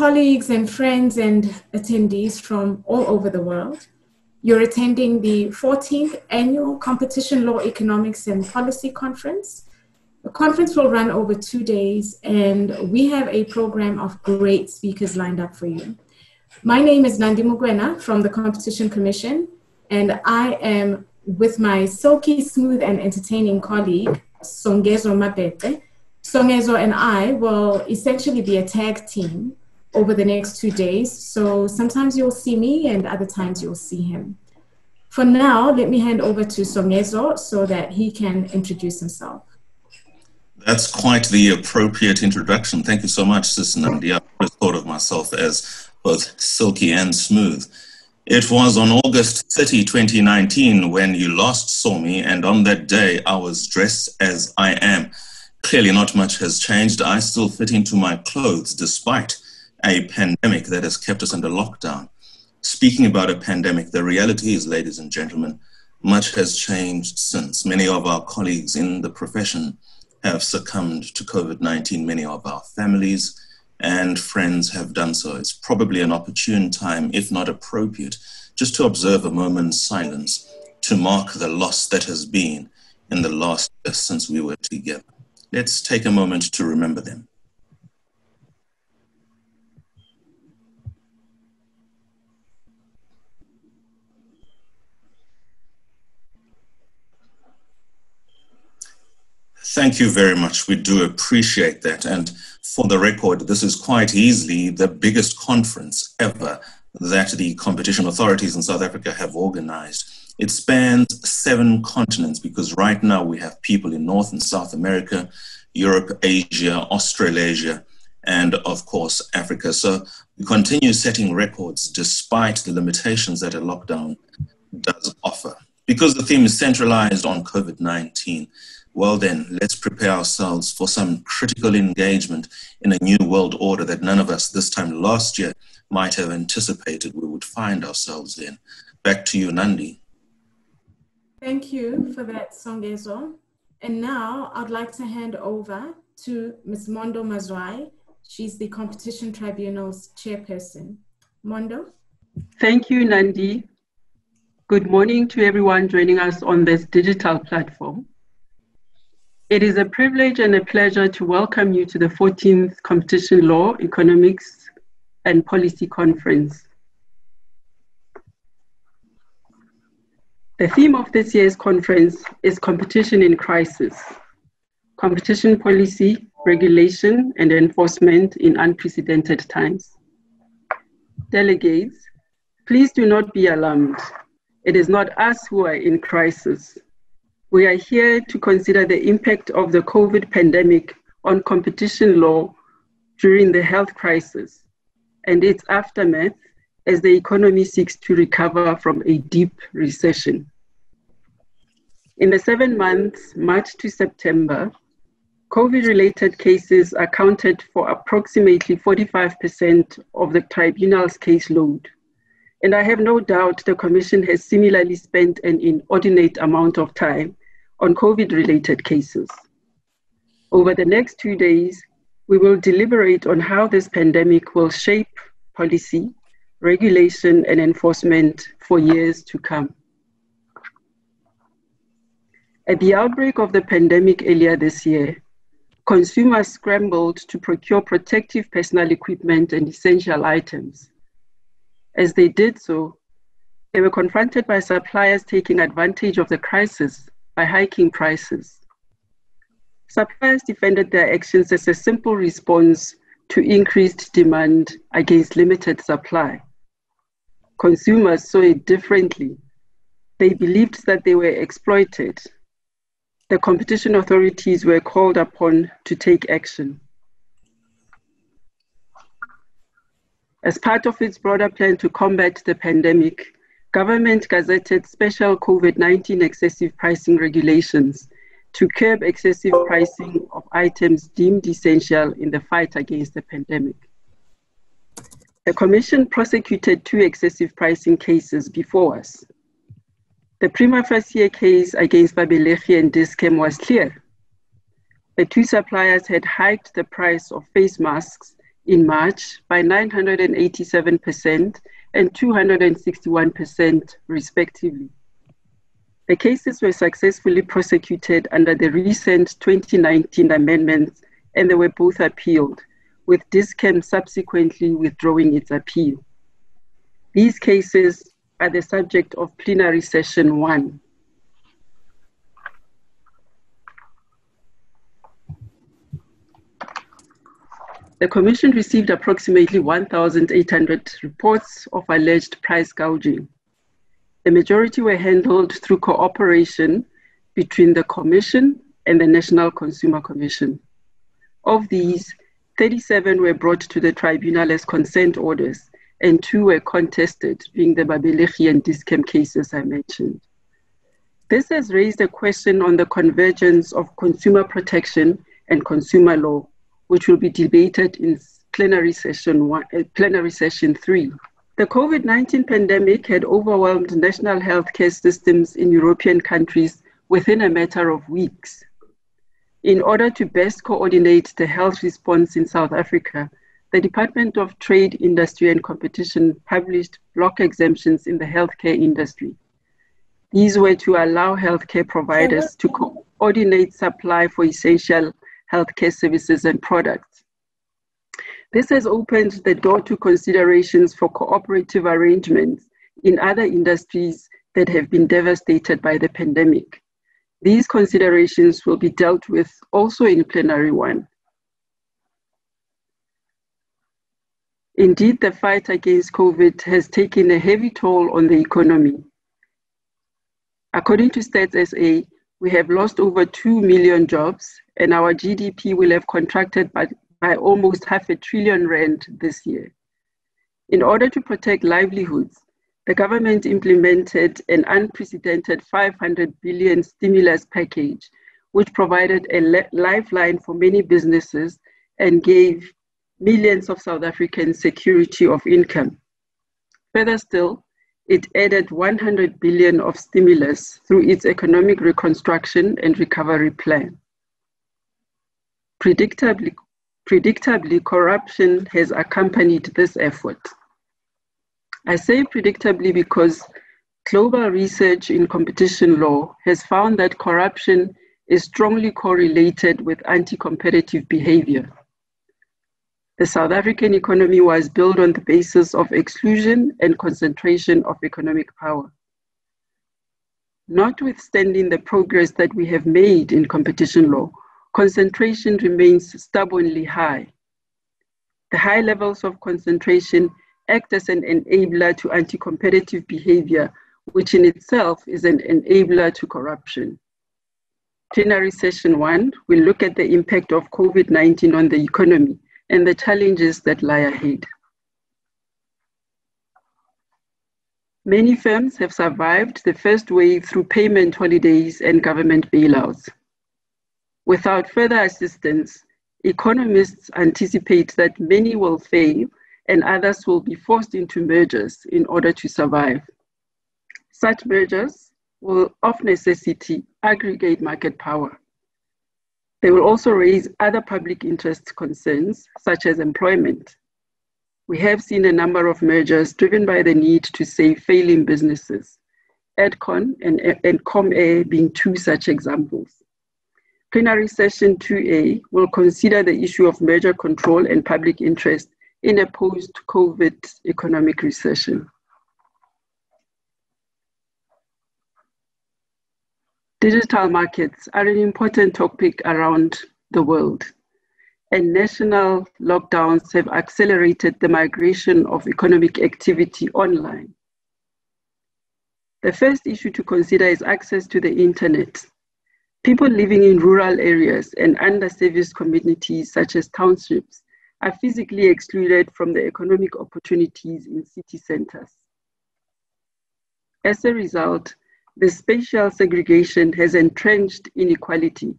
colleagues and friends and attendees from all over the world. You're attending the 14th Annual Competition Law Economics and Policy Conference. The conference will run over 2 days, and we have a program of great speakers lined up for you. My name is Nandi Mugwena from the Competition Commission, and I am with my silky smooth and entertaining colleague, Songezo Mapete. Songezo and I will essentially be a tag team over the next 2 days. So sometimes you'll see me and other times you'll see him. For now, let me hand over to Songezo so that he can introduce himself. That's quite the appropriate introduction. Thank you so much, Sis Nandi. I always thought of myself as both silky and smooth. It was on August 30, 2019 when you last saw me, and on that day I was dressed as I am. Clearly not much has changed. I still fit into my clothes despite a pandemic that has kept us under lockdown. Speaking about a pandemic, the reality is, ladies and gentlemen, much has changed since. Many of our colleagues in the profession have succumbed to COVID-19. Many of our families and friends have done so. It's probably an opportune time, if not appropriate, just to observe a moment's silence to mark the loss that has been in the last year since we were together. Let's take a moment to remember them. Thank you very much. We do appreciate that. And for the record, this is quite easily the biggest conference ever that the competition authorities in South Africa have organized. It spans 7 continents because right now we have people in North and South America, Europe, Asia, Australasia, and of course, Africa. So we continue setting records despite the limitations that a lockdown does offer. Because the theme is centralized on COVID-19, well then, let's prepare ourselves for some critical engagement in a new world order that none of us this time last year might have anticipated we would find ourselves in. Back to you, Nandi. Thank you for that, Songezo. And now I'd like to hand over to Ms. Mondo Mazwai. She's the Competition Tribunal's chairperson. Mondo? Thank you, Nandi. Good morning to everyone joining us on this digital platform. It is a privilege and a pleasure to welcome you to the 14th Competition Law, Economics and Policy Conference. The theme of this year's conference is competition in crisis, competition policy, regulation, and enforcement in unprecedented times. Delegates, please do not be alarmed. It is not us who are in crisis. We are here to consider the impact of the COVID pandemic on competition law during the health crisis and its aftermath as the economy seeks to recover from a deep recession. In the 7 months, March to September, COVID-related cases accounted for approximately 45% of the tribunal's caseload. And I have no doubt the Commission has similarly spent an inordinate amount of time on COVID-related cases. Over the next 2 days, we will deliberate on how this pandemic will shape policy, regulation, and enforcement for years to come. At the outbreak of the pandemic earlier this year, consumers scrambled to procure protective personal equipment and essential items. As they did so, they were confronted by suppliers taking advantage of the crisis by hiking prices. Suppliers defended their actions as a simple response to increased demand against limited supply. Consumers saw it differently. They believed that they were exploited. The competition authorities were called upon to take action. As part of its broader plan to combat the pandemic, government gazetted special COVID-19 excessive pricing regulations to curb excessive pricing of items deemed essential in the fight against the pandemic. The Commission prosecuted 2 excessive pricing cases before us. The prima facie case against Babelegi and Dis-Chem was clear. The 2 suppliers had hiked the price of face masks in March by 987% and 261% respectively. The cases were successfully prosecuted under the recent 2019 amendments, and they were both appealed, with Dis-Chem subsequently withdrawing its appeal. These cases are the subject of plenary session 1. The Commission received approximately 1,800 reports of alleged price gouging. The majority were handled through cooperation between the Commission and the National Consumer Commission. Of these, 37 were brought to the Tribunal as consent orders, and 2 were contested, being the Babelegi and Dis-Chem cases I mentioned. This has raised a question on the convergence of consumer protection and consumer law, which will be debated in plenary session 3. The COVID-19 pandemic had overwhelmed national healthcare systems in European countries within a matter of weeks. In order to best coordinate the health response in South Africa, the Department of Trade, Industry and Competition published block exemptions in the healthcare industry. These were to allow healthcare providers to coordinate supply for essential healthcare services and products. This has opened the door to considerations for cooperative arrangements in other industries that have been devastated by the pandemic. These considerations will be dealt with also in plenary 1. Indeed, the fight against COVID has taken a heavy toll on the economy. According to Stats SA, we have lost over 2 million jobs, and our GDP will have contracted by almost R500 billion this year. In order to protect livelihoods, the government implemented an unprecedented 500 billion stimulus package, which provided a lifeline for many businesses and gave millions of South Africans security of income. Further still, it added 100 billion of stimulus through its economic reconstruction and recovery plan. Predictably, corruption has accompanied this effort. I say predictably because global research in competition law has found that corruption is strongly correlated with anti-competitive behavior. The South African economy was built on the basis of exclusion and concentration of economic power. Notwithstanding the progress that we have made in competition law, concentration remains stubbornly high. The high levels of concentration act as an enabler to anti-competitive behavior, which in itself is an enabler to corruption. Plenary session 1 will look at the impact of COVID-19 on the economy and the challenges that lie ahead. Many firms have survived the first wave through payment holidays and government bailouts. Without further assistance, economists anticipate that many will fail and others will be forced into mergers in order to survive. Such mergers will of necessity aggregate market power. They will also raise other public interest concerns, such as employment. We have seen a number of mergers driven by the need to save failing businesses, Adcon and ComAir being 2 such examples. Plenary session 2A will consider the issue of merger control and public interest in a post-COVID economic recession. Digital markets are an important topic around the world, and national lockdowns have accelerated the migration of economic activity online. The first issue to consider is access to the internet. People living in rural areas and underserviced communities such as townships are physically excluded from the economic opportunities in city centers. As a result, the spatial segregation has entrenched inequality.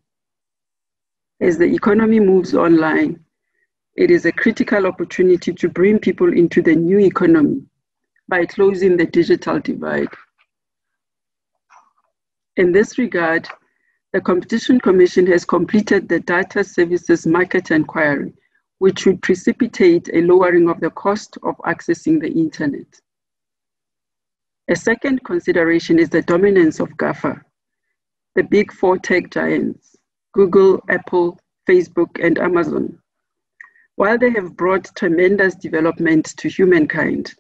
As the economy moves online, it is a critical opportunity to bring people into the new economy by closing the digital divide. In this regard, the Competition Commission has completed the Data Services Market Inquiry, which would precipitate a lowering of the cost of accessing the internet. A second consideration is the dominance of GAFA, the big four tech giants, Google, Apple, Facebook, and Amazon. While they have brought tremendous development to humankind,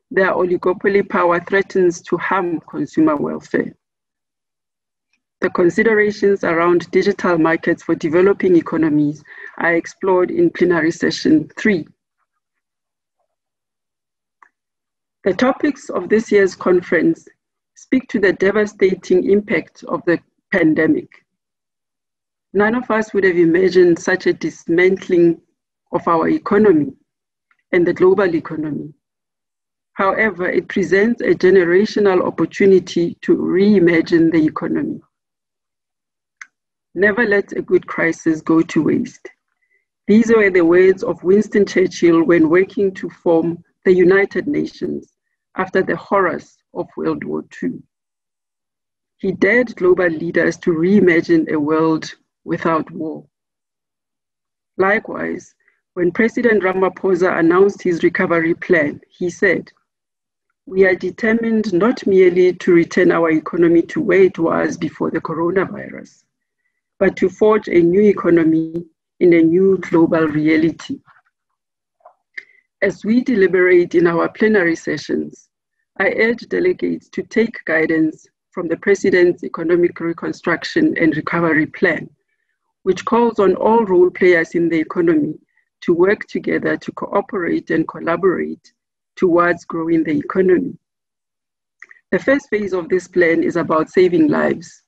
their oligopoly power threatens to harm consumer welfare. The considerations around digital markets for developing economies are explored in plenary session 3. The topics of this year's conference speak to the devastating impact of the pandemic. None of us would have imagined such a dismantling of our economy and the global economy. However, it presents a generational opportunity to reimagine the economy. Never let a good crisis go to waste. These were the words of Winston Churchill when working to form the United Nations after the horrors of World War II. He dared global leaders to reimagine a world without war. Likewise, when President Ramaphosa announced his recovery plan, he said, "We are determined not merely to return our economy to where it was before the coronavirus, but to forge a new economy in a new global reality." As we deliberate in our plenary sessions, I urge delegates to take guidance from the President's Economic Reconstruction and Recovery Plan, which calls on all role players in the economy to work together to cooperate and collaborate towards growing the economy. The first phase of this plan is about saving lives.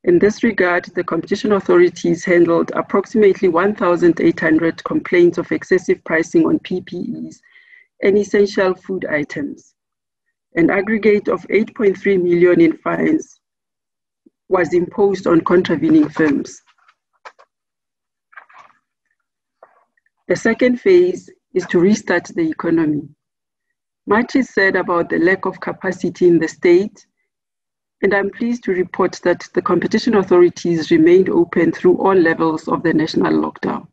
In this regard, the competition authorities handled approximately 1,800 complaints of excessive pricing on PPEs and essential food items. An aggregate of 8.3 million in fines was imposed on contravening firms. The second phase is to restart the economy. Much is said about the lack of capacity in the state, and I'm pleased to report that the competition authorities remained open through all levels of the national lockdown.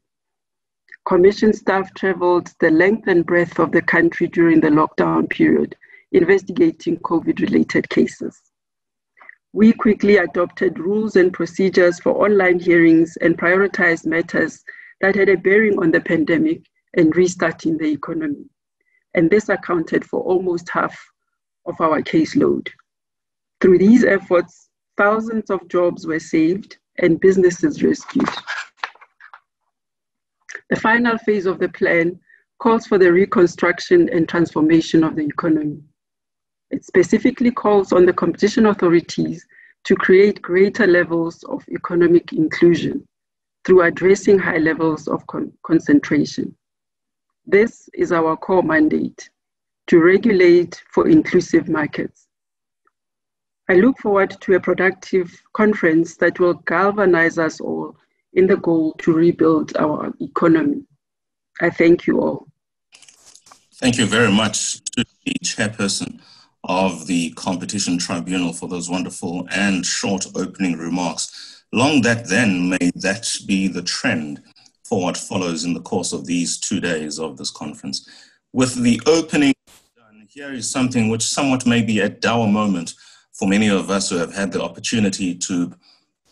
Commission staff traveled the length and breadth of the country during the lockdown period, investigating COVID-related cases. We quickly adopted rules and procedures for online hearings and prioritized matters that had a bearing on the pandemic and restarting the economy. And this accounted for almost half of our caseload. Through these efforts, thousands of jobs were saved and businesses rescued. The final phase of the plan calls for the reconstruction and transformation of the economy. It specifically calls on the competition authorities to create greater levels of economic inclusion through addressing high levels of concentration. This is our core mandate, to regulate for inclusive markets. I look forward to a productive conference that will galvanize us all in the goal to rebuild our economy. I thank you all. Thank you very much to the chairperson of the Competition Tribunal for those wonderful and short opening remarks. Long that then, may that be the trend for what follows in the course of these 2 days of this conference. With the opening done, here is something which somewhat may be a dour moment for many of us who have had the opportunity to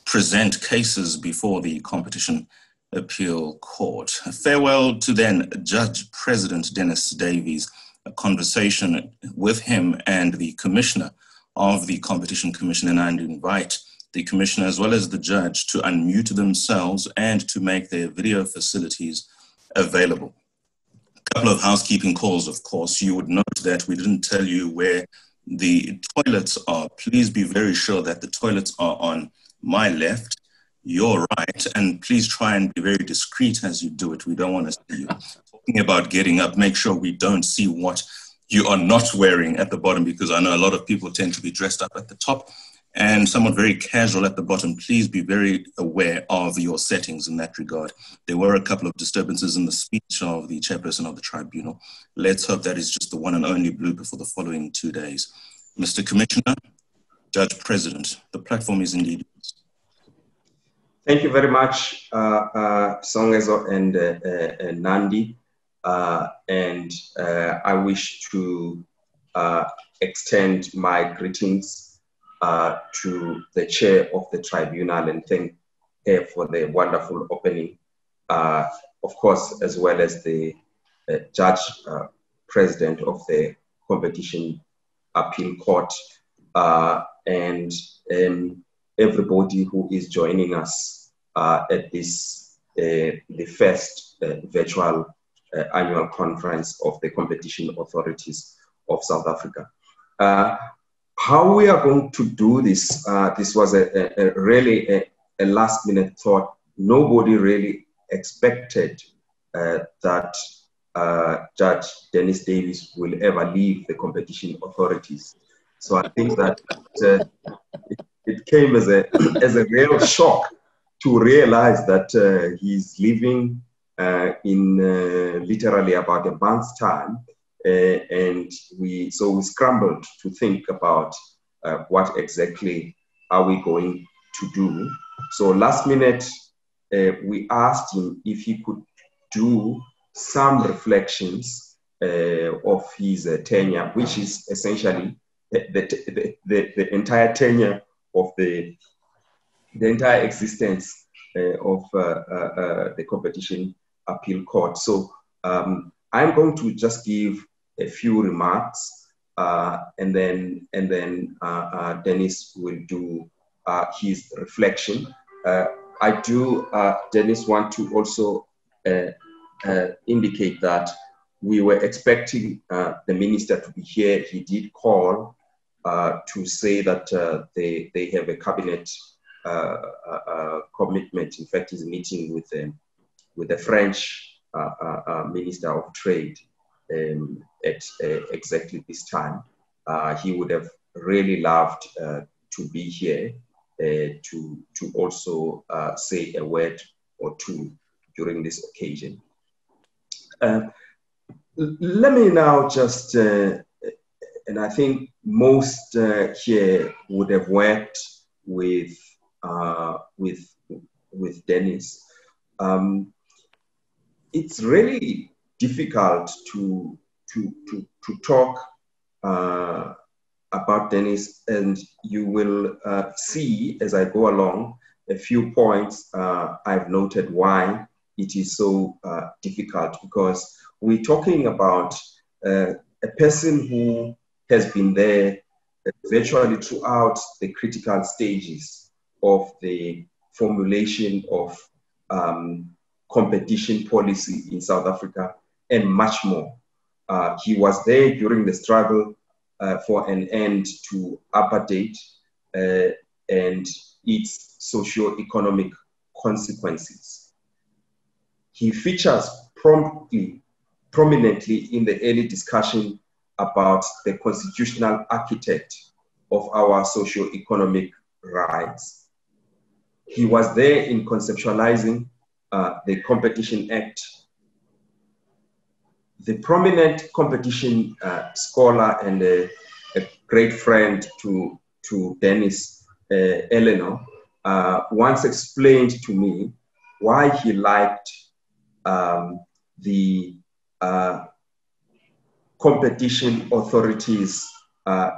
present cases before the Competition Appeal Court. A farewell to then Judge President Dennis Davies, a conversation with him and the Commissioner of the Competition Commission, and I invite the Commissioner as well as the Judge to unmute themselves and to make their video facilities available. A couple of housekeeping calls, of course. You would note that we didn't tell you where the toilets are. Please be very sure that the toilets are on my left, your right, and please try and be very discreet as you do it. We don't want to see you. Talking about getting up, make sure we don't see what you are not wearing at the bottom, because I know a lot of people tend to be dressed up at the top and somewhat very casual at the bottom. Please be very aware of your settings in that regard. There were a couple of disturbances in the speech of the chairperson of the tribunal. Let's hope that is just the one and only blooper for the following 2 days. Mr. Commissioner, Judge President, the platform is indeed yours. Thank you very much, Songezo and Nandi. I wish to extend my greetings to the chair of the tribunal and thank her for the wonderful opening, of course, as well as the judge president of the Competition Appeal Court, and everybody who is joining us at this, the first virtual annual conference of the competition authorities of South Africa. How we are going to do this, this was really a last minute thought. Nobody really expected that Judge Dennis Davis will ever leave the competition authorities. So I think that it came as a real shock to realize that he's leaving in literally about a month's time, and we scrambled to think about what exactly are we going to do. So last minute, we asked him if he could do some reflections of his tenure, which is essentially the entire tenure of the entire existence of the Competition Appeal Court. So I'm going to just give a few remarks, and then Dennis will do his reflection. I do, Dennis, want to also indicate that we were expecting the minister to be here. He did call to say that they have a cabinet commitment. In fact, he's meeting with the French Minister of Trade at exactly this time. He would have really loved to be here to also say a word or two during this occasion. Let me now just, and I think most here would have worked with Dennis. It's really difficult to talk about Dennis, and you will see as I go along a few points I've noted why it is so difficult, because we're talking about a person who has been there virtually throughout the critical stages of the formulation of competition policy in South Africa and much more. He was there during the struggle for an end to apartheid and its socio-economic consequences. He features prominently in the early discussion about the constitutional architect of our socio-economic rights. He was there in conceptualizing the Competition Act. The prominent competition scholar and a great friend to Dennis, Eleanor, once explained to me why he liked the competition authorities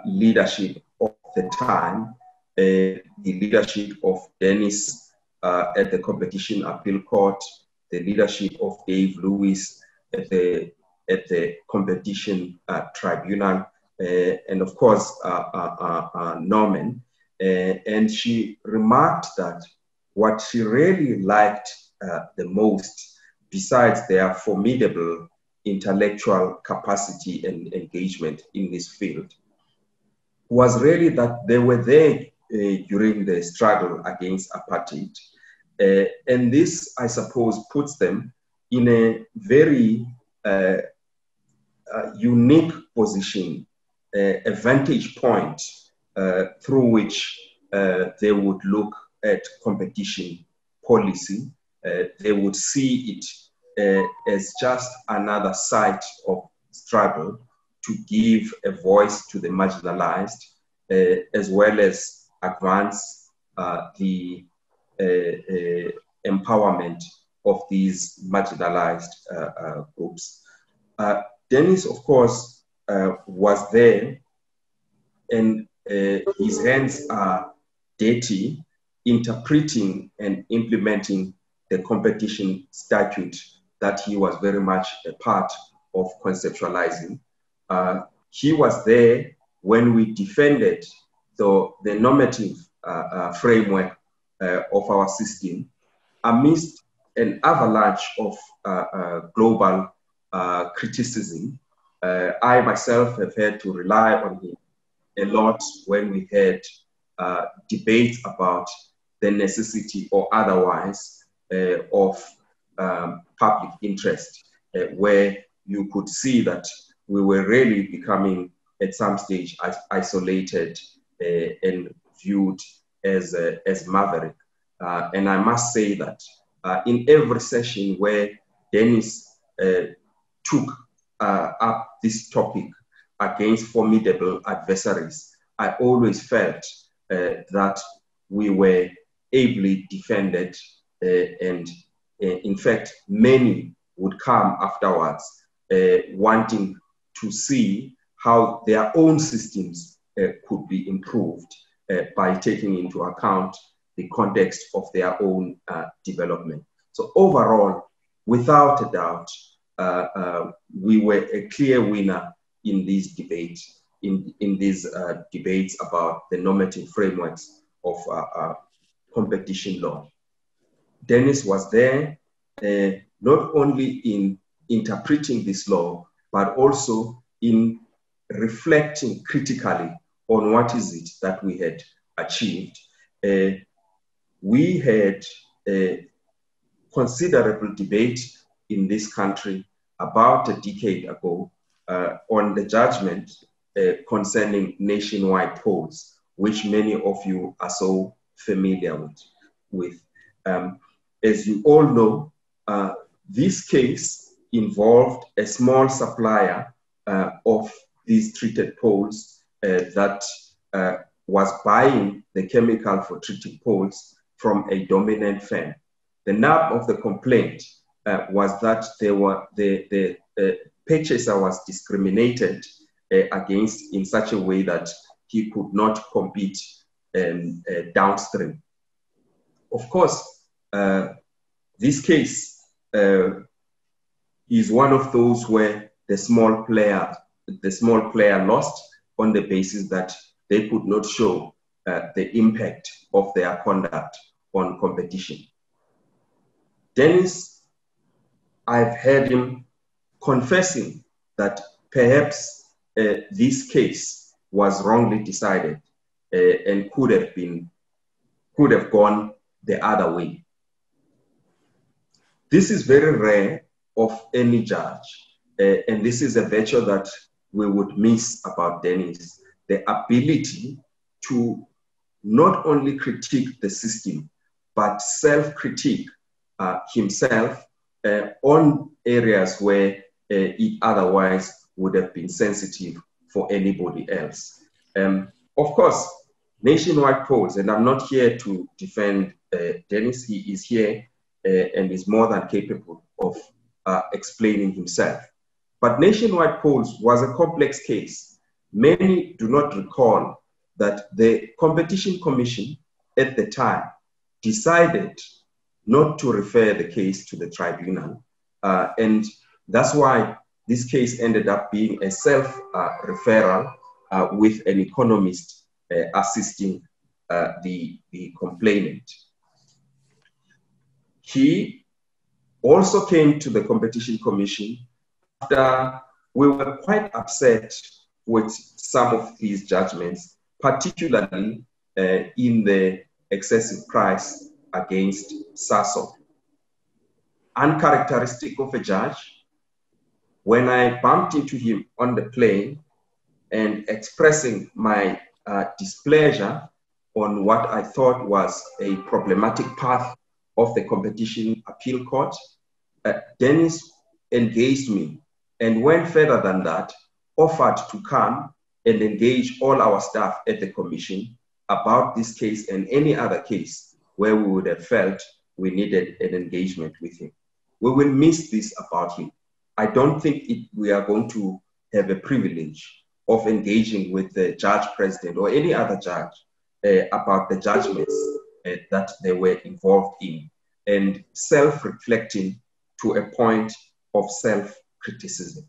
leadership of the time, the leadership of Dennis at the Competition Appeal Court, the leadership of Dave Lewis at the Competition Tribunal, and of course Norman. And she remarked that what she really liked the most, besides their formidable intellectual capacity and engagement in this field, was really that they were there during the struggle against apartheid. And this, I suppose, puts them in a very unique position, a vantage point through which they would look at competition policy. They would see it as just another site of struggle to give a voice to the marginalized, as well as advance the empowerment of these marginalized groups. Dennis, of course, was there, and his hands are dirty interpreting and implementing the competition statute that he was very much a part of conceptualizing. He was there when we defended the normative framework of our system amidst an avalanche of global criticism. I myself have had to rely on him a lot when we had debates about the necessity or otherwise of public interest, where you could see that we were really becoming at some stage isolated and viewed as maverick. And I must say that in every session where Dennis took up this topic against formidable adversaries, I always felt that we were ably defended, and in fact, many would come afterwards wanting to see how their own systems could be improved by taking into account the context of their own development. So overall, without a doubt, we were a clear winner in these debates, in these debates about the normative frameworks of competition law. Dennis was there not only in interpreting this law, but also in reflecting critically on what is it that we had achieved. We had a considerable debate in this country about a decade ago on the judgment concerning nationwide polls, which many of you are so familiar with. As you all know, this case involved a small supplier of these treated polls that was buying the chemical for treating polls from a dominant firm. The nub of the complaint was that the purchaser was discriminated against in such a way that he could not compete downstream. Of course, this case is one of those where the small player lost on the basis that they could not show the impact of their conduct on competition. Dennis, I've heard him confessing that perhaps this case was wrongly decided and could have gone the other way. This is very rare of any judge, and this is a virtue that we would miss about Dennis, the ability to not only critique the system, but self-critique himself on areas where it otherwise would have been sensitive for anybody else. Of course, nationwide polls, and I'm not here to defend Dennis, he is here and is more than capable of explaining himself. But nationwide polls was a complex case. Many do not recall that the Competition Commission at the time decided not to refer the case to the tribunal. And that's why this case ended up being a self-referral with an economist assisting the complainant. He also came to the Competition Commission after we were quite upset with some of these judgments, particularly in the excessive price against Sasol. Uncharacteristic of a judge, when I bumped into him on the plane and expressing my displeasure on what I thought was a problematic path of the Competition Appeal Court, Dennis engaged me and went further than that, offered to come and engage all our staff at the Commission about this case and any other case where we would have felt we needed an engagement with him. We will miss this about him. I don't think we are going to have a privilege of engaging with the judge president or any other judge about the judgments that they were involved in, and self-reflecting to a point of self-criticism.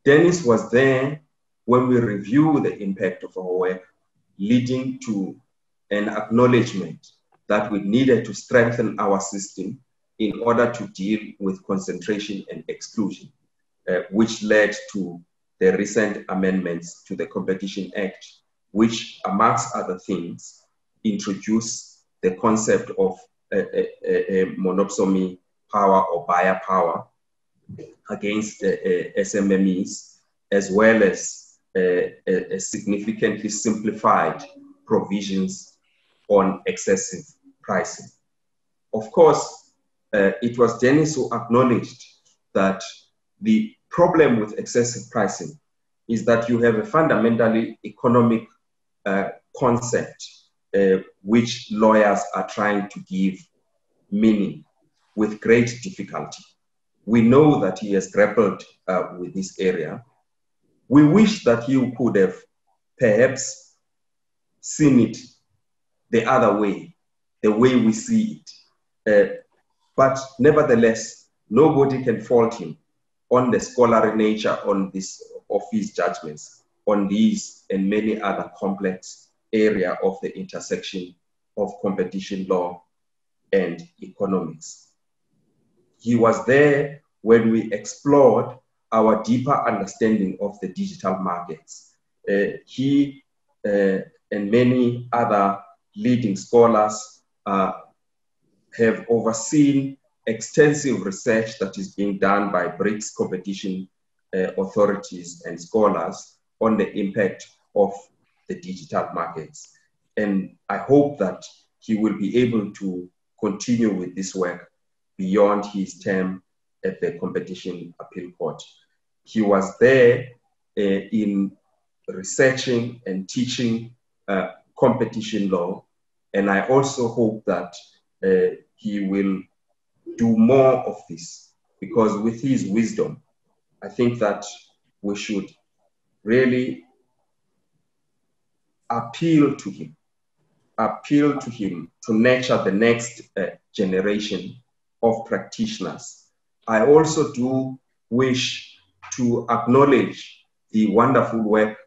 Dennis was there when we review the impact of our work, leading to an acknowledgement that we needed to strengthen our system in order to deal with concentration and exclusion, which led to the recent amendments to the Competition Act, which, amongst other things, introduce the concept of a monopsony power or buyer power against SMMEs, as well as a significantly simplified provisions on excessive pricing. Of course, it was Dennis who acknowledged that the problem with excessive pricing is that you have a fundamentally economic concept which lawyers are trying to give meaning with great difficulty. We know that he has grappled with this area. We wish that you could have perhaps seen it the other way, the way we see it. But nevertheless, nobody can fault him on the scholarly nature of his judgments on these and many other complex area of the intersection of competition law and economics. He was there when we explored our deeper understanding of the digital markets. He and many other leading scholars have overseen extensive research that is being done by BRICS competition authorities and scholars on the impact of the digital markets. And I hope that he will be able to continue with this work beyond his term at the Competition Appeal Court. He was there in researching and teaching competition law, and I also hope that he will do more of this, because with his wisdom, I think that we should really appeal to him to nurture the next generation of practitioners. I also do wish to acknowledge the wonderful work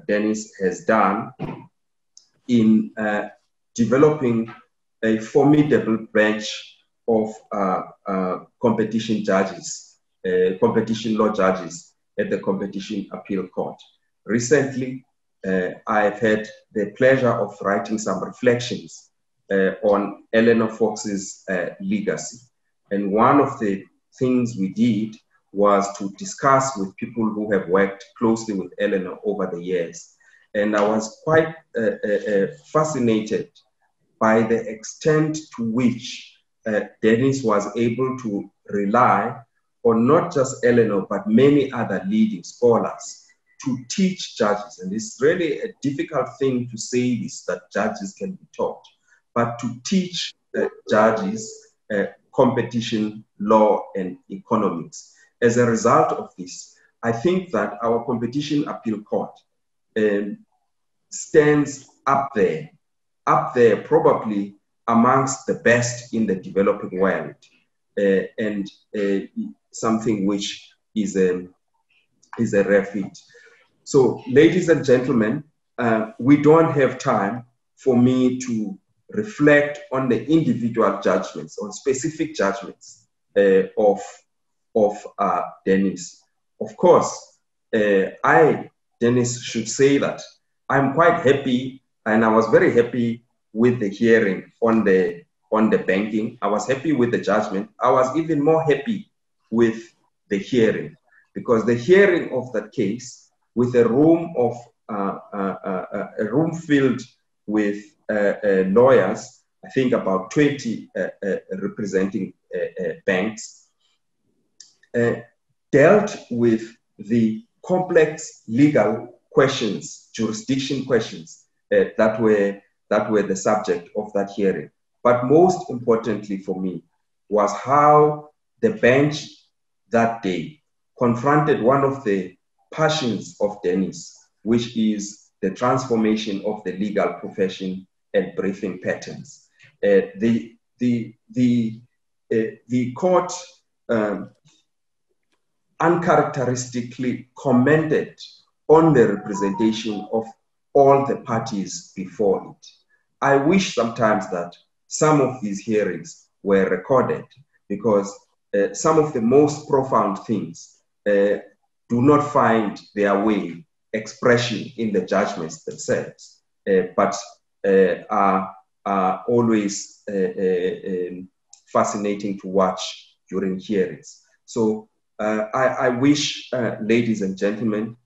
Dennis has done in developing a formidable bench of competition judges, competition law judges at the Competition Appeal Court. Recently, I've had the pleasure of writing some reflections on Eleanor Fox's legacy. And one of the things we did was to discuss with people who have worked closely with Eleanor over the years. And I was quite fascinated by the extent to which Dennis was able to rely on not just Eleanor, but many other leading scholars to teach judges. And it's really a difficult thing to say this, that judges can be taught, but to teach judges competition law and economics. As a result of this, I think that our Competition Appeal Court stands up there probably amongst the best in the developing world, and something which is a rare feat. So, ladies and gentlemen, we don't have time for me to reflect on the individual judgments, on specific judgments of Dennis. Of course, Dennis, should say that I'm quite happy, and I was very happy with the hearing on the banking. I was happy with the judgment. I was even more happy with the hearing, because the hearing of that case, with a room of a room filled with lawyers, I think about 20 representing banks, dealt with the complex legal questions, jurisdiction questions that were that were the subject of that hearing. But most importantly for me was how the bench that day confronted one of the passions of Dennis, which is the transformation of the legal profession and briefing patterns. The court uncharacteristically commented on the representation of all the parties before it. I wish sometimes that some of these hearings were recorded, because some of the most profound things do not find their way expression in the judgments themselves, but are always fascinating to watch during hearings. So I wish, ladies and gentlemen,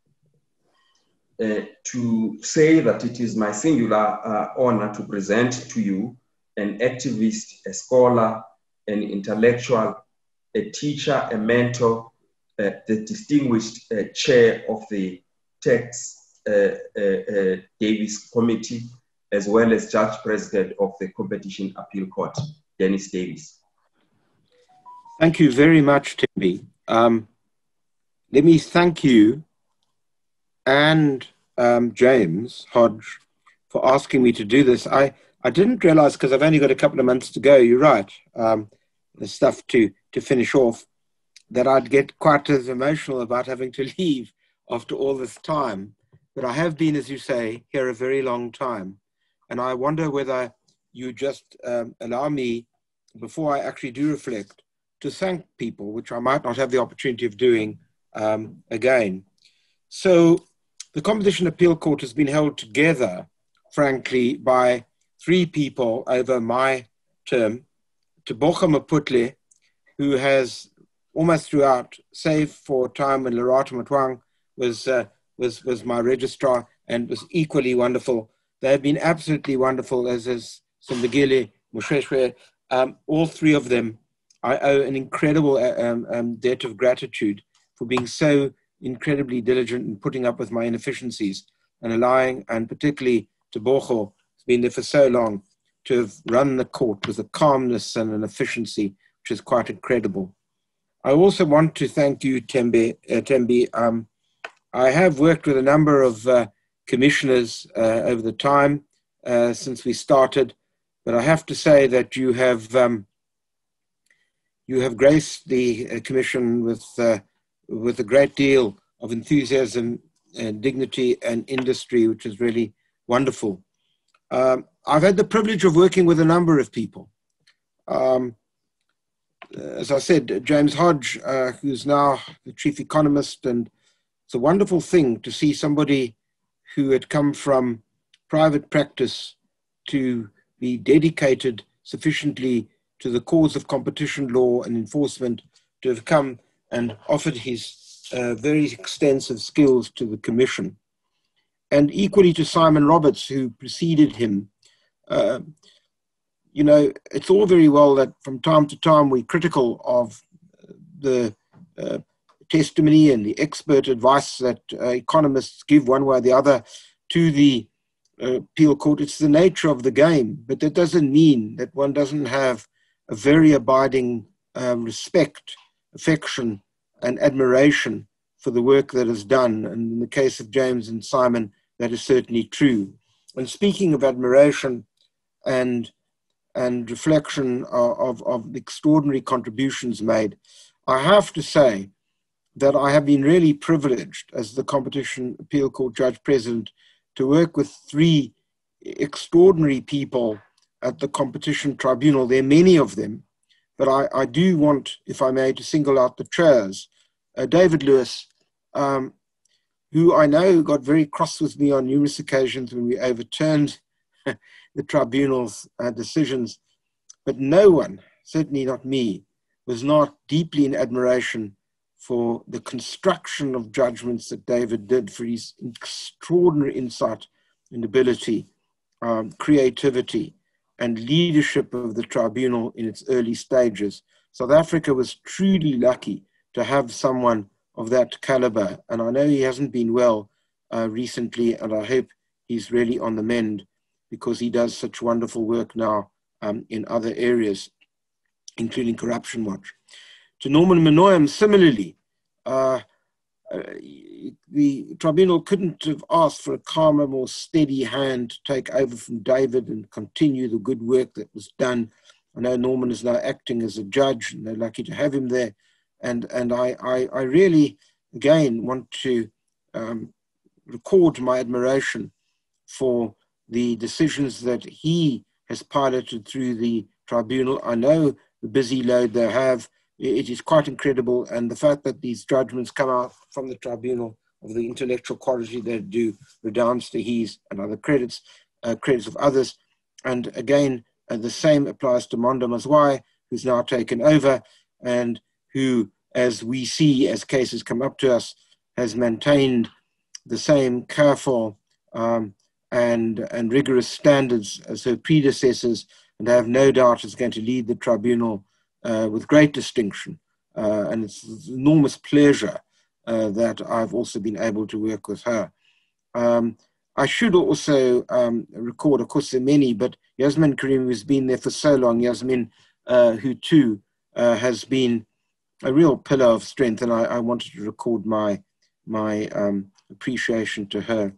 to say that it is my singular honor to present to you an activist, a scholar, an intellectual, a teacher, a mentor, the distinguished chair of the Tax Davis Committee, as well as Judge President of the Competition Appeal Court, Dennis Davis. Thank you very much, Timmy. Let me thank you and James Hodge for asking me to do this. I didn't realize, because I've only got a couple of months to go, you're right, the stuff to finish off, that I'd get quite as emotional about having to leave after all this time. But I have been, as you say, here a very long time. And I wonder whether you just allow me, before I actually do reflect, to thank people, which I might not have the opportunity of doing again. So the Competition Appeal Court has been held together, frankly, by three people over my term. Tebogo Maputle, who has almost throughout, save for time when Lerato Matwang was my registrar and was equally wonderful. They have been absolutely wonderful, as is Simbigile, Musheshwe. All three of them, I owe an incredible debt of gratitude for being so incredibly diligent in putting up with my inefficiencies and allowing, and particularly Tebogo, who's been there for so long, to have run the court with a calmness and an efficiency which is quite incredible. I also want to thank you, Tembi. I have worked with a number of commissioners over the time since we started, but I have to say that you have graced the commission with a great deal of enthusiasm and dignity and industry, which is really wonderful. I've had the privilege of working with a number of people. As I said, James Hodge, who's now the chief economist, and it's a wonderful thing to see somebody who had come from private practice to be dedicated sufficiently to the cause of competition law and enforcement to have come and offered his very extensive skills to the Commission. And equally to Simon Roberts, who preceded him. You know, it's all very well that from time to time we're critical of the testimony and the expert advice that economists give one way or the other to the appeal court. It's the nature of the game, but that doesn't mean that one doesn't have a very abiding respect, affection, and admiration for the work that is done. And in the case of James and Simon, that is certainly true. And speaking of admiration and reflection of the extraordinary contributions made, I have to say that I have been really privileged as the Competition Appeal Court Judge President to work with three extraordinary people at the Competition Tribunal. There are many of them, but I do want, if I may, to single out the chairs. David Lewis, who I know got very cross with me on numerous occasions when we overturned the tribunal's decisions, but no one, certainly not me, was not deeply in admiration for the construction of judgments that David did, for his extraordinary insight and ability, creativity, and leadership of the tribunal in its early stages. South Africa was truly lucky to have someone of that caliber, and I know he hasn't been well recently, and I hope he's really on the mend, because he does such wonderful work now in other areas, including Corruption Watch. To Norman Manoyam, similarly, the tribunal couldn't have asked for a calmer, more steady hand to take over from David and continue the good work that was done. I know Norman is now acting as a judge, and they're lucky to have him there. And I really, again, want to record my admiration for the decisions that he has piloted through the tribunal. I know the busy load they have. It is quite incredible, and the fact that these judgments come out from the tribunal of the intellectual quality they do redounds to his and other credits of others. And again, the same applies to Mondo Mazwai, who's now taken over, and who, as we see as cases come up to us, has maintained the same careful and rigorous standards as her predecessors, and I have no doubt is going to lead the tribunal with great distinction. And it's an enormous pleasure that I've also been able to work with her. I should also record, of course, there are many, but Yasmin Karim, who's been there for so long, Yasmin, who too has been a real pillar of strength, and I wanted to record my appreciation to her.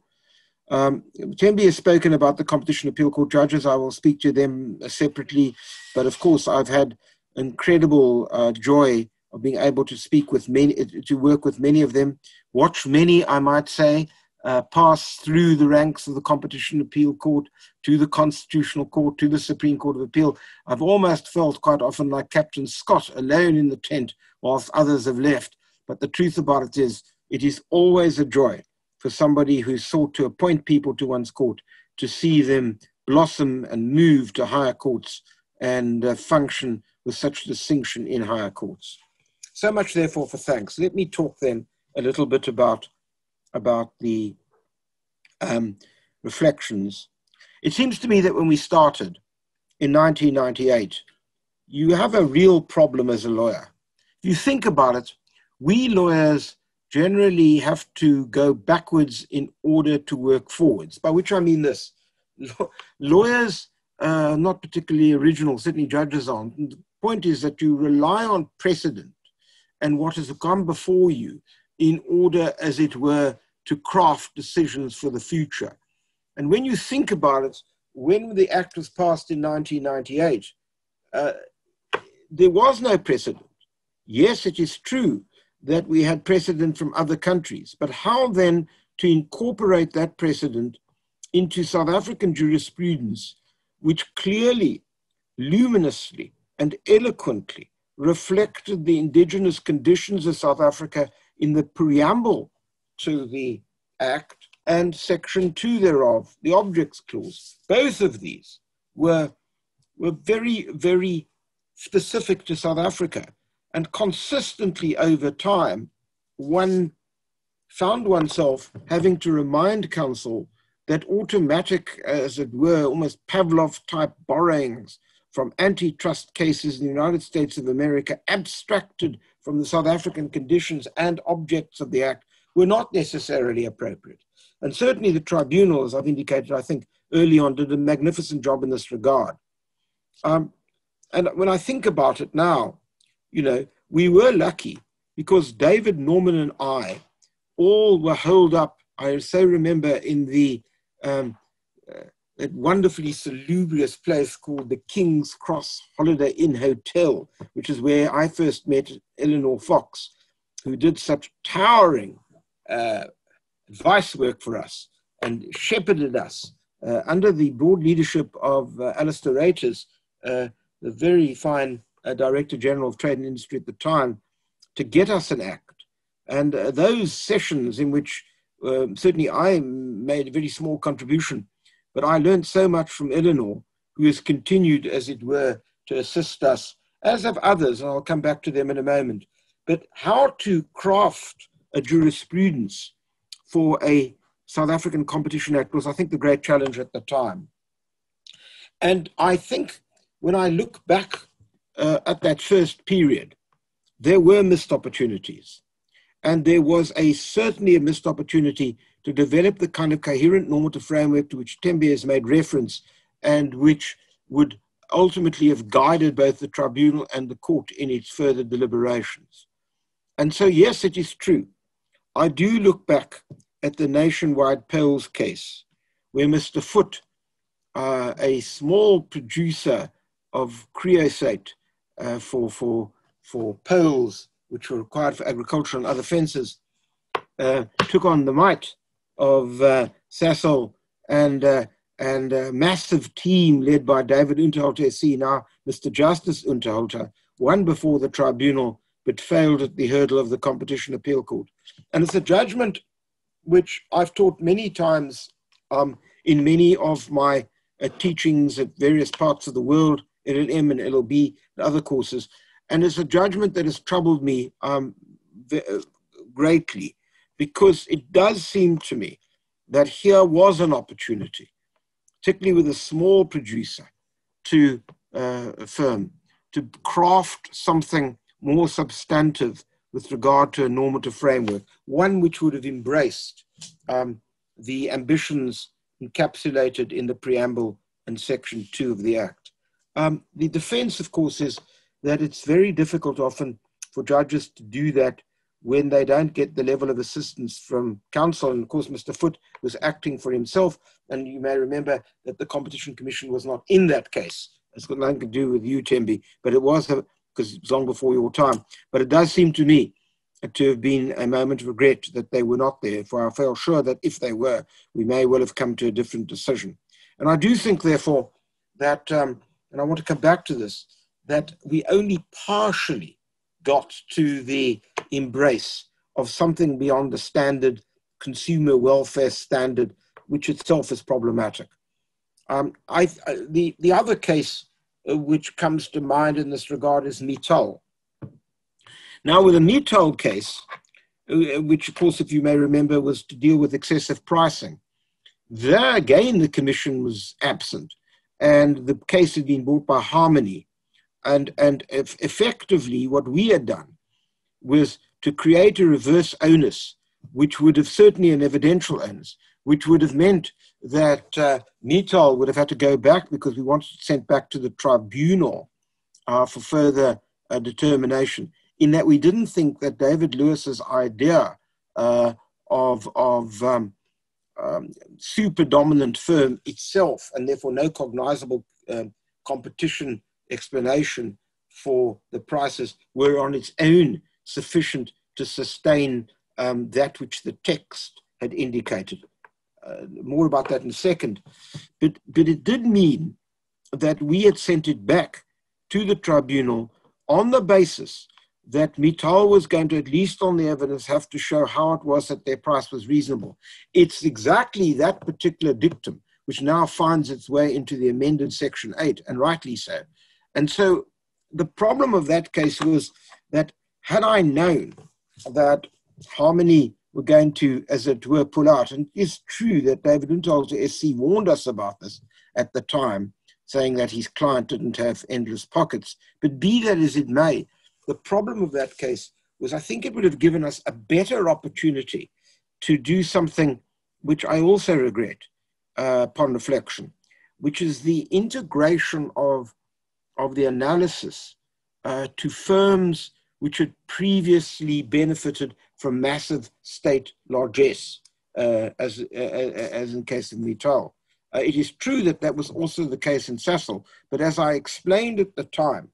Tembi has spoken about the Competition Appeal Court judges. I will speak to them separately, but of course I've had incredible joy of being able to speak with many, to work with many of them, watch many, I might say, pass through the ranks of the Competition Appeal Court to the Constitutional Court, to the Supreme Court of Appeal. I've almost felt quite often like Captain Scott alone in the tent whilst others have left. But the truth about it is always a joy for somebody who's sought to appoint people to one's court to see them blossom and move to higher courts and function with such distinction in higher courts. So much, therefore, for thanks. Let me talk then a little bit about the reflections. It seems to me that when we started in 1998, you have a real problem as a lawyer. If you think about it, we lawyers generally have to go backwards in order to work forwards, by which I mean this. Lawyers, not particularly original, certainly judges aren't. The point is that you rely on precedent and what has gone before you in order, as it were, to craft decisions for the future. And when you think about it, when the Act was passed in 1998, there was no precedent. Yes, it is true that we had precedent from other countries, but how then to incorporate that precedent into South African jurisprudence, which clearly, luminously, and eloquently reflected the indigenous conditions of South Africa in the preamble to the Act and Section 2 thereof, the Objects Clause. Both of these were very, very specific to South Africa, and consistently over time, one found oneself having to remind counsel that automatic, as it were, almost Pavlov-type borrowings from antitrust cases in the United States of America, abstracted from the South African conditions and objects of the Act, were not necessarily appropriate. And certainly the tribunal, as I've indicated, I think early on, did a magnificent job in this regard. And when I think about it now, you know, we were lucky because David, Norman, and I all were holed up. I so remember in the that wonderfully salubrious place called the King's Cross Holiday Inn Hotel, which is where I first met Eleanor Fox, who did such towering advice work for us and shepherded us under the broad leadership of Alistair Reiters, the very fine Director General of Trade and Industry at the time, to get us an Act. And those sessions in which certainly I made a very small contribution, but I learned so much from Eleanor, who has continued, as it were, to assist us, as have others, and I'll come back to them in a moment. But how to craft a jurisprudence for a South African Competition Act was, I think, the great challenge at the time. And I think when I look back at that first period, there were missed opportunities. And there was certainly a missed opportunity to develop the kind of coherent normative framework to which Tembe has made reference and which would ultimately have guided both the tribunal and the court in its further deliberations. And so, yes, it is true. I do look back at the nationwide pearls case, where Mr. Foote, a small producer of creosote for pearls, which were required for agriculture and other fences, took on the might of Sasol and a massive team led by David Unterholter SC, now Mr. Justice Unterholter, won before the tribunal, but failed at the hurdle of the Competition Appeal Court. And it's a judgment which I've taught many times in many of my teachings at various parts of the world, LLM and LLB and other courses. And it's a judgment that has troubled me greatly, because it does seem to me that here was an opportunity, particularly with a small producer, to firm, to craft something more substantive with regard to a normative framework, one which would have embraced the ambitions encapsulated in the preamble and section 2 of the Act. The defense, of course, is that it's very difficult often for judges to do that when they don't get the level of assistance from counsel. And of course, Mr. Foote was acting for himself. And you may remember that the Competition Commission was not in that case. It's got nothing to do with you, Tembe, but it was, because it was long before your time. But it does seem to me to have been a moment of regret that they were not there, for I felt sure that if they were, we may well have come to a different decision. And I do think, therefore, that, and I want to come back to this, that we only partially got to the embrace of something beyond the standard consumer welfare standard, which itself is problematic. The other case which comes to mind in this regard is Mittal. Now, with the Mittal case, which, of course, if you may remember, was to deal with excessive pricing, there again the Commission was absent, and the case had been brought by Harmony. And effectively, what we had done was to create a reverse onus, which would have certainly an evidential onus, which would have meant that Mittal would have had to go back, because we wanted it sent back to the tribunal for further determination, in that we didn't think that David Lewis's idea of super dominant firm itself, and therefore no cognizable competition explanation for the prices, were on its own sufficient to sustain that which the text had indicated. More about that in a second. But it did mean that we had sent it back to the tribunal on the basis that Mittal was going to, at least on the evidence, have to show how it was that their price was reasonable. It's exactly that particular dictum which now finds its way into the amended Section 8, and rightly so. And so the problem of that case was that had I known that Harmony were going to, as it were, pull out, and it's true that David Unterholter SC warned us about this at the time, saying that his client didn't have endless pockets, but be that as it may, the problem of that case was I think it would have given us a better opportunity to do something which I also regret upon reflection, which is the integration of the analysis to firms which had previously benefited from massive state largesse, as in case of Mittal. It is true that that was also the case in Sasol, but as I explained at the time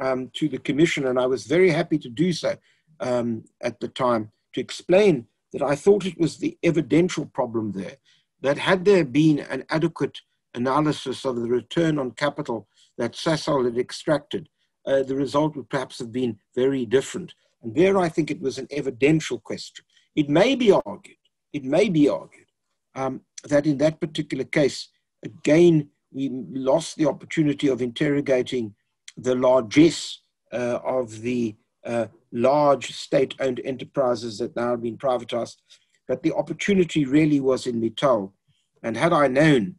to the Commission, and I was very happy to do so at the time, to explain that I thought it was the evidential problem there, that had there been an adequate analysis of the return on capital that Sasol had extracted, the result would perhaps have been very different. And there I think it was an evidential question. It may be argued that in that particular case, again, we lost the opportunity of interrogating the largesse of the large state-owned enterprises that now have been privatized. But the opportunity really was in Mittal. And had I known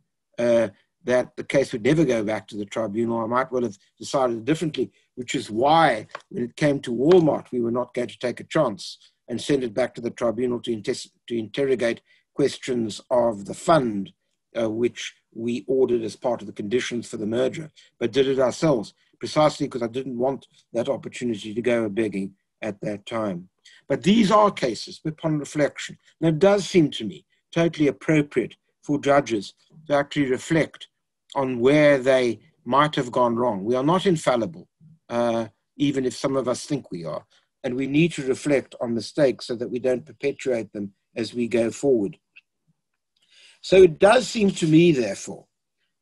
that the case would never go back to the tribunal, I might well have decided differently, which is why when it came to Walmart, we were not going to take a chance and send it back to the tribunal to interrogate questions of the fund, which we ordered as part of the conditions for the merger, but did it ourselves, precisely because I didn't want that opportunity to go begging at that time. But these are cases, upon reflection, and it does seem to me totally appropriate for judges to actually reflect on where they might have gone wrong. We are not infallible, even if some of us think we are, and we need to reflect on mistakes so that we don't perpetuate them as we go forward. So it does seem to me, therefore,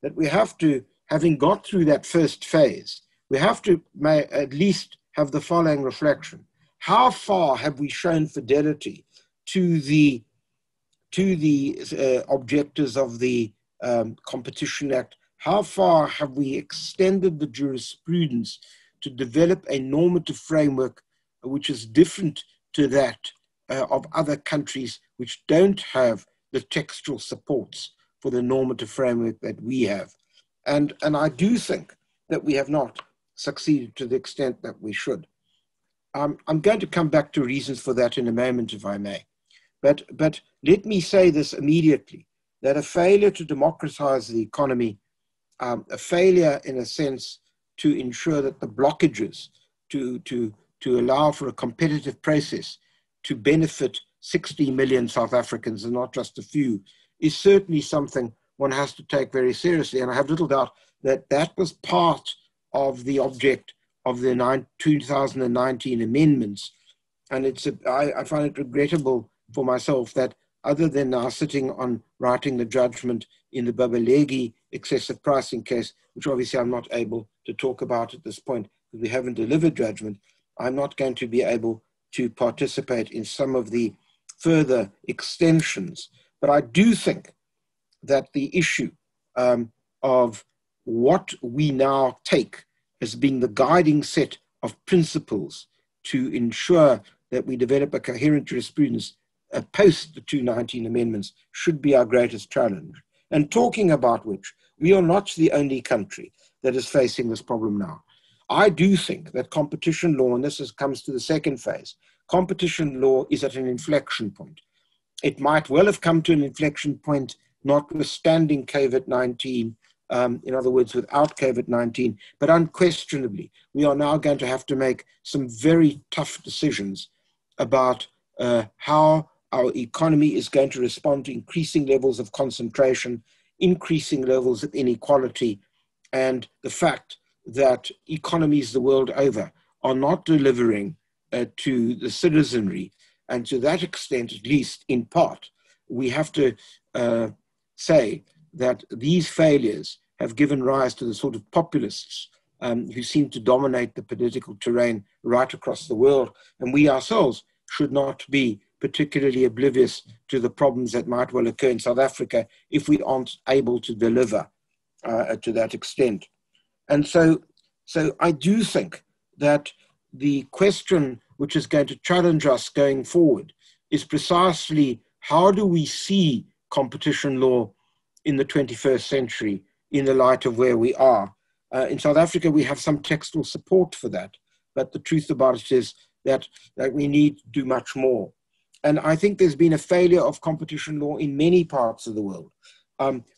that we have to, having got through that first phase, we have to at least have the following reflection. How far have we shown fidelity to the objectives of the Competition Act? How far have we extended the jurisprudence to develop a normative framework which is different to that of other countries which don't have the textual supports for the normative framework that we have? And I do think that we have not succeeded to the extent that we should. I'm going to come back to reasons for that in a moment, if I may. But let me say this immediately, that a failure to democratize the economy, a failure in a sense to ensure that the blockages to allow for a competitive process to benefit 60 million South Africans and not just a few, is certainly something one has to take very seriously. And I have little doubt that that was part of the object of the 2019 amendments. And I find it regrettable for myself that other than now sitting on writing the judgment in the Babalegi excessive pricing case, which obviously I'm not able to talk about at this point because we haven't delivered judgment, I'm not going to be able to participate in some of the further extensions. But I do think that the issue of what we now take as being the guiding set of principles to ensure that we develop a coherent jurisprudence post the 2019 amendments should be our greatest challenge. And talking about which, we are not the only country that is facing this problem now. I do think that competition law, and this comes to the second phase, competition law is at an inflection point. It might well have come to an inflection point notwithstanding COVID-19, in other words, without COVID-19, but unquestionably, we are now going to have to make some very tough decisions about how our economy is going to respond to increasing levels of concentration, increasing levels of inequality, and the fact that economies the world over are not delivering to the citizenry. And to that extent, at least in part, we have to say that these failures have given rise to the sort of populists who seem to dominate the political terrain right across the world. And we ourselves should not be particularly oblivious to the problems that might well occur in South Africa if we aren't able to deliver to that extent. And so I do think that the question which is going to challenge us going forward is precisely how do we see competition law in the 21st century in the light of where we are. In South Africa, we have some textual support for that, but the truth about it is that we need to do much more. And I think there's been a failure of competition law in many parts of the world.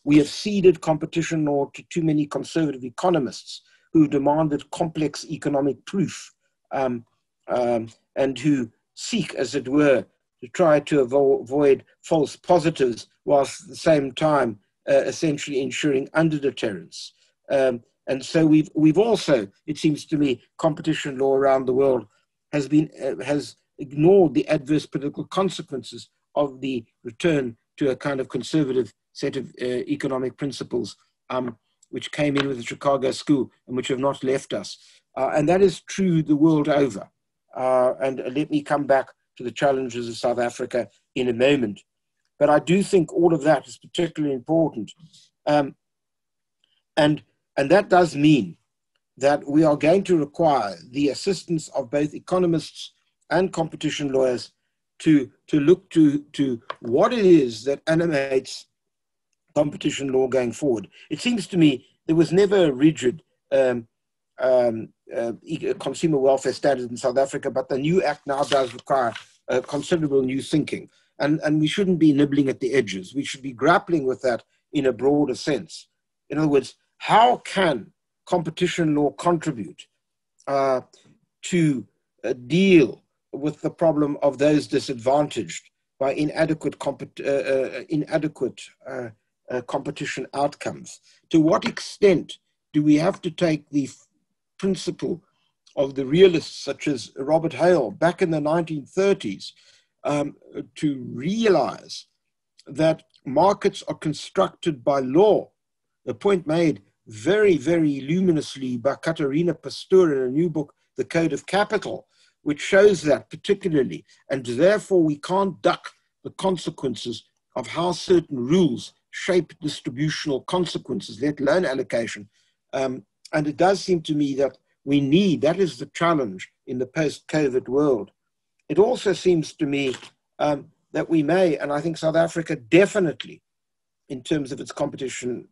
We have ceded competition law to too many conservative economists who demanded complex economic proof and who seek, as it were, to try to avoid false positives whilst at the same time essentially ensuring under-deterrence. And so we've also, it seems to me, competition law around the world has ignored the adverse political consequences of the return to a kind of conservative set of economic principles which came in with the Chicago School and which have not left us. And that is true the world over. And let me come back to the challenges of South Africa in a moment. But I do think all of that is particularly important. And that does mean that we are going to require the assistance of both economists and competition lawyers to look to what it is that animates competition law going forward. It seems to me there was never a rigid consumer welfare standard in South Africa, but the new act now does require considerable new thinking. and we shouldn't be nibbling at the edges. We should be grappling with that in a broader sense. In other words, how can competition law contribute to deal with the problem of those disadvantaged by inadequate competition outcomes? To what extent do we have to take the principle of the realists such as Robert Hale back in the 1930s to realize that markets are constructed by law? The point made very, very luminously by Katerina Pasteur in a new book, The Code of Capital, which shows that particularly, and therefore we can't duck the consequences of how certain rules shape distributional consequences, let alone allocation. And it does seem to me that we need, that is the challenge in the post-COVID world. It also seems to me that we may, and I think South Africa definitely, in terms of its competition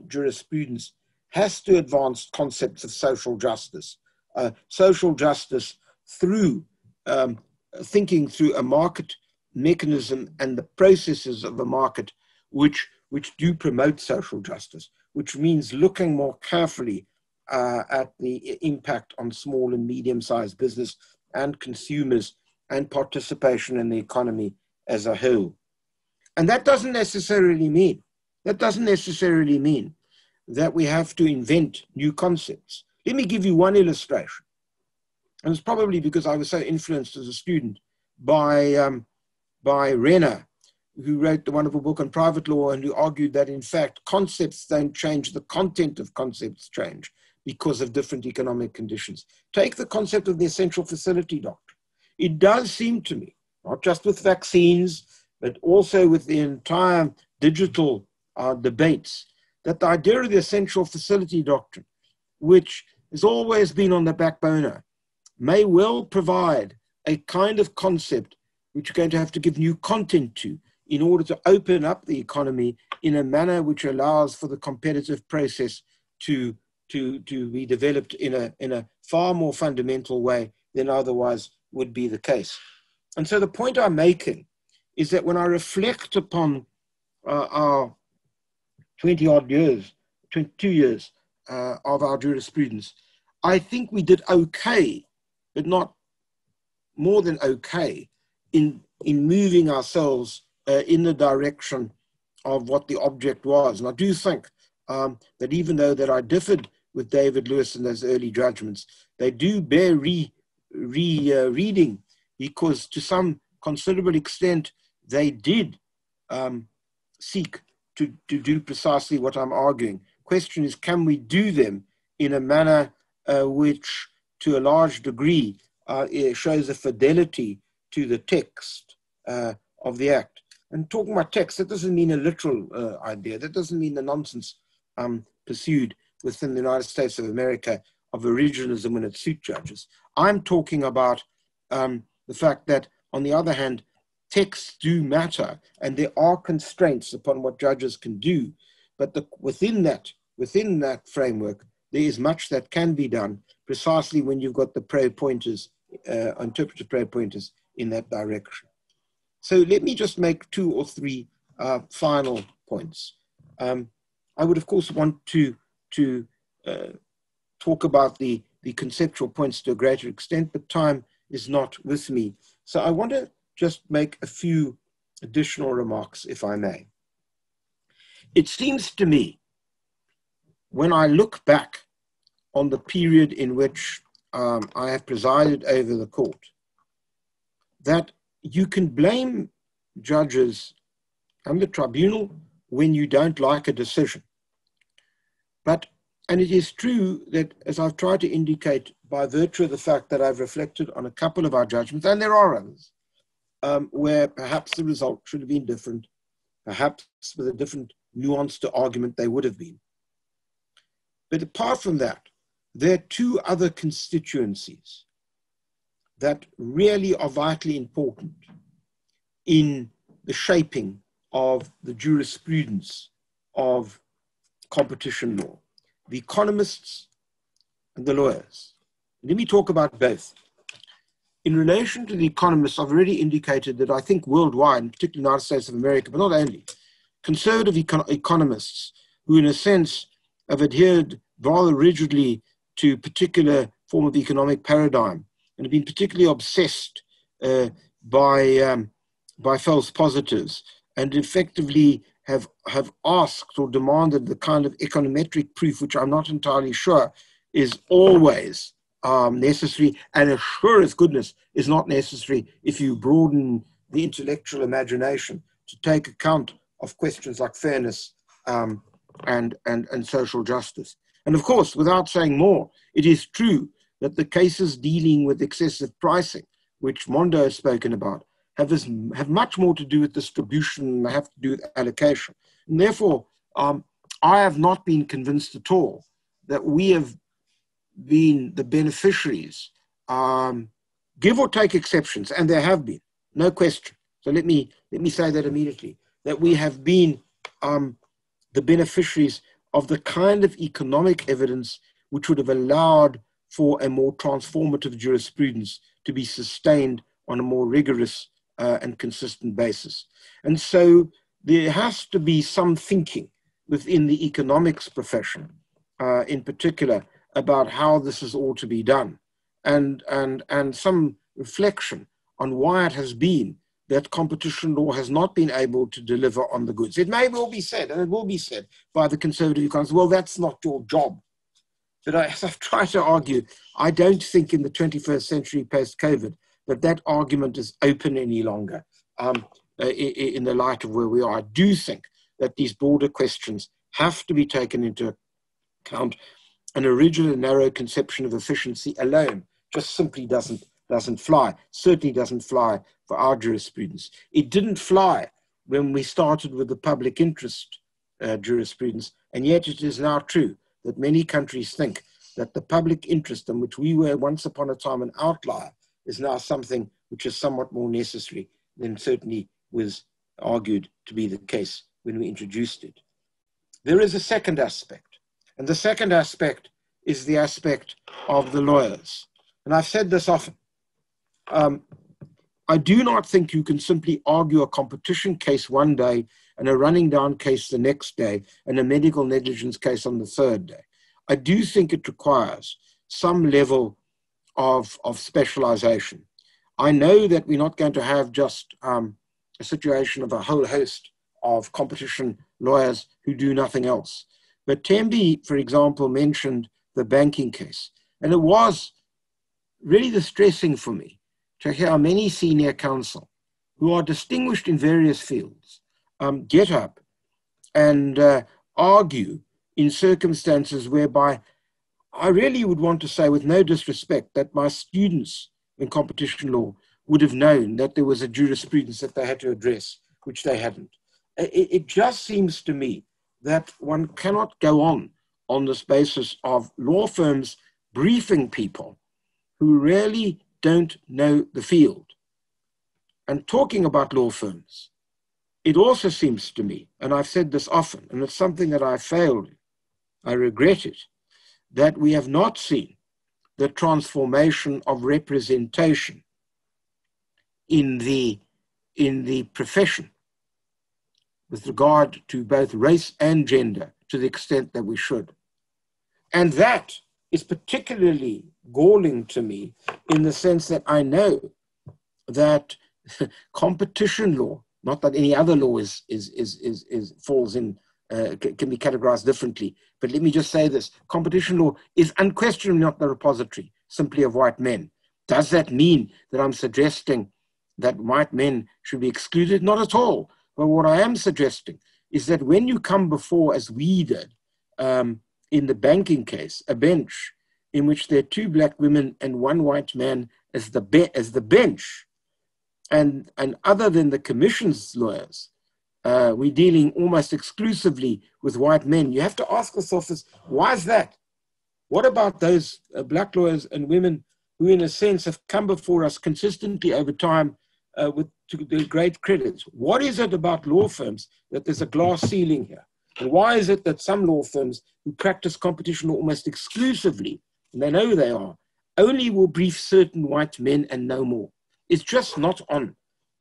jurisprudence, has to advance concepts of social justice. Social justice through thinking through a market mechanism and the processes of a market which do promote social justice, which means looking more carefully at the impact on small and medium-sized business and consumers and participation in the economy as a whole. And that doesn't necessarily mean that we have to invent new concepts. Let me give you one illustration. And it's probably because I was so influenced as a student by Renner, who wrote the wonderful book on private law and who argued that, in fact, concepts don't change, the content of concepts change because of different economic conditions. Take the concept of the essential facility doctrine. It does seem to me, not just with vaccines, but also with the entire digital debates, that the idea of the essential facility doctrine, which has always been on the back burner, may well provide a kind of concept which you're going to have to give new content to in order to open up the economy in a manner which allows for the competitive process to be developed in a far more fundamental way than otherwise would be the case. And so the point I'm making is that when I reflect upon our 20-odd years, 22 years of our jurisprudence, I think we did okay, but not more than okay, in moving ourselves in the direction of what the object was. And I do think that even though that I differed with David Lewis in those early judgments, they do bear reading, because to some considerable extent they did seek to do precisely what I'm arguing. Question is, can we do them in a manner which, to a large degree, shows a fidelity to the text of the Act? And talking about text, that doesn't mean a literal idea. That doesn't mean the nonsense pursued within the United States of America of originalism when it suits judges. I'm talking about the fact that, on the other hand, texts do matter, and there are constraints upon what judges can do. But within that framework, there is much that can be done, precisely when you've got the pro-pointers, interpretive pro-pointers in that direction. So let me just make 2 or 3 final points. I would, of course, want to talk about the conceptual points to a greater extent, but time is not with me. So I want to just make a few additional remarks, if I may. It seems to me, when I look back on the period in which I have presided over the court, that you can blame judges and the tribunal when you don't like a decision. And it is true that, as I've tried to indicate, by virtue of the fact that I've reflected on a couple of our judgments, and there are others, where perhaps the result should have been different, perhaps with a different nuance to argument they would have been. But apart from that, there are 2 other constituencies that really are vitally important in the shaping of the jurisprudence of competition law: the economists and the lawyers. Let me talk about both. in relation to the economists, I've already indicated that I think worldwide, and particularly the United States of America, but not only, conservative economists who in a sense have adhered rather rigidly to a particular form of economic paradigm and have been particularly obsessed by false positives and effectively have asked or demanded the kind of econometric proof, which I'm not entirely sure is always necessary, and as sure as goodness is not necessary if you broaden the intellectual imagination to take account of questions like fairness and social justice. And of course, without saying more, it is true that the cases dealing with excessive pricing, which Mondo has spoken about, have much more to do with distribution than have to do with allocation. And therefore, I have not been convinced at all that we have been the beneficiaries, give or take exceptions, and there have been, no question. So let me say that immediately, that we have been the beneficiaries of the kind of economic evidence which would have allowed for a more transformative jurisprudence to be sustained on a more rigorous and consistent basis. And so there has to be some thinking within the economics profession, in particular, about how this is all to be done, and some reflection on why it has been that competition law has not been able to deliver on the goods. It may well be said, and it will be said by the conservative economists, well, that's not your job. But as I've tried to argue, I don't think in the 21st century post-COVID that argument is open any longer in the light of where we are. I do think that these broader questions have to be taken into account. An original and narrow conception of efficiency alone just simply doesn't fly, certainly doesn't fly for our jurisprudence. It didn't fly when we started with the public interest jurisprudence, and yet it is now true that many countries think that the public interest, in which we were once upon a time an outlier, is now something which is somewhat more necessary than certainly was argued to be the case when we introduced it. There is a second aspect, and the second aspect is the aspect of the lawyers. And I've said this often. I do not think you can simply argue a competition case one day and a running down case the next day and a medical negligence case on the third day. I do think it requires some level of specialization. I know that we're not going to have just a situation of a whole host of competition lawyers who do nothing else. But Thembi, for example, mentioned the banking case. And it was really distressing for me to hear many senior counsel who are distinguished in various fields get up and argue in circumstances whereby I really would want to say, with no disrespect, that my students in competition law would have known that there was a jurisprudence that they had to address, which they hadn't. It just seems to me that one cannot go on this basis of law firms briefing people who really don't know the field. And talking about law firms, it also seems to me, and I've said this often, and it's something that I failed, I regret it, that we have not seen the transformation of representation in the profession with regard to both race and gender to the extent that we should. And that is particularly galling to me in the sense that I know that competition law, not that any other law falls in, can be categorized differently, but let me just say this, competition law is unquestionably not the repository simply of white men. Does that mean that I'm suggesting that white men should be excluded? Not at all. But what I am suggesting is that when you come before, as we did, in the banking case, a bench in which there are 2 black women and 1 white man as the bench, and other than the commission's lawyers, we're dealing almost exclusively with white men. You have to ask yourself this, why is that? What about those black lawyers and women who in a sense have come before us consistently over time to their great credit? What is it about law firms that there's a glass ceiling here? And why is it that some law firms who practice competition law almost exclusively, and they know they are, only will brief certain white men and no more. It's just not on.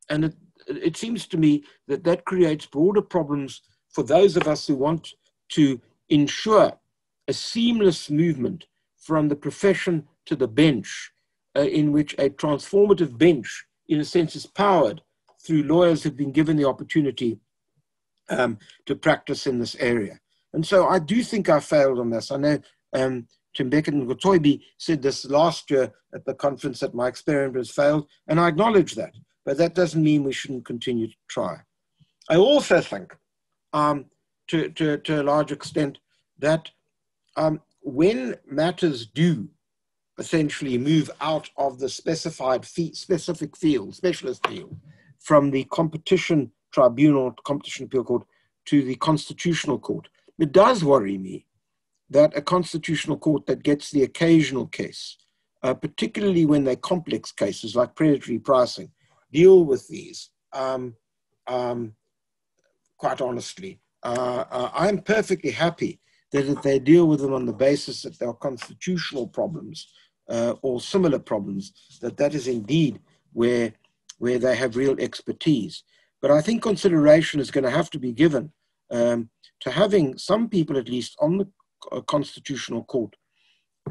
And it seems to me that that creates broader problems for those of us who want to ensure a seamless movement from the profession to the bench, in which a transformative bench, in a sense, is powered through lawyers who've been given the opportunity to practice in this area. And so I do think I failed on this. I know Tim Beckett and Gotoibi said this last year at the conference that my experiment has failed, and I acknowledge that. But that doesn't mean we shouldn't continue to try. I also think, to a large extent, that when matters do essentially move out of the specific field, specialist field, from the competition tribunal, competition appeal court, to the constitutional court, it does worry me that a constitutional court that gets the occasional case, particularly when they're complex cases like predatory pricing, deal with these, quite honestly. I'm perfectly happy that if they deal with them on the basis that there are constitutional problems or similar problems, that is indeed where they have real expertise. But I think consideration is going to have to be given to having some people, at least on the constitutional court,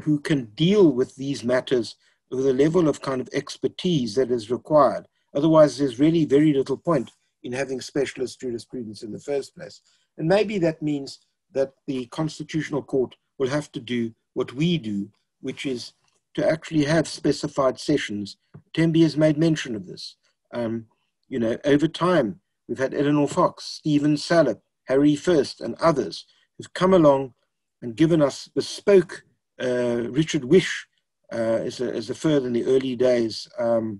who can deal with these matters with a level of kind of expertise that is required. Otherwise, there's really very little point in having specialist jurisprudence in the first place. And maybe that means that the constitutional court will have to do what we do, which is to actually have specified sessions. Tembi has made mention of this. You know, over time, we've had Eleanor Fox, Stephen Salop, Harry First, and others who've come along and given us bespoke, Richard Wish as a further in the early days of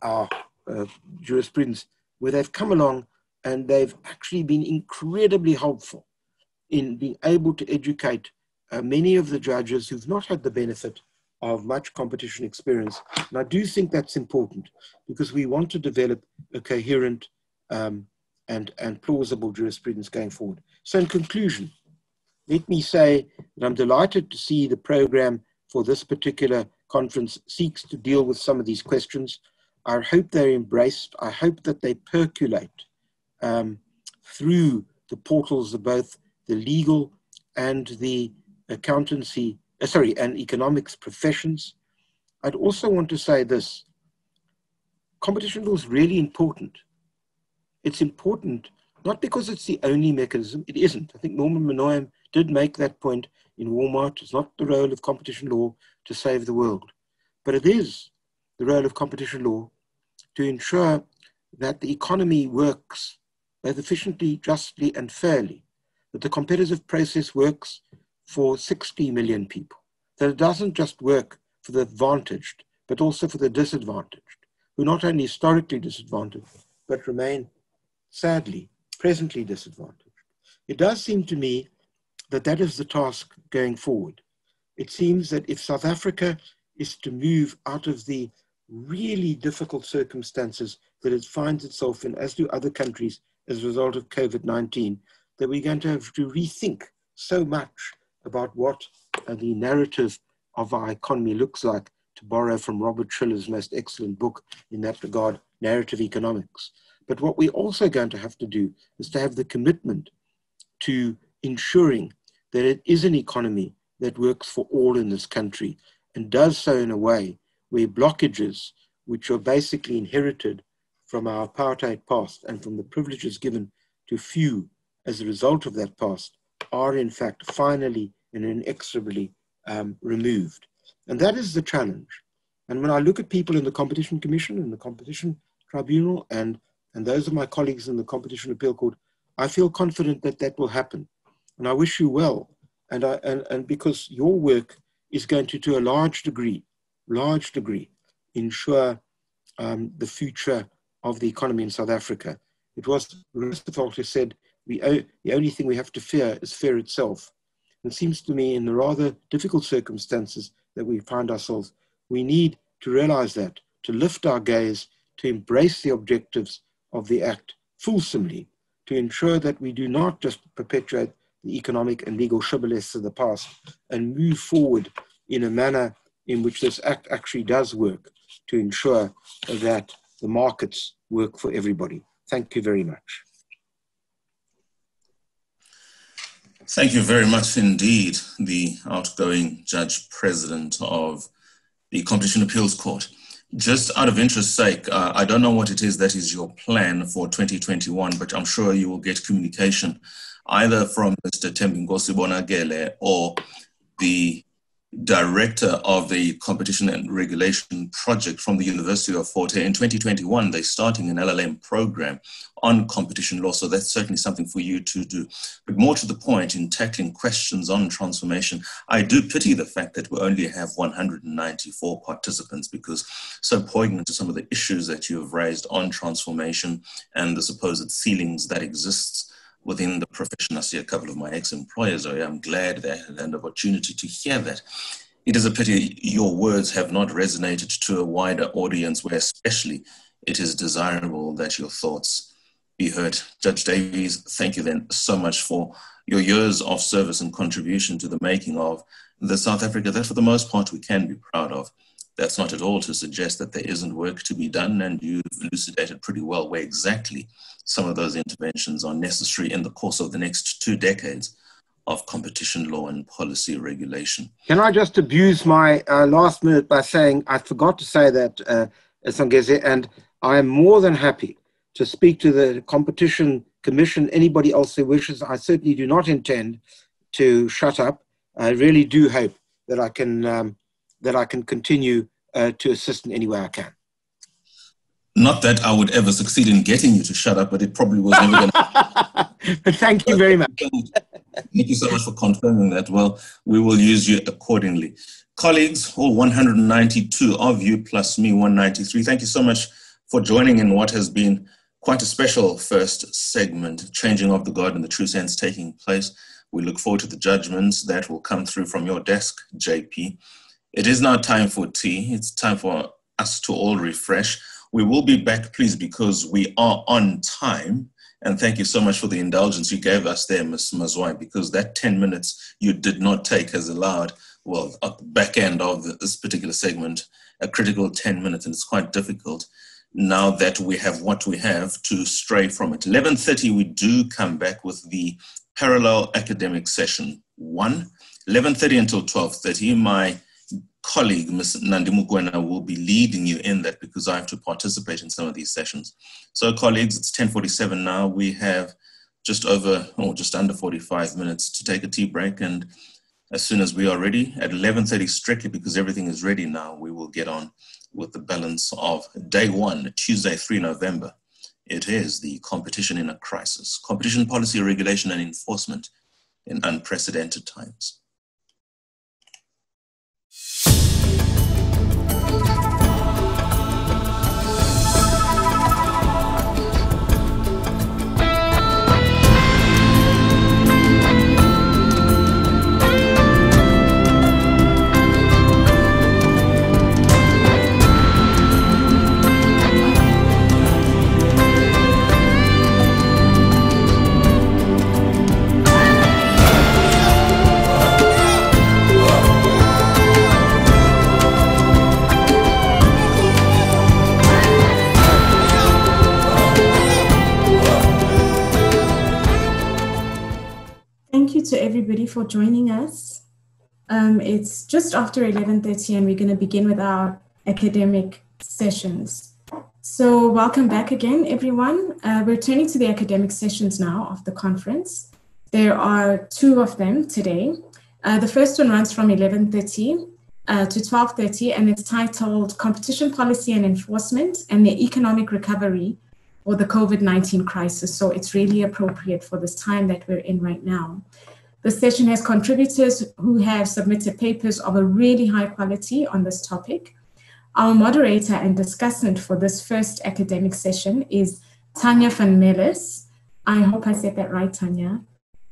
our jurisprudence, where they've come along and they've actually been incredibly helpful in being able to educate many of the judges who've not had the benefit of much competition experience. And I do think that's important because we want to develop a coherent and plausible jurisprudence going forward. So in conclusion, let me say that I'm delighted to see the program for this particular conference seeks to deal with some of these questions. I hope they're embraced. I hope that they percolate through the portals of both the legal and the accountancy, and economics professions. I'd also want to say this: competition law is really important. It's important not because it's the only mechanism. It isn't. I think Norman Minoyem did make that point in Walmart. It's not the role of competition law to save the world, but it is the role of competition law to ensure that the economy works both efficiently, justly, and fairly, that the competitive process works for 60 million people, that it doesn't just work for the advantaged, but also for the disadvantaged, who not only historically disadvantaged, but remain, sadly, presently disadvantaged. It does seem to me that that is the task going forward. It seems that if South Africa is to move out of the really difficult circumstances that it finds itself in, as do other countries as a result of COVID-19, that we're going to have to rethink so much about what the narrative of our economy looks like, to borrow from Robert Schiller's most excellent book in that regard, Narrative Economics. But what we're also going to have to do is to have the commitment to ensuring that it is an economy that works for all in this country and does so in a way where blockages, which are basically inherited from our apartheid past and from the privileges given to few as a result of that past, are in fact finally and inexorably removed. And that is the challenge. And when I look at people in the Competition Commission and the Competition Tribunal and those of my colleagues in the Competition Appeal Court, I feel confident that that will happen. And I wish you well. And because your work is going to a large degree, ensure the future of the economy in South Africa. It was Roosevelt who said, the only thing we have to fear is fear itself. And it seems to me in the rather difficult circumstances that we find ourselves, we need to realize that, to lift our gaze, to embrace the objectives of the Act fulsomely, to ensure that we do not just perpetuate the economic and legal shibboleths of the past and move forward in a manner in which this act actually does work to ensure that the markets work for everybody. Thank you very much. Thank you very much indeed, the outgoing Judge President of the Competition Appeals Court. Just out of interest's sake, I don't know what it is that is your plan for 2021, but I'm sure you will get communication either from Mr. Tembingosi Bonagele or the Director of the Competition and Regulation Project from the University of Fort Hare. In 2021, they're starting an LLM program on competition law, so that's certainly something for you to do. But more to the point, in tackling questions on transformation, I do pity the fact that we only have 194 participants, because so poignant to some of the issues that you have raised on transformation and the supposed ceilings that exists within the profession. I see a couple of my ex-employers. I'm glad they had an opportunity to hear that. It is a pity your words have not resonated to a wider audience, where especially it is desirable that your thoughts be heard. Judge Davies, thank you then so much for your years of service and contribution to the making of the South Africa that for the most part we can be proud of. That's not at all to suggest that there isn't work to be done, and you've elucidated pretty well where exactly some of those interventions are necessary in the course of the next 2 decades of competition law and policy regulation. Can I just abuse my last minute by saying I forgot to say that, Sangeze, and I am more than happy to speak to the Competition Commission, anybody else who wishes. I certainly do not intend to shut up. I really do hope that I can continue to assist in any way I can. Not that I would ever succeed in getting you to shut up, but it probably was never going to. Thank you very much. Thank you so much for confirming that. Well, we will use you accordingly. Colleagues, all 192 of you plus me, 193, thank you so much for joining in what has been quite a special first segment, changing of the guard in the true sense taking place. We look forward to the judgments that will come through from your desk, JP. It is now time for tea. It's time for us to all refresh. We will be back, please, because we are on time. And thank you so much for the indulgence you gave us there, Ms. Mazwai, because that 10 minutes you did not take has allowed, well, at the back end of this particular segment, a critical 10 minutes, and it's quite difficult now that we have what we have to stray from it. 11:30, we do come back with the parallel academic session 1. 11:30 until 12:30, my colleague, Ms. Nandimugwena, will be leading you in that because I have to participate in some of these sessions. So colleagues, it's 10:47 now. We have just under 45 minutes to take a tea break. And as soon as we are ready, at 11:30 strictly, because everything is ready now, we will get on with the balance of day 1, Tuesday, 3 November. It is the competition in a crisis, competition policy, regulation and enforcement in unprecedented times. To everybody for joining us. It's just after 11:30 and we're going to begin with our academic sessions. So welcome back again, everyone. We're turning to the academic sessions now of the conference. There are 2 of them today. The first one runs from 11:30 to 12:30, and it's titled Competition Policy and Enforcement and the Economic Recovery or the COVID-19 crisis. So it's really appropriate for this time that we're in right now. The session has contributors who have submitted papers of a really high quality on this topic. Our moderator and discussant for this first academic session is Tanya van Melis. I hope I said that right, Tanya.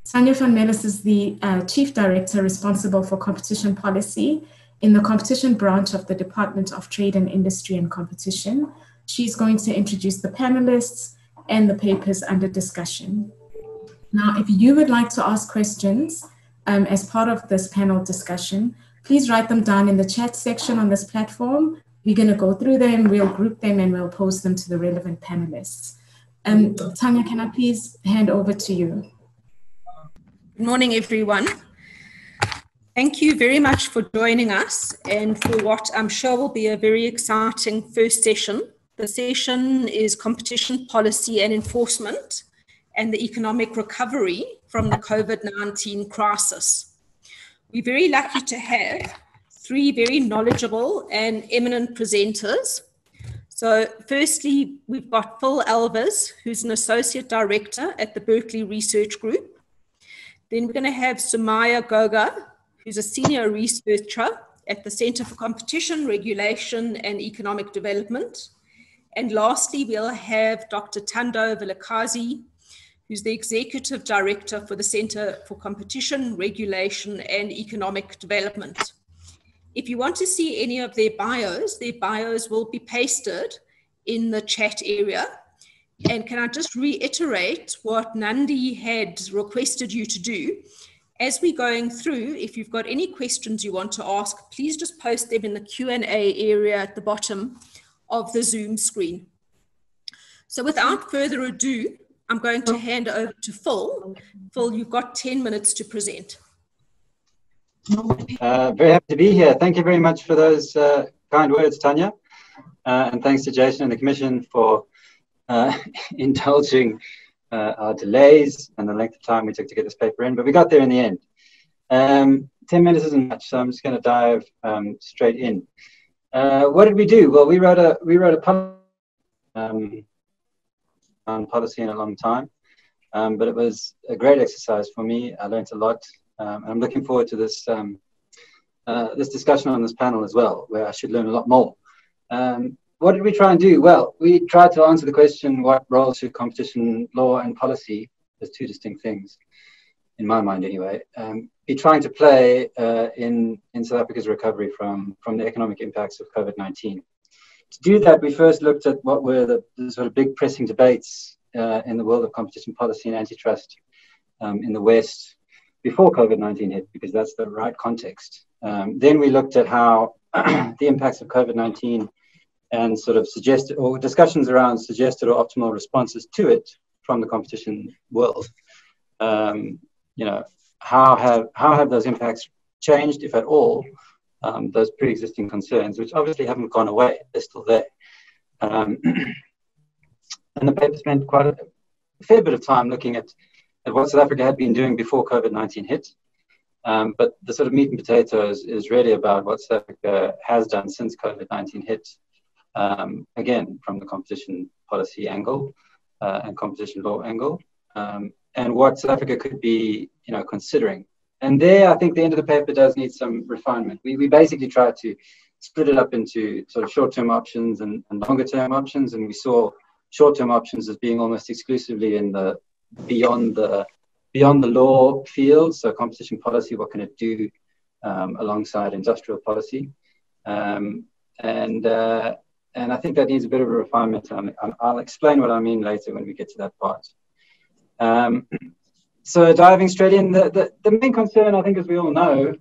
Tanya van Melis is the Chief Director responsible for competition policy in the competition branch of the Department of Trade and Industry and Competition. She's going to introduce the panelists and the papers under discussion. Now, if you would like to ask questions as part of this panel discussion, please write them down in the chat section on this platform. We're going to go through them, we'll group them, and we'll post them to the relevant panelists. Tanya, can I please hand over to you? Good morning, everyone. Thank you very much for joining us and for what I'm sure will be a very exciting first session. The session is Competition Policy and Enforcement and the Economic Recovery from the COVID-19 crisis. We're very lucky to have three very knowledgeable and eminent presenters. So firstly, we've got Phil Alvers, who's an Associate Director at the Berkeley Research Group. Then we're going to have Sumaya Goga, who's a Senior Researcher at the Center for Competition, Regulation and Economic Development. And lastly, we'll have Dr. Thando Vilakazi, who's the Executive Director for the Center for Competition, Regulation and Economic Development. If you want to see any of their bios will be pasted in the chat area. And can I just reiterate what Nandi had requested you to do? As we're going through, if you've got any questions you want to ask, please just post them in the Q&A area at the bottom of the Zoom screen. So without further ado, I'm going to hand over to Phil. Phil, you've got 10 minutes to present. Very happy to be here. Thank you very much for those kind words, Tanya. And thanks to Jason and the Commission for indulging our delays and the length of time we took to get this paper in, but we got there in the end. 10 minutes isn't much, so I'm just going to dive straight in. What did we do? Well, we wrote a on policy in a long time, but it was a great exercise for me. I learned a lot. I'm looking forward to this this discussion on this panel as well, where I should learn a lot more. What did we try and do? Well, we tried to answer the question, what role should competition law and policy, as two distinct things, in my mind anyway, be trying to play in South Africa's recovery from the economic impacts of COVID-19. To do that, we first looked at what were the sort of big pressing debates in the world of competition policy and antitrust in the West before COVID-19 hit, because that's the right context. Then we looked at how the impacts of COVID-19 and sort of suggested, or discussions around suggested or optimal responses to it from the competition world. You know, how have those impacts changed, if at all, those pre-existing concerns, which obviously haven't gone away, they're still there. And the paper spent quite a fair bit of time looking at what South Africa had been doing before COVID-19 hit. But the sort of meat and potatoes is really about what South Africa has done since COVID-19 hit, again, from the competition policy angle and competition law angle, and what South Africa could be, you know, considering. And there, I think the end of the paper does need some refinement. We basically tried to split it up into sort of short-term options and longer-term options, and we saw short-term options as being almost exclusively in the beyond the law field. So competition policy, what can it do alongside industrial policy? And I think that needs a bit of a refinement. I'll explain what I mean later when we get to that part. So diving straight in, the main concern, I think, as we all know,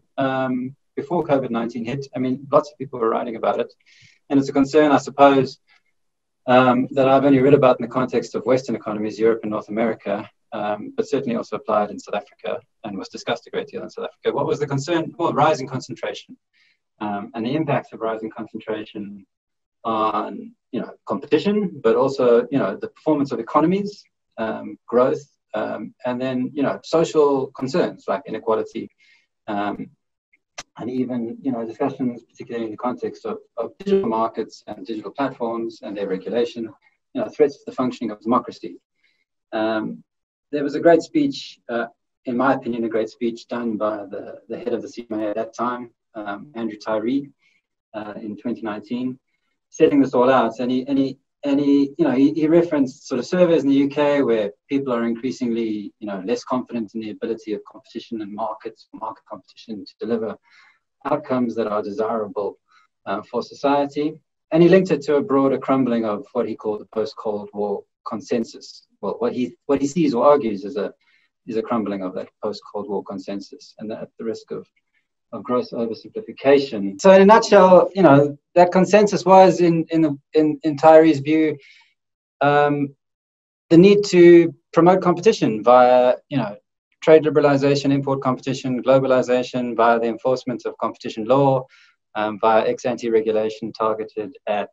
before COVID-19 hit, I mean, lots of people were writing about it. And it's a concern, I suppose, that I've only read about in the context of Western economies, Europe and North America, but certainly also applied in South Africa and was discussed a great deal in South Africa. What was the concern? Well, rising concentration and the impacts of rising concentration on, you know, competition, but also, you know, the performance of economies, growth, and then, you know, social concerns like inequality, and even, you know, discussions, particularly in the context of digital markets and digital platforms and their regulation, you know, threats to the functioning of democracy. There was a great speech, in my opinion, a great speech done by the head of the CMA at that time, Andrew Tyree, in 2019, setting this all out. And he referenced sort of surveys in the UK where people are increasingly, you know, less confident in the ability of competition and market competition to deliver outcomes that are desirable for society. And he linked it to a broader crumbling of what he called the post-Cold War consensus. Well, what he sees or argues is a crumbling of that post-Cold War consensus, and at the risk of gross oversimplification. So in a nutshell, you know, that consensus was in Tyrie's view, the need to promote competition via, you know, trade liberalization, import competition, globalization, via the enforcement of competition law, via ex-ante regulation targeted at,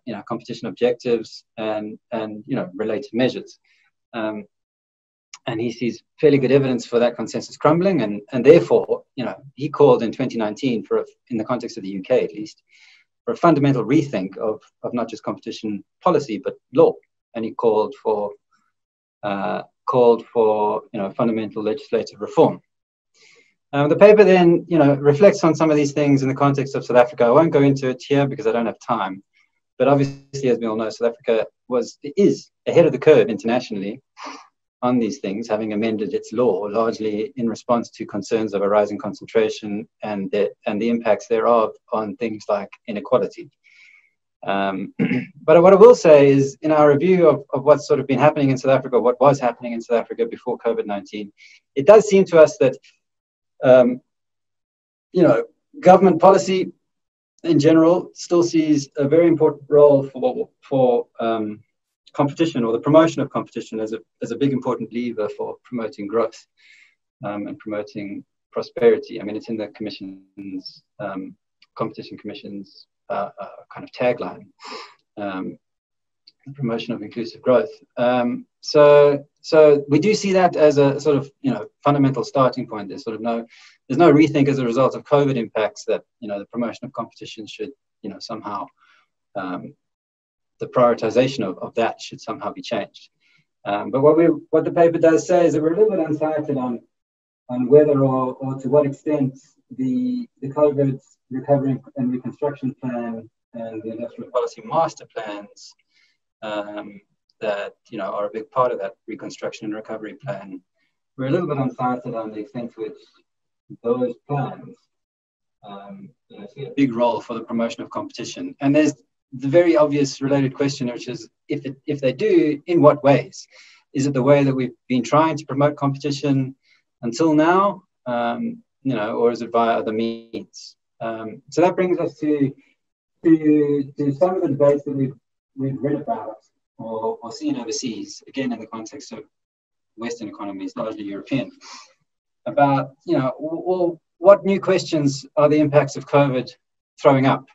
you know, competition objectives and you know, related measures. And he sees fairly good evidence for that consensus crumbling, and therefore, you know, he called in 2019 for, in the context of the UK at least, for a fundamental rethink of not just competition policy but law, and he called for you know, fundamental legislative reform. The paper then, you know, reflects on some of these things in the context of South Africa. I won't go into it here because I don't have time, but obviously, as we all know, South Africa is ahead of the curve internationally on these things, having amended its law largely in response to concerns of a rising concentration and the impacts thereof on things like inequality. But what I will say is, in our review of what's sort of been happening in South Africa, what was happening in South Africa before COVID-19, it does seem to us that, you know, government policy in general still sees a very important role for competition, or the promotion of competition, as a big important lever for promoting growth and promoting prosperity. I mean, it's in the Commission's, Competition Commission's kind of tagline, the promotion of inclusive growth. So we do see that as a sort of, you know, fundamental starting point. There's no rethink as a result of COVID impacts that, you know, the promotion of competition should, you know, somehow, the prioritization of that should somehow be changed. But what the paper does say is that we're a little bit unsighted on whether or to what extent the COVID recovery and reconstruction plan and the industrial policy master plans that, you know, are a big part of that reconstruction and recovery plan. We're a little bit unsighted on the extent to which those plans, you know, see a big role for the promotion of competition. And there's the very obvious related question, which is, if they do, in what ways? Is it the way that we've been trying to promote competition until now, you know, or is it via other means? So that brings us to some of the debates that we've read about or seen overseas, again in the context of Western economies, largely European, about, you know, well, what new questions are the impacts of COVID throwing up?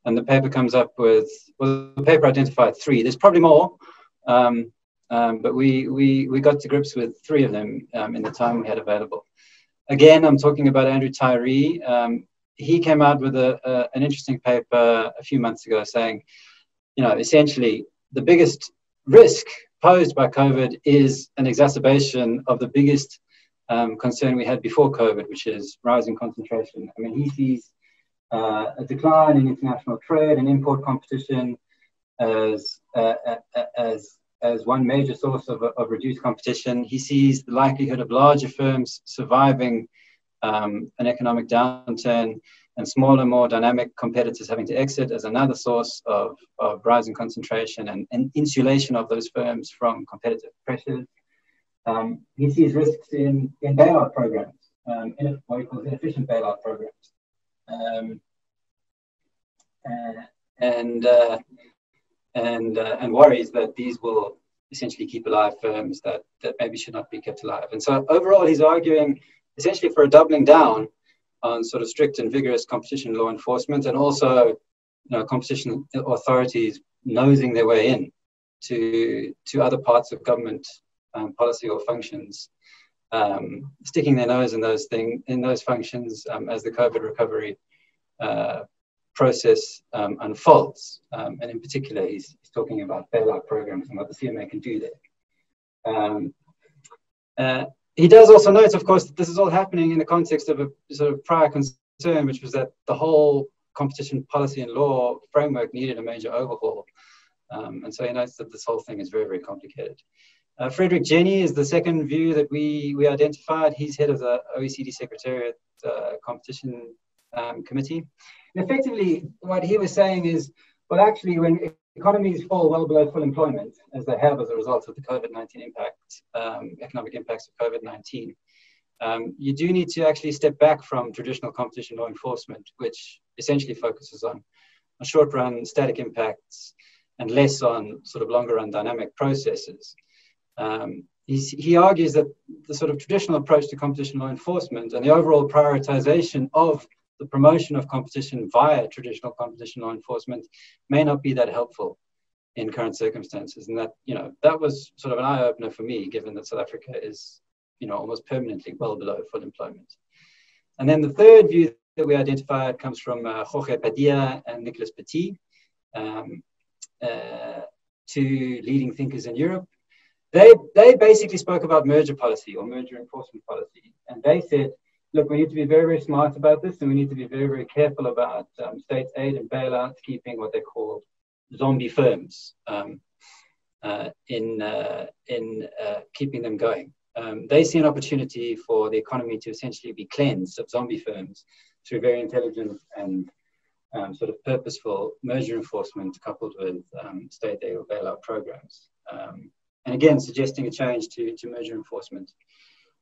And the paper comes up with, well, the paper identified 3. There's probably more, but we got to grips with 3 of them in the time we had available. Again, I'm talking about Andrew Tyree. He came out with an interesting paper a few months ago saying, you know, essentially the biggest risk posed by COVID is an exacerbation of the biggest concern we had before COVID, which is rising concentration. I mean, he sees a decline in international trade and import competition as one major source of reduced competition. He sees the likelihood of larger firms surviving an economic downturn and smaller, more dynamic competitors having to exit as another source of rising concentration and insulation of those firms from competitive pressures. He sees risks in bailout programs, in what he calls inefficient bailout programs. And worries that these will essentially keep alive firms that maybe should not be kept alive. And so overall, he's arguing essentially for a doubling down on sort of strict and vigorous competition law enforcement, and also, you know, competition authorities nosing their way in to other parts of government policy or functions, sticking their nose in those functions as the COVID recovery process unfolds. And in particular, he's talking about bailout programs and what the CMA can do there. He does also note, of course, that this is all happening in the context of a sort of prior concern, which was that the whole competition policy and law framework needed a major overhaul. And so he notes that this whole thing is very, very complicated. Frederick Jenny is the second view that we identified. He's head of the OECD Secretariat Competition Committee. And effectively, what he was saying is, well, actually, when economies fall well below full employment, as they have as a result of the COVID-19 impact, economic impacts of COVID-19, you do need to actually step back from traditional competition law enforcement, which essentially focuses on short-run static impacts and less on sort of longer-run dynamic processes. He argues that the sort of traditional approach to competition law enforcement and the overall prioritization of the promotion of competition via traditional competition law enforcement may not be that helpful in current circumstances. And that, that was sort of an eye-opener for me, given that South Africa is, almost permanently well below full employment. And then the third view that we identified comes from Jorge Padilla and Nicholas Petit, two leading thinkers in Europe. They basically spoke about merger policy or merger enforcement policy. And they said, look, we need to be very, very smart about this, and we need to be very, very careful about state aid and bailouts, keeping what they call zombie firms in keeping them going. They see an opportunity for the economy to essentially be cleansed of zombie firms through very intelligent and sort of purposeful merger enforcement coupled with state aid or bailout programs. And again, suggesting a change to merger enforcement.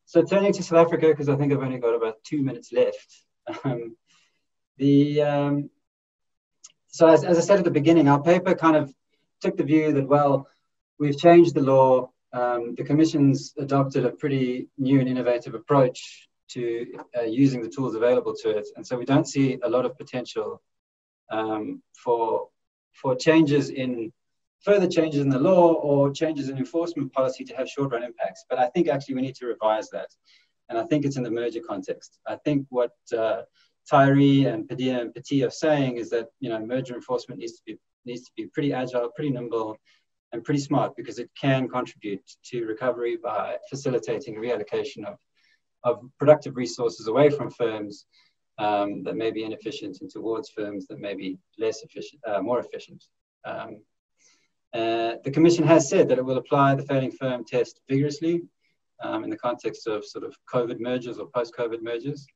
So turning to South Africa, because I think I've only got about 2 minutes left. So as I said at the beginning, our paper kind of took the view that, well, we've changed the law. The Commission's adopted a pretty new and innovative approach to using the tools available to it. And so we don't see a lot of potential for further changes in the law or changes in enforcement policy to have short-run impacts. But I think actually we need to revise that. And I think it's in the merger context. I think what Tyree and Padilla and Petit are saying is that, merger enforcement needs to be pretty agile, pretty nimble, and pretty smart, because it can contribute to recovery by facilitating reallocation of productive resources away from firms that may be inefficient and towards firms that may be less efficient, more efficient. The Commission has said that it will apply the failing firm test vigorously in the context of sort of COVID mergers or post-COVID mergers.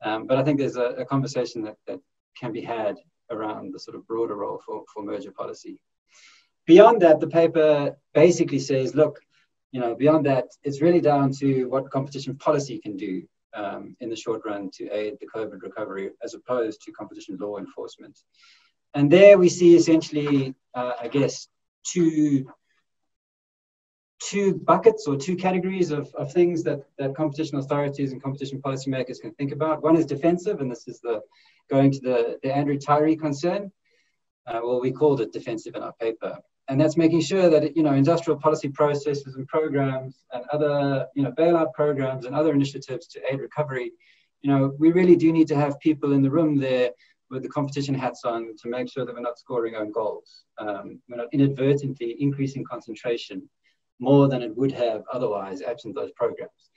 But I think there's a conversation that can be had around the sort of broader role for merger policy. Beyond that, the paper basically says, look, beyond that, it's really down to what competition policy can do in the short run to aid the COVID recovery, as opposed to competition law enforcement. And there we see essentially, I guess, two buckets or two categories of things that competition authorities and competition policymakers can think about. One is defensive, and this is going to the Andrew Tyree concern. Well, we called it defensive in our paper. And that's making sure that, industrial policy processes and programs and other, bailout programs and other initiatives to aid recovery, we really do need to have people in the room there with the competition hats on to make sure that we're not scoring own goals. We're not inadvertently increasing concentration more than it would have otherwise absent those programs.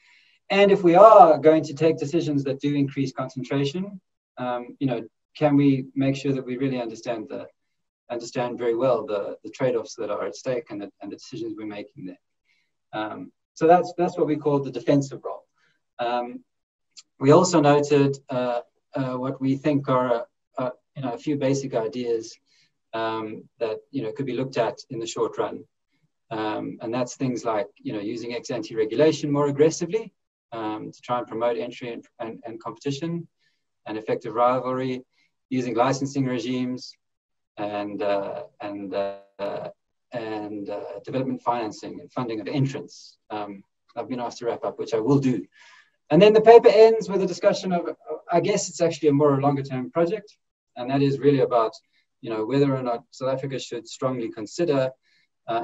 And if we are going to take decisions that do increase concentration, can we make sure that we really understand very well the trade-offs that are at stake and the decisions we're making there. So that's what we call the defensive role. We also noted what we think are a few basic ideas that could be looked at in the short run, and that's things like using ex-ante regulation more aggressively to try and promote entry and competition and effective rivalry, using licensing regimes, and development financing and funding of entrants. I've been asked to wrap up, which I will do. And then the paper ends with a discussion of, I guess it's actually a more longer-term project, and that is really about, whether or not South Africa should strongly consider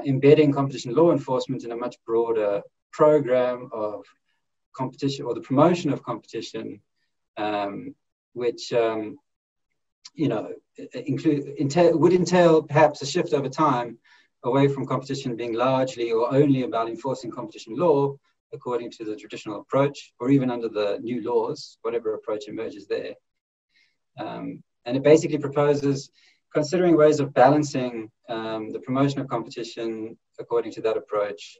embedding competition law enforcement in a much broader program of competition or the promotion of competition, which would entail perhaps a shift over time away from competition being largely or only about enforcing competition law according to the traditional approach, or even under the new laws, whatever approach emerges there. And it basically proposes considering ways of balancing the promotion of competition according to that approach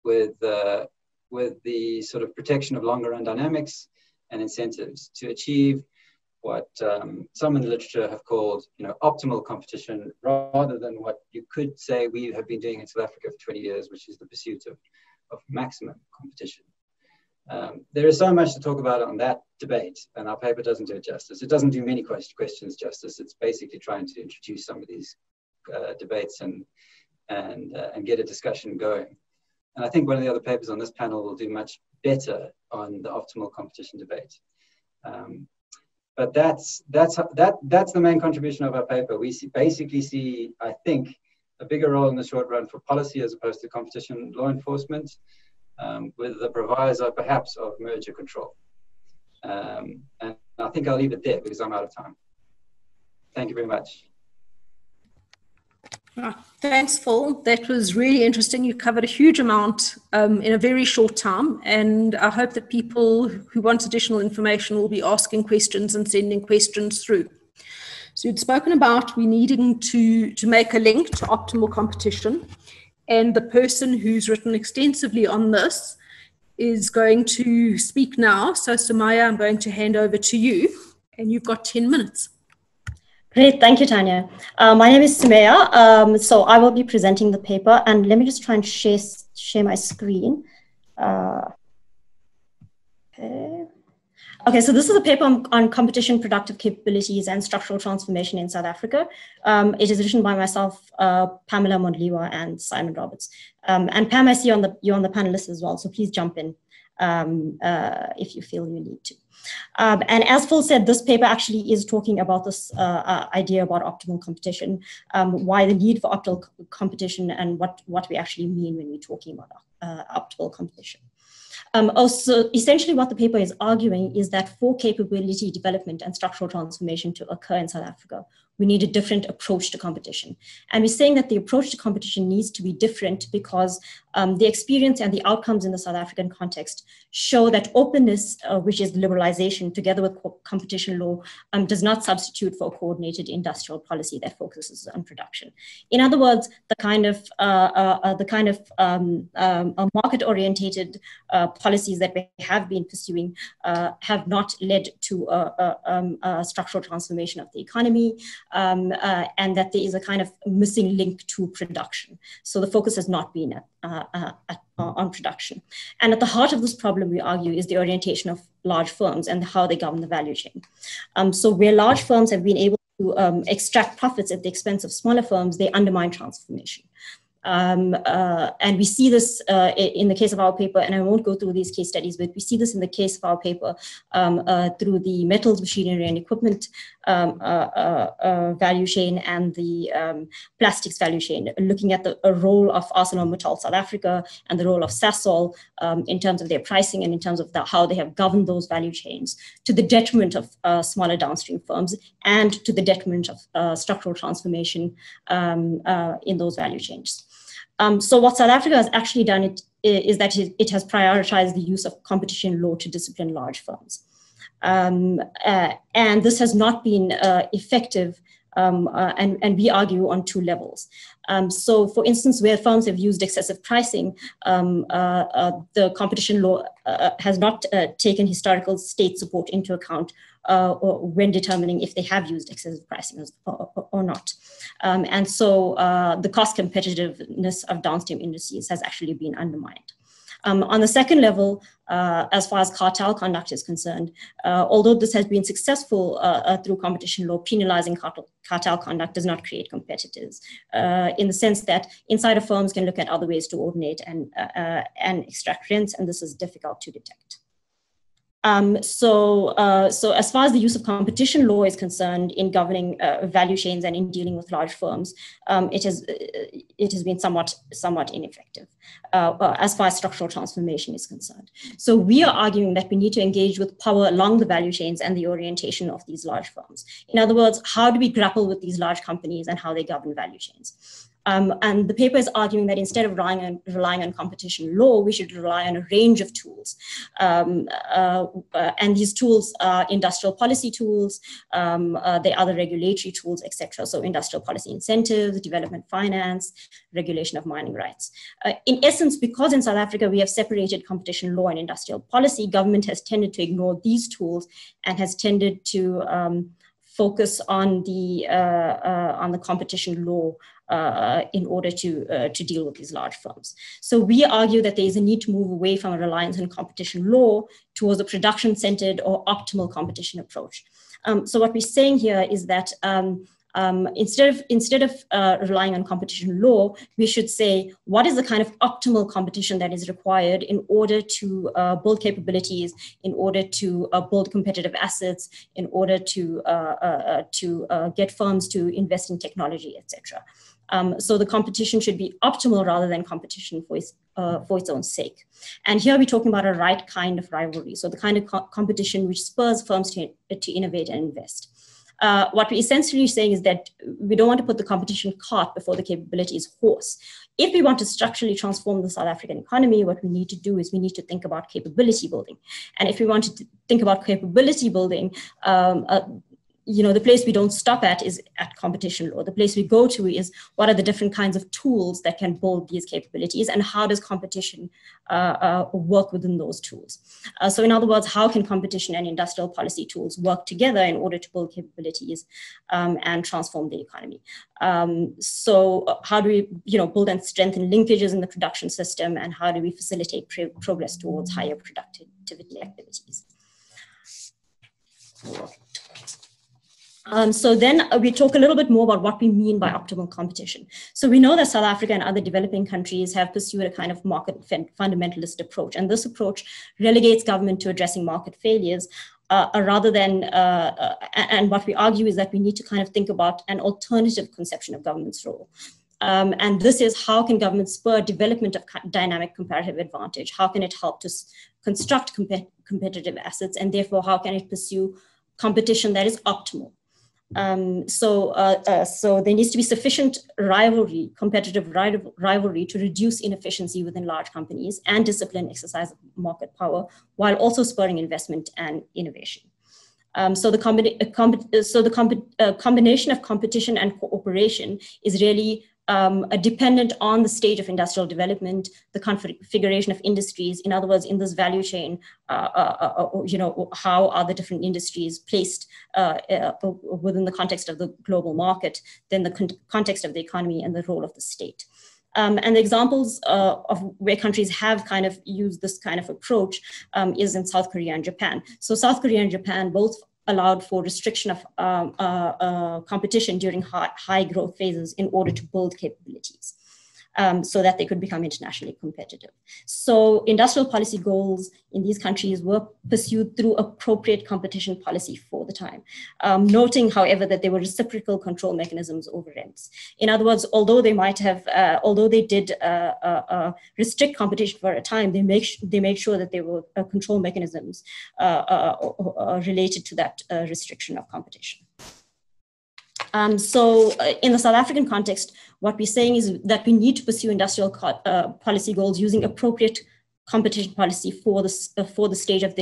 with the sort of protection of longer run dynamics and incentives to achieve what some in the literature have called, optimal competition, rather than what you could say we have been doing in South Africa for 20 years, which is the pursuit of maximum competition. There is so much to talk about on that debate, and our paper doesn't do it justice. It doesn't do many questions justice. It's basically trying to introduce some of these debates and get a discussion going. And I think one of the other papers on this panel will do much better on the optimal competition debate. But that's the main contribution of our paper. We basically see, I think, a bigger role in the short run for policy as opposed to competition law enforcement, with the proviso perhaps of merger control. And I think I'll leave it there because I'm out of time. Thank you very much. Thanks, Phil. That was really interesting. You covered a huge amount in a very short time, and I hope that people who want additional information will be asking questions and sending questions through. So you'd spoken about we needing to make a link to optimal competition, and the person who's written extensively on this is going to speak now. So Sumaya, I'm going to hand over to you, and you've got 10 minutes. Great, thank you, Tanya. My name is Sumaya. So I will be presenting the paper, and let me just try and share my screen. Okay, so this is a paper on competition, productive capabilities, and structural transformation in South Africa. It is written by myself, Pamela Mondliwa, and Simon Roberts. And Pam, I see you're on the panel list as well, so please jump in if you feel you need to. And as Phil said, this paper actually is talking about this idea about optimal competition, why the need for optimal competition, and what we actually mean when we're talking about optimal competition. Also, essentially what the paper is arguing is that for capability development and structural transformation to occur in South Africa, we need a different approach to competition. And we're saying that the approach to competition needs to be different because the experience and the outcomes in the South African context show that openness, which is liberalization, together with competition law, does not substitute for a coordinated industrial policy that focuses on production. In other words, the kind of market-orientated policies that we have been pursuing have not led to a structural transformation of the economy, and that there is a kind of missing link to production. So the focus has not been on production. And at the heart of this problem, we argue, is the orientation of large firms and how they govern the value chain. So where large firms have been able to extract profits at the expense of smaller firms, they undermine transformation. And we see this in the case of our paper, and I won't go through these case studies, but we see this in the case of our paper through the metals, machinery, and equipment value chain and the plastics value chain, looking at the role of ArcelorMittal South Africa and the role of Sasol in terms of their pricing and in terms of how they have governed those value chains, to the detriment of smaller downstream firms and to the detriment of structural transformation in those value chains. So what South Africa has actually done is that it has prioritized the use of competition law to discipline large firms. And this has not been effective, and we argue on two levels. So for instance, where firms have used excessive pricing, the competition law has not taken historical state support into account when determining if they have used excessive pricing or not. And so the cost competitiveness of downstream industries has actually been undermined. On the second level, as far as cartel conduct is concerned, although this has been successful through competition law, penalizing cartel conduct does not create competitors, in the sense that insider firms can look at other ways to ordinate and extract rents, and this is difficult to detect. So as far as the use of competition law is concerned in governing value chains and in dealing with large firms, it has been somewhat ineffective as far as structural transformation is concerned. So we are arguing that we need to engage with power along the value chains and the orientation of these large firms. In other words, how do we grapple with these large companies and how they govern value chains? And the paper is arguing that instead of relying on competition law, we should rely on a range of tools. And these tools are industrial policy tools, they are other regulatory tools, etc. So industrial policy incentives, development finance, regulation of mining rights. In essence, because in South Africa we have separated competition law and industrial policy, government has tended to ignore these tools and has tended to focus on the competition law in order to deal with these large firms. So we argue that there is a need to move away from a reliance on competition law towards a production-centered or optimal competition approach. So what we're saying here is that instead of relying on competition law, we should say, what is the kind of optimal competition that is required in order to build capabilities, in order to build competitive assets, in order to get firms to invest in technology, etc. So the competition should be optimal rather than competition for its own sake. And here we're talking about a right kind of rivalry. So the kind of competition which spurs firms to innovate and invest. What we're essentially saying is that we don't want to put the competition cart before the capabilities horse. If we want to structurally transform the South African economy, what we need to do is we need to think about capability building. And if we want to think about capability building, the place we don't stop at is at competition law. The place we go to is what are the different kinds of tools that can build these capabilities, and how does competition work within those tools? So in other words, how can competition and industrial policy tools work together in order to build capabilities and transform the economy? So how do we build and strengthen linkages in the production system, and how do we facilitate progress towards higher productivity activities? So then we talk a little bit more about what we mean by optimal competition. So we know that South Africa and other developing countries have pursued a kind of market fundamentalist approach. And this approach relegates government to addressing market failures rather than, and what we argue is that we need to kind of think about an alternative conception of government's role. And this is, how can government spur development of dynamic comparative advantage? How can it help to construct competitive assets? And therefore, how can it pursue competition that is optimal? So there needs to be sufficient competitive rivalry to reduce inefficiency within large companies and discipline exercise of market power, while also spurring investment and innovation. So the combination of competition and cooperation is really dependent on the stage of industrial development, the configuration of industries. In other words, in this value chain, how are the different industries placed within the context of the global market, then the context of the economy and the role of the state. And the examples of where countries have kind of used this kind of approach is in South Korea and Japan. So South Korea and Japan both allowed for restriction of competition during high growth phases in order to build capabilities so that they could become internationally competitive. So industrial policy goals in these countries were pursued through appropriate competition policy for the time, noting, however, that there were reciprocal control mechanisms over rents. In other words, although they might have, although they did restrict competition for a time, they made sure that there were control mechanisms related to that restriction of competition. So in the South African context, what we're saying is that we need to pursue industrial policy goals using appropriate competition policy for the stage of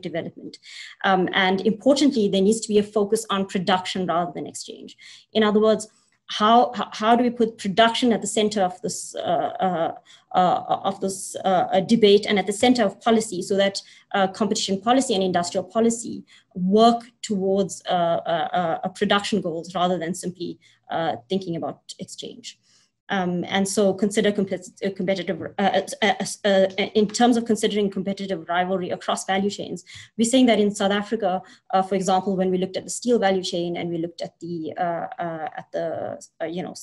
development. And importantly, there needs to be a focus on production rather than exchange. In other words, how do we put production at the center of this debate and at the center of policy, so that competition policy and industrial policy work towards production goals rather than simply thinking about exchange. And so consider competitive, in terms of considering competitive rivalry across value chains, we're saying that in South Africa, for example, when we looked at the steel value chain and we looked at the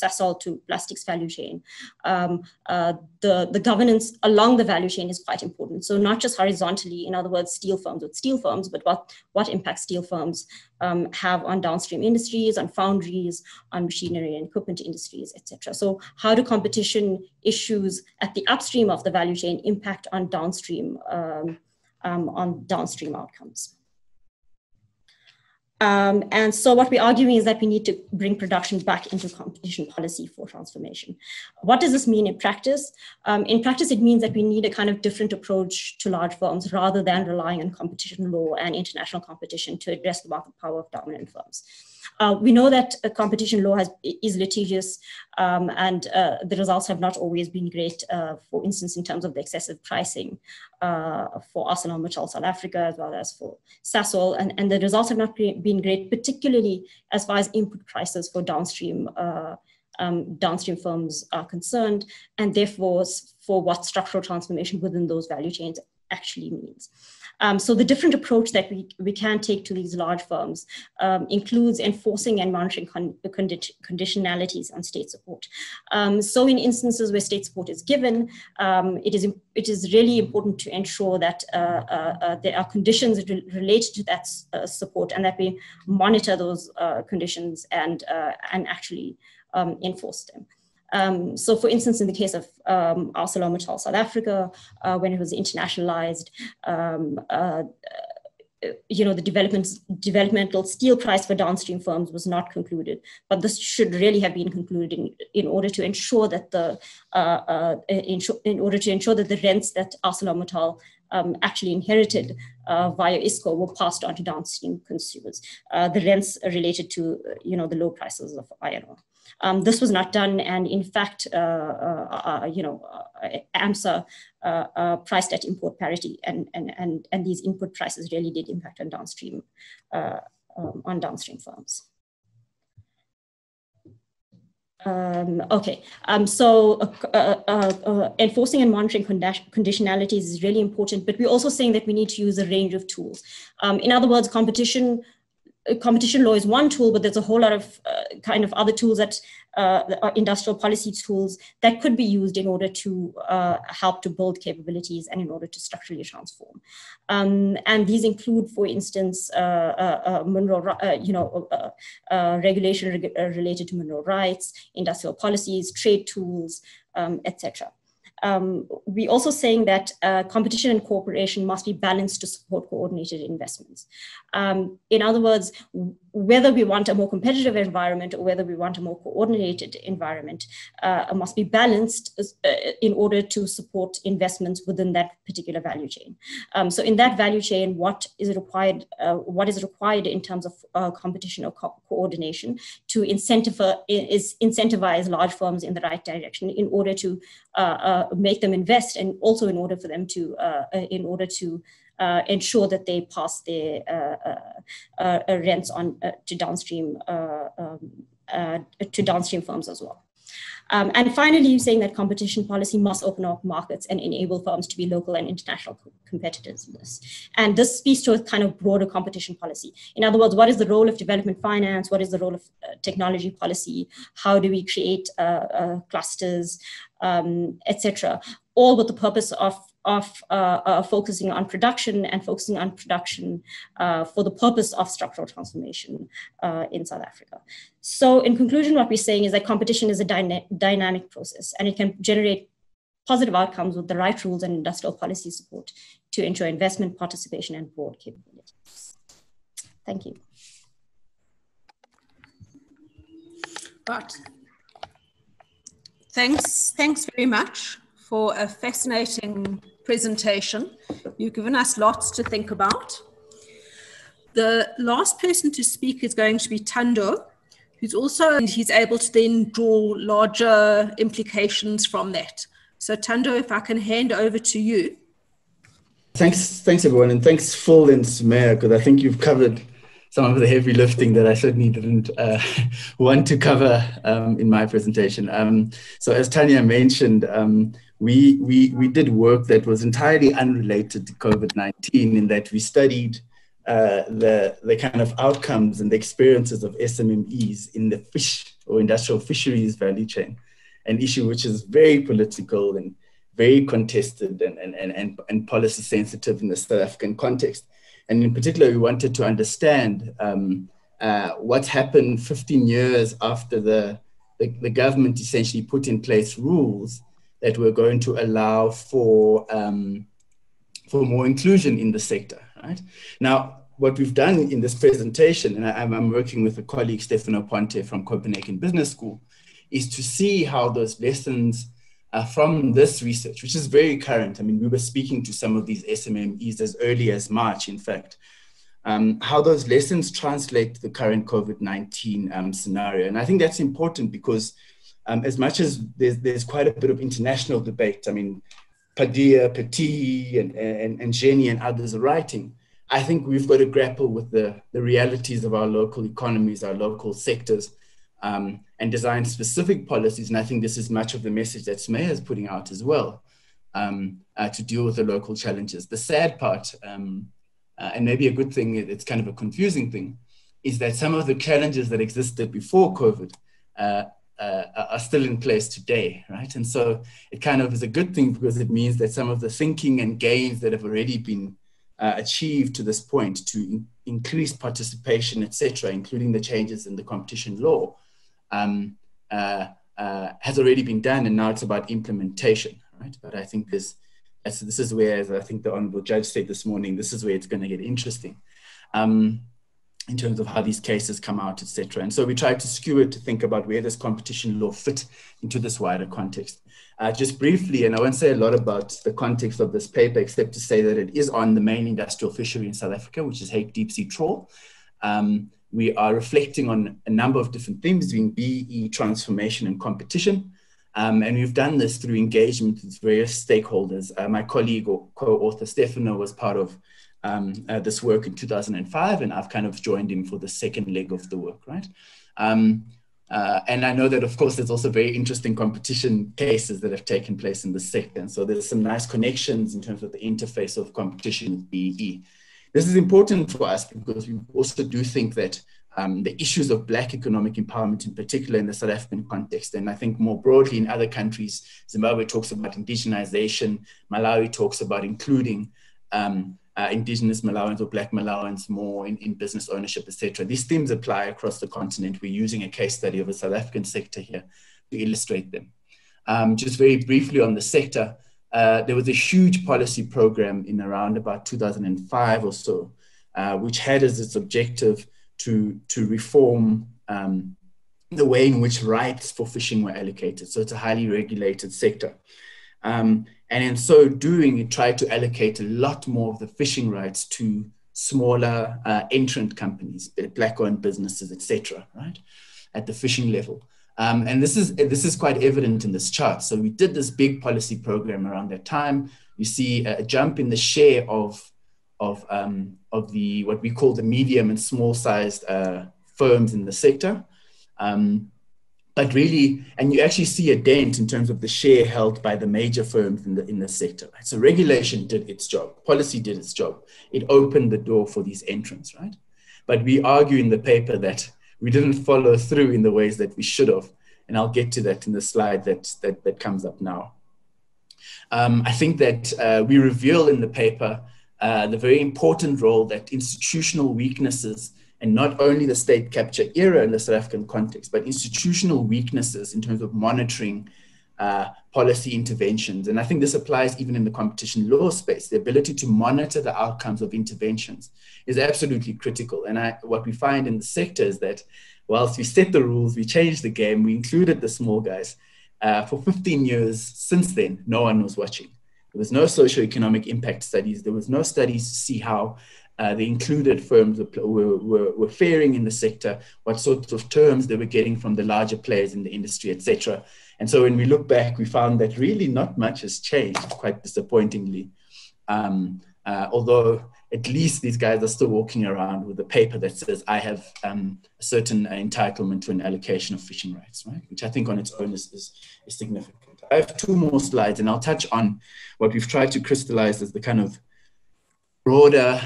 Sasol to plastics value chain, the governance along the value chain is quite important. So not just horizontally, in other words, steel firms with steel firms, but what impact steel firms have on downstream industries, on foundries, on machinery and equipment industries, etc. So how do competition issues at the upstream of the value chain impact on downstream outcomes? And so what we're arguing is that we need to bring production back into competition policy for transformation. What does this mean in practice? In practice, it means that we need a kind of different approach to large firms rather than relying on competition law and international competition to address the market power of dominant firms. We know that competition law is litigious, and the results have not always been great, for instance, in terms of the excessive pricing for ArcelorMittal South Africa, as well as for Sasol, and the results have not been great, particularly as far as input prices for downstream firms are concerned, and therefore for what structural transformation within those value chains actually means. So the different approach that we can take to these large firms includes enforcing and monitoring conditionalities on state support. So in instances where state support is given, it is really important to ensure that there are conditions related to that support, and that we monitor those conditions and actually enforce them. So for instance, in the case of ArcelorMittal South Africa, when it was internationalized, the developmental steel price for downstream firms was not concluded, but this should really have been concluded in order to ensure that the rents that ArcelorMittal actually inherited via ISCO were passed on to downstream consumers. The rents related to the low prices of iron ore. This was not done, and in fact, AMSA priced at import parity, and these input prices really did impact on downstream firms. Enforcing and monitoring conditionalities is really important, but we're also saying that we need to use a range of tools. In other words, competition law is one tool, but there's a whole lot of kind of other tools that are industrial policy tools that could be used in order to help to build capabilities and in order to structurally transform. And these include, for instance, regulation related to mineral rights, industrial policies, trade tools, etc. We're also saying that competition and cooperation must be balanced to support coordinated investments. In other words, whether we want a more competitive environment or whether we want a more coordinated environment must be balanced in order to support investments within that particular value chain. So in that value chain, what is required in terms of competition or coordination to incentivize large firms in the right direction in order to make them invest, and also in order for them to ensure that they pass their rents on to downstream firms as well. And finally, you're saying that competition policy must open up markets and enable firms to be local and international competitors in this. And this speaks to a kind of broader competition policy. In other words, what is the role of development finance? What is the role of technology policy? How do we create clusters, etc.? All with the purpose of focusing on production for the purpose of structural transformation in South Africa. So in conclusion, what we're saying is that competition is a dynamic process, and it can generate positive outcomes with the right rules and industrial policy support to ensure investment, participation, and broad capabilities. Thank you. Right. Thanks very much for a fascinating presentation. You've given us lots to think about. The last person to speak is going to be Thando, he's able to then draw larger implications from that. So Thando, if I can hand over to you. Thanks everyone, and thanks Phil and Sumaya, because I think you've covered some of the heavy lifting that I certainly didn't want to cover in my presentation. So as Tanya mentioned, we did work that was entirely unrelated to COVID-19, in that we studied the kind of outcomes and the experiences of SMMEs in the fish or industrial fisheries value chain, an issue which is very political and very contested and policy sensitive in the South African context. And in particular, we wanted to understand what's happened 15 years after the government essentially put in place rules that were going to allow for more inclusion in the sector, right? Now, what we've done in this presentation, and I'm working with a colleague, Stefano Ponte from Copenhagen Business School, is to see how those lessons from this research, which is very current. I mean, we were speaking to some of these SMMEs as early as March, in fact, how those lessons translate to the current COVID-19 scenario. And I think that's important because as much as there's quite a bit of international debate, I mean, Padilla, Petit, and Jenny and others are writing, I think we've got to grapple with the realities of our local economies, our local sectors, and design specific policies. And I think this is much of the message that SMEA is putting out as well, to deal with the local challenges. The sad part, and maybe a good thing, it's kind of a confusing thing, is that some of the challenges that existed before COVID are still in place today, right? And so it kind of is a good thing because it means that some of the thinking and gains that have already been achieved to this point to increase participation, etc., including the changes in the competition law, has already been done, and now it's about implementation, right? But I think this is where, as I think the Honourable Judge said this morning, this is where it's going to get interesting. In terms of how these cases come out, etc. And so we try to skew it to think about where does competition law fit into this wider context. Just briefly, and I won't say a lot about the context of this paper, except to say that it is on the main industrial fishery in South Africa, which is hake deep sea trawl. We are reflecting on a number of different themes, being BE, transformation, and competition. And we've done this through engagement with various stakeholders. My colleague or co-author Stefano was part of this work in 2005, and I've kind of joined him for the second leg of the work, right? And I know that, of course, there's also very interesting competition cases that have taken place in the sector. And so there's some nice connections in terms of the interface of competition with BEE. This is important for us because we also do think that the issues of Black economic empowerment, in particular in the South African context, and I think more broadly in other countries, Zimbabwe talks about indigenization, Malawi talks about including indigenous Malawans or Black Malawans more in business ownership, etc. These themes apply across the continent. We're using a case study of a South African sector here to illustrate them. Just very briefly on the sector, there was a huge policy program in around about 2005 or so, which had as its objective to reform the way in which rights for fishing were allocated. So it's a highly regulated sector. And in so doing, it tried to allocate a lot more of the fishing rights to smaller entrant companies, Black-owned businesses, etc., right, at the fishing level. And this is quite evident in this chart. So we did this big policy program around that time. You see a jump in the share of the what we call the medium and small-sized firms in the sector. But really, and you actually see a dent in terms of the share held by the major firms in the sector. Right? So regulation did its job, policy did its job. It opened the door for these entrants, right? But we argue in the paper that we didn't follow through in the ways that we should have. And I'll get to that in the slide that comes up now. I think that we reveal in the paper the very important role that institutional weaknesses, and not only the state capture era in the South African context, but institutional weaknesses in terms of monitoring policy interventions. And I think this applies even in the competition law space. The ability to monitor the outcomes of interventions is absolutely critical. And what we find in the sector is that whilst we set the rules, we changed the game, we included the small guys. For 15 years since then, no one was watching. There was no socioeconomic impact studies. There was no studies to see how the included firms were faring in the sector, what sorts of terms they were getting from the larger players in the industry, etc. And so when we look back, we found that really not much has changed, quite disappointingly. Although at least these guys are still walking around with a paper that says, I have a certain entitlement to an allocation of fishing rights, right? Which I think on its own is significant. I have two more slides, and I'll touch on what we've tried to crystallize as the kind of broader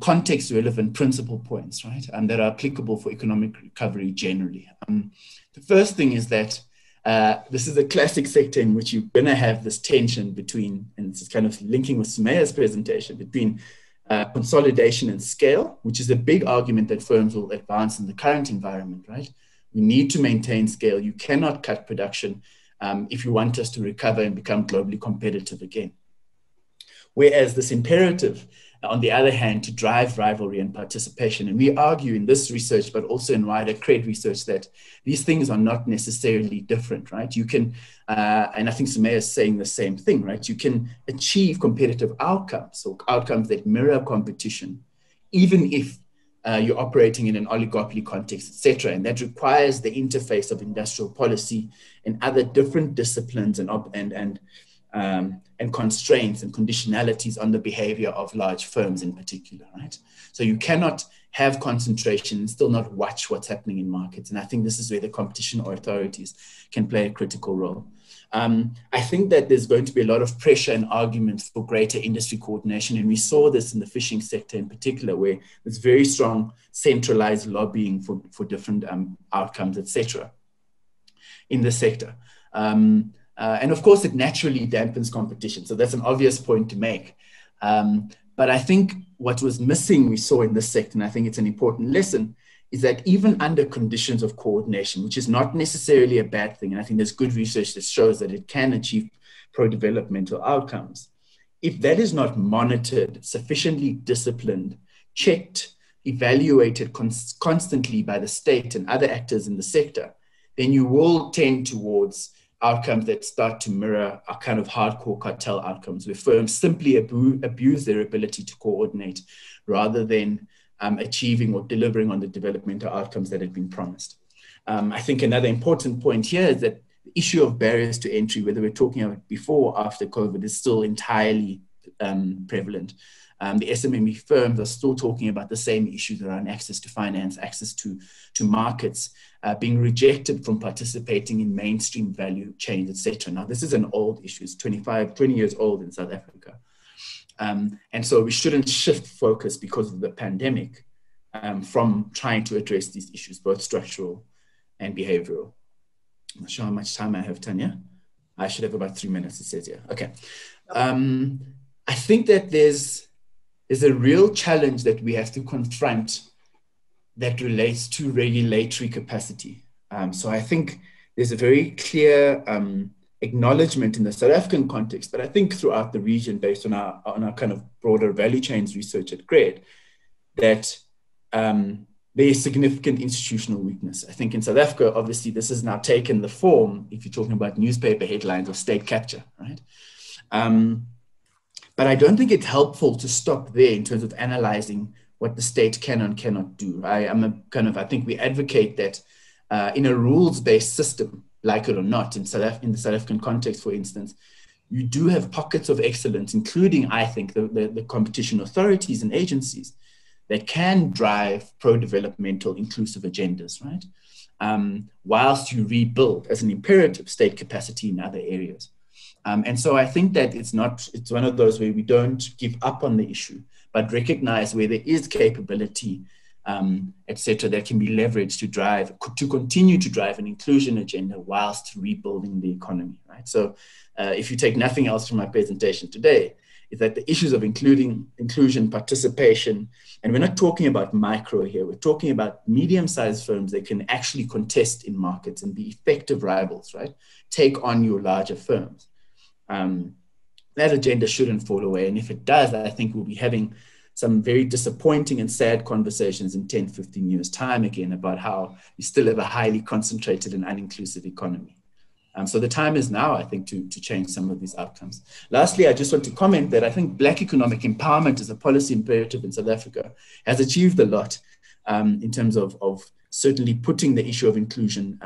context-relevant principal points, right, that are applicable for economic recovery generally. The first thing is that this is a classic sector in which you're going to have this tension between, and this is kind of linking with Sumaya's presentation, between consolidation and scale, which is a big argument that firms will advance in the current environment, right? We need to maintain scale. You cannot cut production if you want us to recover and become globally competitive again. Whereas this imperative, on the other hand, to drive rivalry and participation. And we argue in this research, but also in wider cred research, that these things are not necessarily different, right? You can, and I think Sumaya is saying the same thing, right? You can achieve competitive outcomes, or outcomes that mirror competition even if you're operating in an oligopoly context, etc. And that requires the interface of industrial policy and other different disciplines and constraints and conditionalities on the behavior of large firms in particular, right? So you cannot have concentration and still not watch what's happening in markets. And I think this is where the competition authorities can play a critical role. I think that there's going to be a lot of pressure and arguments for greater industry coordination. And we saw this in the fishing sector in particular, where there's very strong centralized lobbying for different outcomes, etc. in the sector. And of course, it naturally dampens competition. So that's an obvious point to make. But I think what was missing, we saw in this sector, and I think it's an important lesson, is that even under conditions of coordination, which is not necessarily a bad thing, and I think there's good research that shows that it can achieve pro-developmental outcomes, if that is not monitored, sufficiently disciplined, checked, evaluated constantly by the state and other actors in the sector, then you will tend towards outcomes that start to mirror a kind of hardcore cartel outcomes, where firms simply abuse their ability to coordinate rather than achieving or delivering on the developmental outcomes that had been promised. I think another important point here is that the issue of barriers to entry, whether we're talking about before or after COVID, is still entirely prevalent. The SMME firms are still talking about the same issues around access to finance, access to markets, being rejected from participating in mainstream value chains, etc. Now, this is an old issue. It's 20 years old in South Africa. And so we shouldn't shift focus because of the pandemic from trying to address these issues, both structural and behavioral. I'm not sure how much time I have, Tanya. I should have about 3 minutes, it says here. Okay. I think that there's a real challenge that we have to confront that relates to regulatory capacity. So I think there's a very clear acknowledgement in the South African context, but I think throughout the region, based on our kind of broader value chains research at GRED, that there is significant institutional weakness. I think in South Africa, obviously, this has now taken the form, if you're talking about newspaper headlines, of state capture, right? But I don't think it's helpful to stop there in terms of analyzing what the state can and cannot do. I think we advocate that in a rules-based system, like it or not, in the South African context, for instance, you do have pockets of excellence, including, I think, the competition authorities and agencies that can drive pro-developmental inclusive agendas, right? Whilst you rebuild as an imperative state capacity in other areas. And so I think that it's one of those where we don't give up on the issue, but recognize where there is capability, et cetera, that can be leveraged to continue to drive an inclusion agenda whilst rebuilding the economy, right? So if you take nothing else from my presentation today, is that the issues of inclusion, participation, and we're not talking about micro here, we're talking about medium-sized firms that can actually contest in markets and be effective rivals, right? Take on your larger firms. That agenda shouldn't fall away. And if it does, I think we'll be having some very disappointing and sad conversations in 10, 15 years' time again about how we still have a highly concentrated and uninclusive economy. So the time is now, I think, to change some of these outcomes. Lastly, I just want to comment that I think Black economic empowerment as a policy imperative in South Africa has achieved a lot in terms of certainly putting the issue of inclusion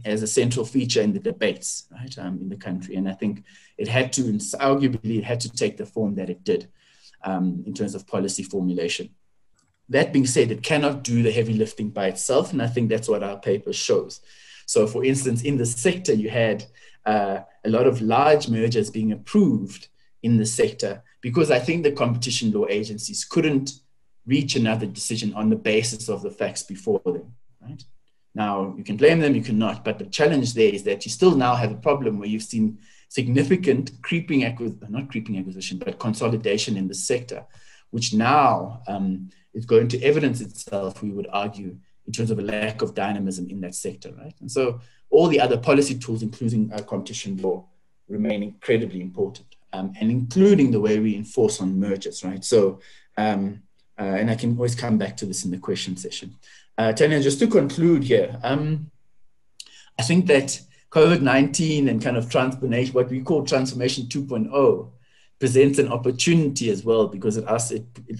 as a central feature in the debates, right, in the country. And I think arguably it had to take the form that it did in terms of policy formulation. That being said, it cannot do the heavy lifting by itself. And I think that's what our paper shows. So for instance, in the sector, you had a lot of large mergers being approved in the sector because I think the competition law agencies couldn't reach another decision on the basis of the facts before them, right? Now, you can blame them, you cannot, but the challenge there is that you still now have a problem where you've seen significant consolidation in the sector, which now is going to evidence itself, we would argue, in terms of a lack of dynamism in that sector, right? And so all the other policy tools, including competition law, remain incredibly important, and including the way we enforce on mergers, right? So, and I can always come back to this in the question session. Tanya, just to conclude here, I think that COVID-19 and kind of transformation, what we call transformation 2.0, presents an opportunity as well, because it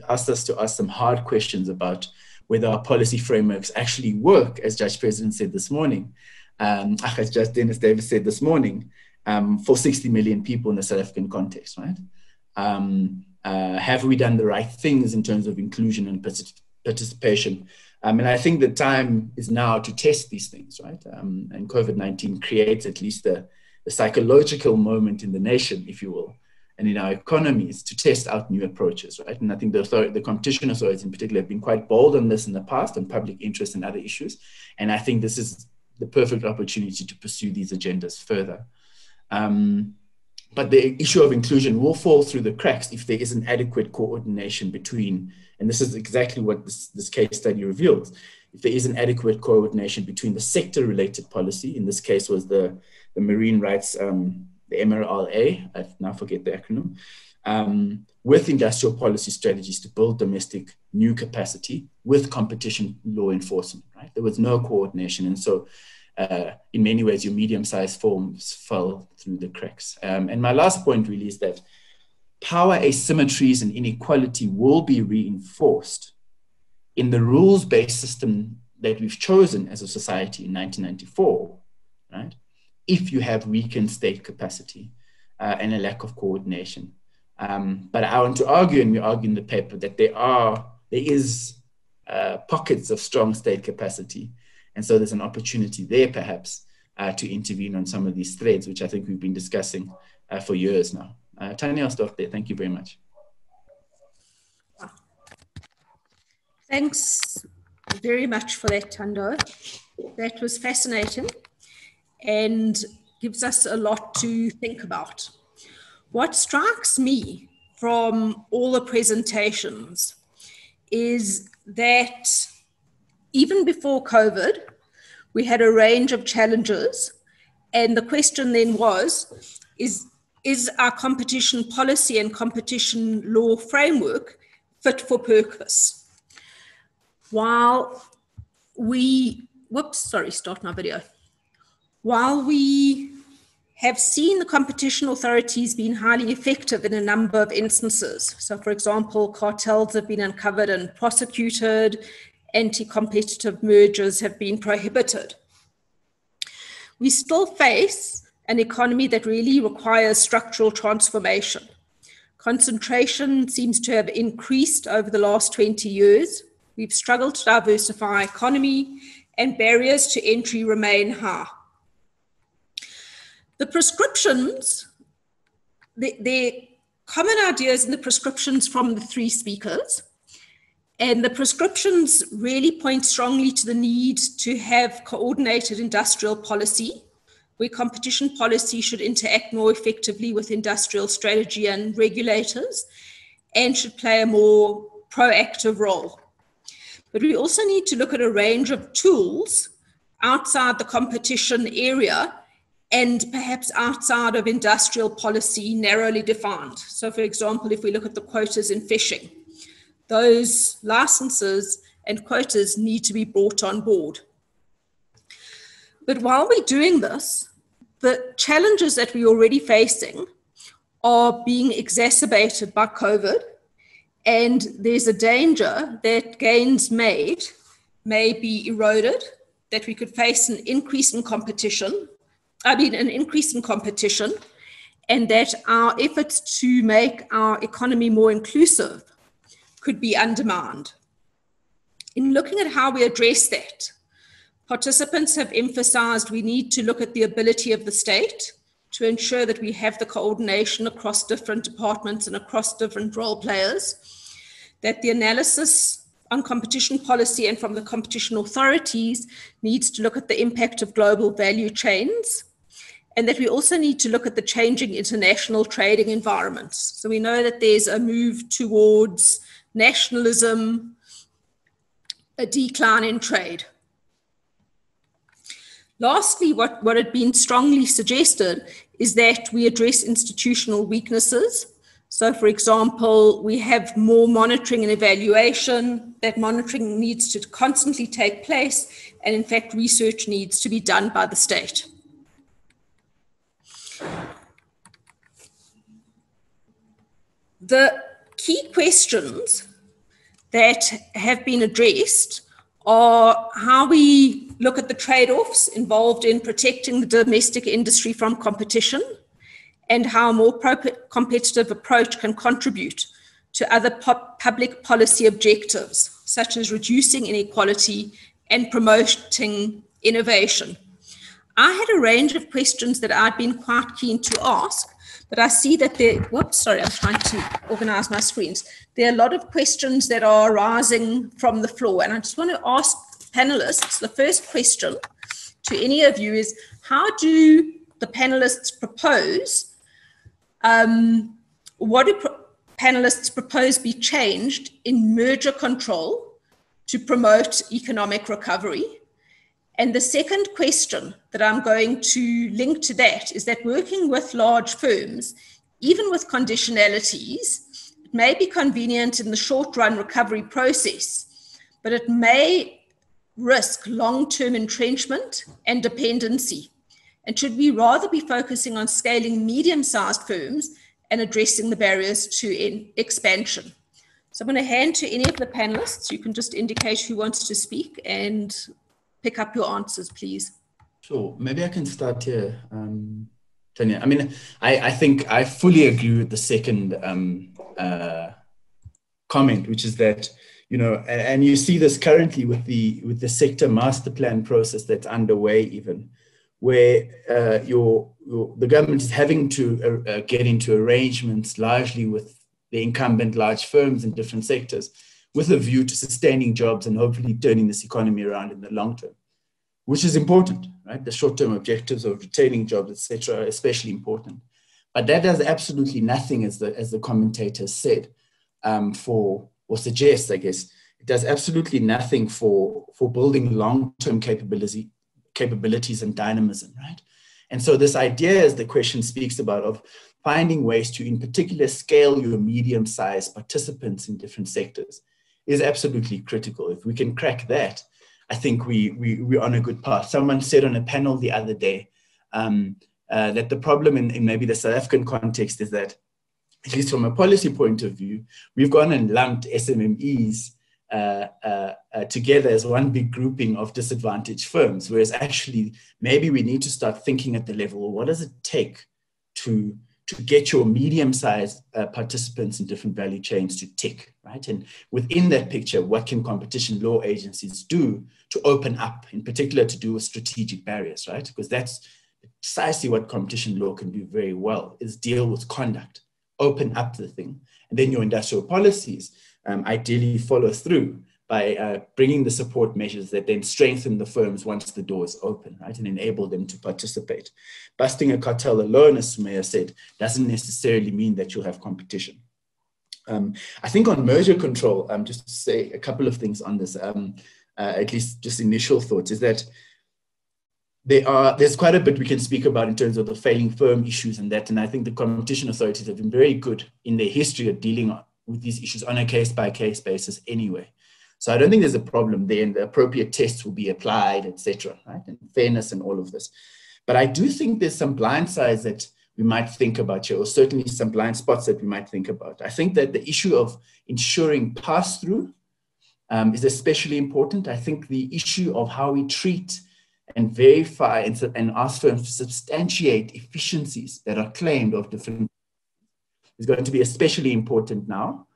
asked us to ask some hard questions about whether our policy frameworks actually work, as Judge President said this morning, as Judge Dennis Davis said this morning, for 60 million people in the South African context, right? Have we done the right things in terms of inclusion and participation? And I think the time is now to test these things, right? And COVID-19 creates at least a psychological moment in the nation, if you will, and in our economies to test out new approaches, right? And I think the competition authorities in particular have been quite bold on this in the past, on public interest and other issues. And I think this is the perfect opportunity to pursue these agendas further. But the issue of inclusion will fall through the cracks if there isn't adequate coordination between, and this is exactly what this case study reveals, if there isn't adequate coordination between the sector-related policy, in this case was the marine rights, the MRLA, I now forget the acronym, with industrial policy strategies to build domestic new capacity with competition law enforcement, right? There was no coordination. And so in many ways, your medium-sized firms fell through the cracks. And my last point really is that power asymmetries and inequality will be reinforced in the rules-based system that we've chosen as a society in 1994, right? If you have weakened state capacity and a lack of coordination. But I want to argue, and we argue in the paper, that there is pockets of strong state capacity. And so there's an opportunity there, perhaps, to intervene on some of these threads, which I think we've been discussing for years now. Tanya, I'll stop there. Thank you very much. Thanks very much for that, Thando. That was fascinating and gives us a lot to think about. What strikes me from all the presentations is that even before COVID, we had a range of challenges. And the question then was, is our competition policy and competition law framework fit for purpose? While we, start my video. While we have seen the competition authorities being highly effective in a number of instances. So for example, cartels have been uncovered and prosecuted, anti-competitive mergers have been prohibited. We still face an economy that really requires structural transformation. Concentration seems to have increased over the last 20 years. We've struggled to diversify our economy, and barriers to entry remain high. The prescriptions, the common ideas in the prescriptions from the three speakers, and the prescriptions really point strongly to the need to have coordinated industrial policy, where competition policy should interact more effectively with industrial strategy and regulators, and should play a more proactive role. But we also need to look at a range of tools outside the competition area and perhaps outside of industrial policy narrowly defined. So for example, if we look at the quotas in fishing, those licenses and quotas need to be brought on board. But while we're doing this, the challenges that we're already facing are being exacerbated by COVID, and there's a danger that gains made may be eroded, that we could face an increase in competition, and that our efforts to make our economy more inclusive could be undermined. In looking at how we address that, participants have emphasized we need to look at the ability of the state to ensure that we have the coordination across different departments and across different role players, that the analysis on competition policy and from the competition authorities needs to look at the impact of global value chains, and that we also need to look at the changing international trading environments. So we know that there's a move towards nationalism, a decline in trade. Lastly, what had been strongly suggested is that we address institutional weaknesses. So for example, we have more monitoring and evaluation. That monitoring needs to constantly take place, and in fact, research needs to be done by the state. The key questions that have been addressed are how we look at the trade-offs involved in protecting the domestic industry from competition, and how a more competitive approach can contribute to other public policy objectives, such as reducing inequality and promoting innovation. I had a range of questions that I'd been quite keen to ask, but I see that I'm trying to organize my screens. There are a lot of questions that are arising from the floor, and I just want to ask panelists, the first question to any of you is, how do the panelists propose, what do panelists propose be changed in merger control to promote economic recovery? And the second question that I'm going to link to that is that working with large firms, even with conditionalities, it may be convenient in the short run recovery process, but it may risk long-term entrenchment and dependency. And should we rather be focusing on scaling medium-sized firms and addressing the barriers to expansion? So I'm going to hand to any of the panelists. You can just indicate who wants to speak and pick up your answers, please. Sure. Maybe I can start here, Tanya. I mean, I think I fully agree with the second comment, which is that, you know, and you see this currently with the sector master plan process that's underway, even where the government is having to get into arrangements largely with the incumbent large firms in different sectors, with a view to sustaining jobs and hopefully turning this economy around in the long term, which is important, right? The short-term objectives of retaining jobs, etc., are especially important. But that does absolutely nothing, as the commentators said, or suggests, I guess, it does absolutely nothing for building long-term capabilities and dynamism, right? And so this idea, as the question speaks about, of finding ways to, in particular, scale your medium-sized participants in different sectors is absolutely critical. If we can crack that, I think we're on a good path. Someone said on a panel the other day that the problem in maybe the South African context is that, at least from a policy point of view, we've gone and lumped SMMEs together as one big grouping of disadvantaged firms, whereas actually maybe we need to start thinking at the level, what does it take to get your medium-sized participants in different value chains to tick, right? And within that picture, what can competition law agencies do to open up, in particular to do with strategic barriers, right? Because that's precisely what competition law can do very well, is deal with conduct, open up the thing. And then your industrial policies ideally follow through by bringing the support measures that then strengthen the firms once the door is open, right, and enable them to participate. Busting a cartel alone, as Sumaya said, doesn't necessarily mean that you'll have competition. I think on merger control, just to say a couple of things on this, at least just initial thoughts, is that there's quite a bit we can speak about in terms of the failing firm issues and that, and I think the competition authorities have been very good in their history of dealing with these issues on a case-by-case basis anyway. So I don't think there's a problem there, and the appropriate tests will be applied, etc., right? And fairness and all of this. But I do think there's some blind sides that we might think about here, or certainly some blind spots that we might think about. I think that the issue of ensuring pass-through is especially important. I think the issue of how we treat and verify and ask firms to substantiate efficiencies that are claimed of different is going to be especially important now.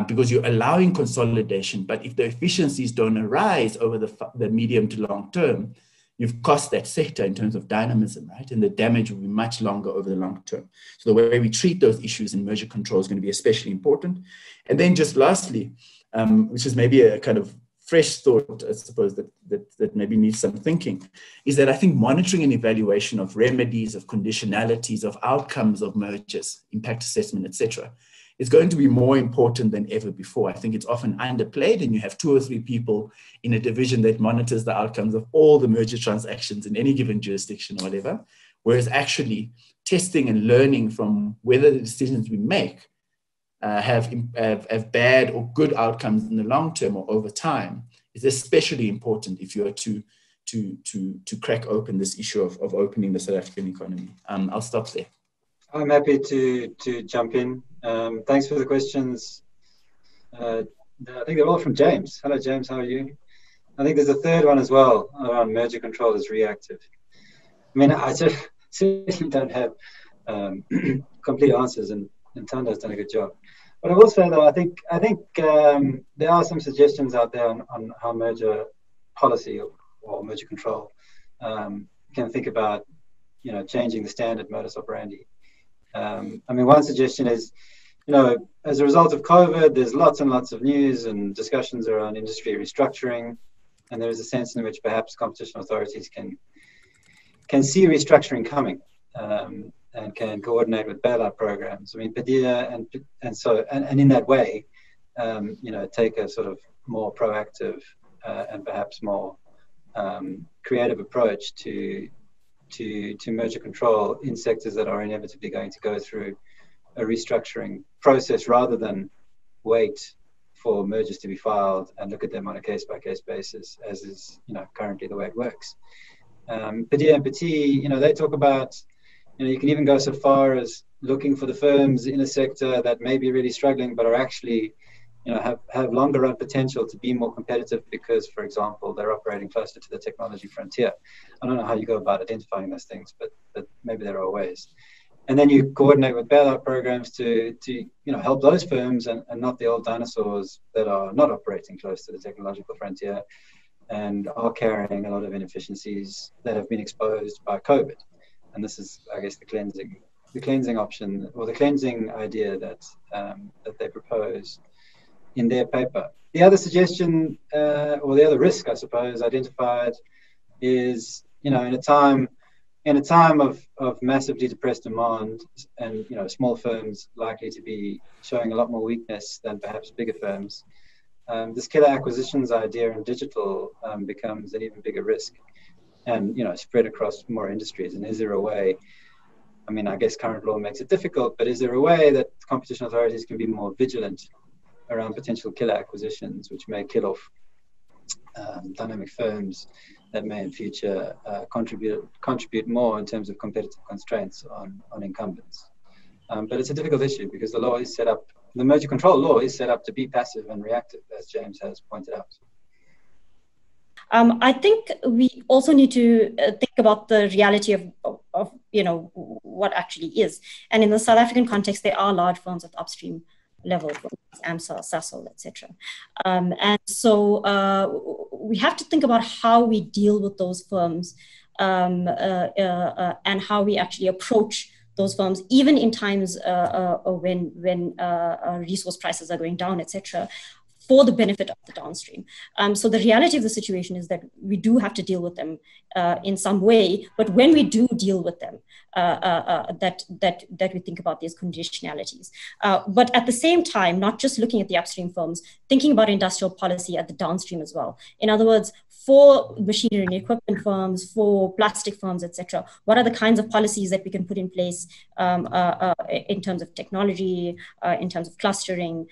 Because you're allowing consolidation, but if the efficiencies don't arise over the medium to long term, you've cost that sector in terms of dynamism, right? And the damage will be much longer over the long term. So the way we treat those issues in merger control is going to be especially important. And then just lastly, which is maybe a kind of fresh thought, I suppose, that maybe needs some thinking, is that I think monitoring and evaluation of remedies, of conditionalities, of outcomes of mergers, impact assessment, etc., is going to be more important than ever before. I think it's often underplayed, and you have 2 or 3 people in a division that monitors the outcomes of all the merger transactions in any given jurisdiction or whatever, whereas actually testing and learning from whether the decisions we make have bad or good outcomes in the long term or over time is especially important if you are to crack open this issue of opening the South African economy. I'll stop there. I'm happy to jump in. Thanks for the questions. I think they're all from James. Hello, James. How are you? I think there's a third one as well around merger control as reactive. I mean, I certainly don't have complete answers, and Tanda's done a good job. But I will say, though, I think there are some suggestions out there on how merger policy or merger control can think about, changing the standard modus operandi. I mean, one suggestion is, as a result of COVID, there's lots and lots of news and discussions around industry restructuring, and there is a sense in which perhaps competition authorities can see restructuring coming and can coordinate with bailout programs. I mean, Padilla and in that way, take a sort of more proactive and perhaps more creative approach to merger control in sectors that are inevitably going to go through a restructuring process, rather than wait for mergers to be filed and look at them on a case-by-case basis, as is currently the way it works. Padilla and Petit, they talk about, you can even go so far as looking for the firms in a sector that may be really struggling, but are actually, have longer run potential to be more competitive because, for example, they're operating closer to the technology frontier. I don't know how you go about identifying those things, but maybe there are ways. And then you coordinate with bailout programs to help those firms and not the old dinosaurs that are not operating close to the technological frontier and are carrying a lot of inefficiencies that have been exposed by COVID. And this is, I guess, the cleansing option, or the cleansing idea that they propose in their paper. The other suggestion, or the other risk, I suppose, identified is, in a time of massively depressed demand and small firms likely to be showing a lot more weakness than perhaps bigger firms, this killer acquisitions idea in digital becomes an even bigger risk, and spread across more industries. And is there a way, I mean, I guess current law makes it difficult, but is there a way that competition authorities can be more vigilant around potential killer acquisitions, which may kill off dynamic firms that may in future contribute more in terms of competitive constraints on incumbents? But it's a difficult issue because the law is set up, the merger control law is set up to be passive and reactive, as James has pointed out. I think we also need to think about the reality of what actually is. And in the South African context, there are large firms at the upstream level, AMSA, Sasol, etc. And so we have to think about how we deal with those firms and how we actually approach those firms, even in times when resource prices are going down, etc., for the benefit of the downstream. So the reality of the situation is that we do have to deal with them in some way, but when we do deal with them, that we think about these conditionalities. But at the same time, not just looking at the upstream firms, thinking about industrial policy at the downstream as well. In other words, for machinery and equipment firms, for plastic firms, etc., what are the kinds of policies that we can put in place in terms of technology, in terms of clustering,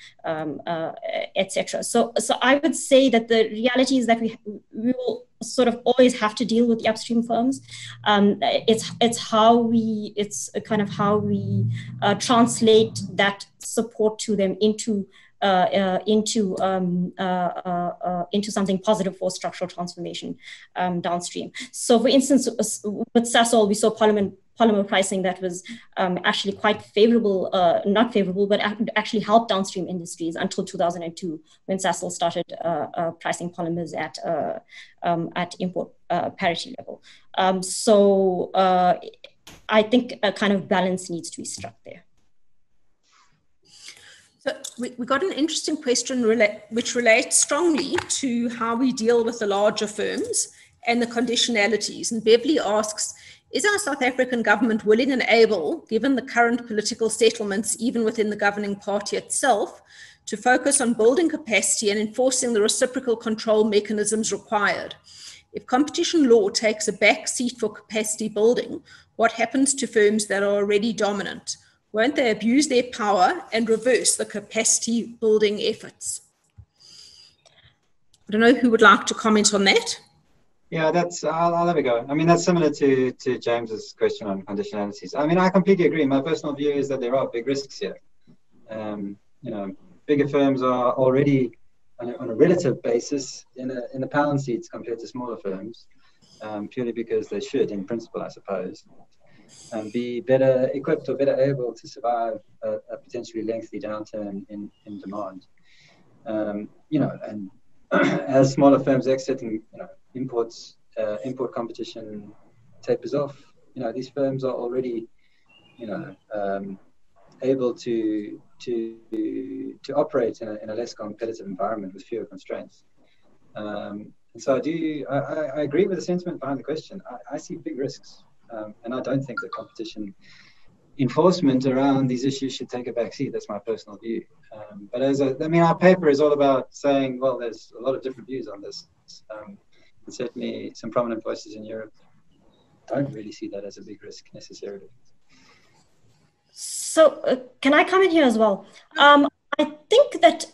etc. So I would say that the reality is that we will sort of always have to deal with the upstream firms. It's kind of how we translate that support to them into something positive for structural transformation downstream. So, for instance, with Sasol, we saw polymer pricing that was actually quite favorable, not favorable, but actually helped downstream industries until 2002, when Sasol started pricing polymers at import parity level. So I think a kind of balance needs to be struck there. So we got an interesting question which relates strongly to how we deal with the larger firms and the conditionalities. And Beverly asks, is our South African government willing and able, given the current political settlements, even within the governing party itself, to focus on building capacity and enforcing the reciprocal control mechanisms required? If competition law takes a back seat for capacity building, what happens to firms that are already dominant? Won't they abuse their power and reverse the capacity building efforts? I don't know who would like to comment on that. Yeah, I'll have a go. I mean, that's similar to James's question on conditionalities. I mean, I completely agree. My personal view is that there are big risks here. You know, bigger firms are already on a relative basis in the pound seats compared to smaller firms, purely because they should, in principle, I suppose, be better equipped or better able to survive a potentially lengthy downturn in demand. You know, and as smaller firms exiting, you know, import competition tapers off, you know, these firms are already, you know, able to operate in a less competitive environment with fewer constraints. And so I agree with the sentiment behind the question. I see big risks, and I don't think that competition enforcement around these issues should take a backseat. That's my personal view. But I mean, our paper is all about saying, well, there's a lot of different views on this. And certainly some prominent voices in Europe don't really see that as a big risk necessarily. So can I come in here as well? I think that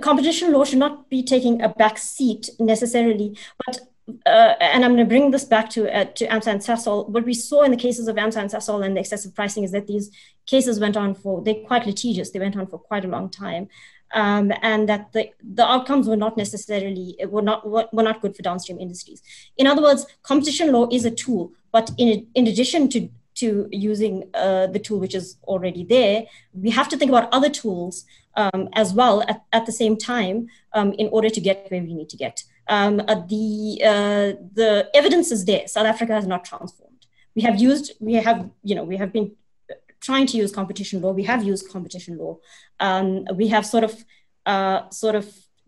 competition law should not be taking a back seat necessarily, but and I'm going to bring this back to AMSA and Sasol. What we saw in the cases of AMSA and Sasol and the excessive pricing is that these cases went on they're quite litigious. They went on for quite a long time. And that the outcomes were not necessarily, were not good for downstream industries. In other words, competition law is a tool, but in addition to using the tool which is already there, we have to think about other tools as well at the same time in order to get where we need to get. The evidence is there. South Africa has not transformed. We have been trying to use competition law. We have used competition law. We have sort of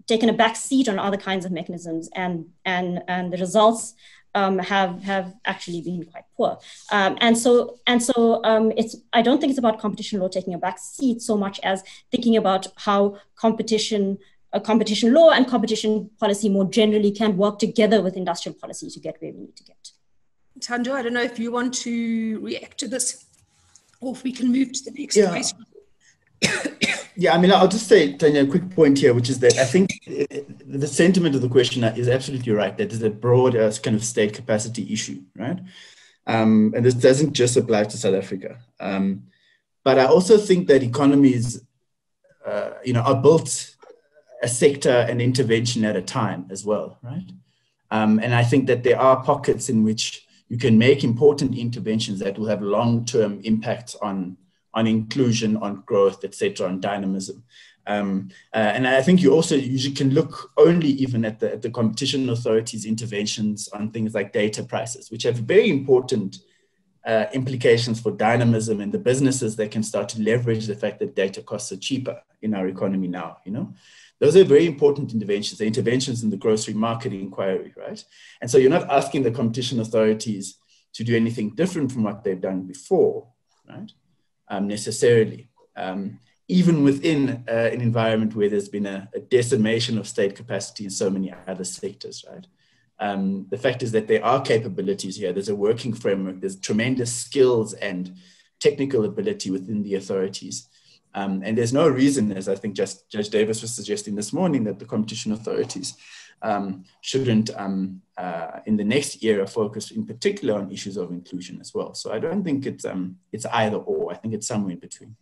taken a back seat on other kinds of mechanisms, and the results have actually been quite poor. And so I don't think it's about competition law taking a back seat so much as thinking about how competition law and competition policy more generally can work together with industrial policy to get where we need to get. Thando, I don't know if you want to react to this, or if we can move to the next question. Yeah, I mean, I'll just say, Tanya, a quick point here, which is that I think the sentiment of the question is absolutely right. That is a broad kind of state capacity issue, right? And this doesn't just apply to South Africa. But I also think that economies, are built a sector and intervention at a time as well, right? And I think that there are pockets in which you can make important interventions that will have long-term impacts on inclusion, on growth, etc., on dynamism. And I think you can look only even at the competition authorities' interventions on things like data prices, which have very important implications for dynamism and the businesses that can start to leverage the fact that data costs are cheaper in our economy now, Those are very important interventions, the interventions in the grocery market inquiry, right? And so you're not asking the competition authorities to do anything different from what they've done before, right? Necessarily, even within an environment where there's been a decimation of state capacity in so many other sectors, right? The fact is that there are capabilities here. There's a working framework. There's tremendous skills and technical ability within the authorities. And there's no reason, as I think Judge Davis was suggesting this morning, that the competition authorities shouldn't, in the next era, focus in particular on issues of inclusion as well. So I don't think it's either or. I think it's somewhere in between.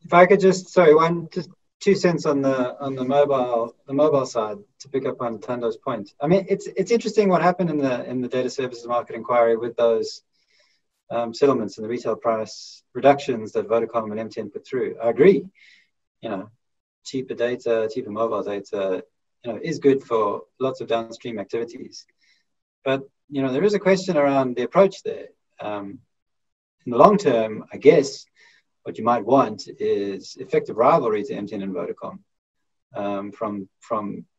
If I could just 2 cents on the mobile side to pick up on Thando's point. I mean, it's interesting what happened in the data services market inquiry with those settlements and the retail price reductions that Vodacom and MTN put through. I agree. Cheaper data, cheaper mobile data, is good for lots of downstream activities. But, there is a question around the approach there. In the long term, I guess what you might want is effective rivalry to MTN and Vodacom from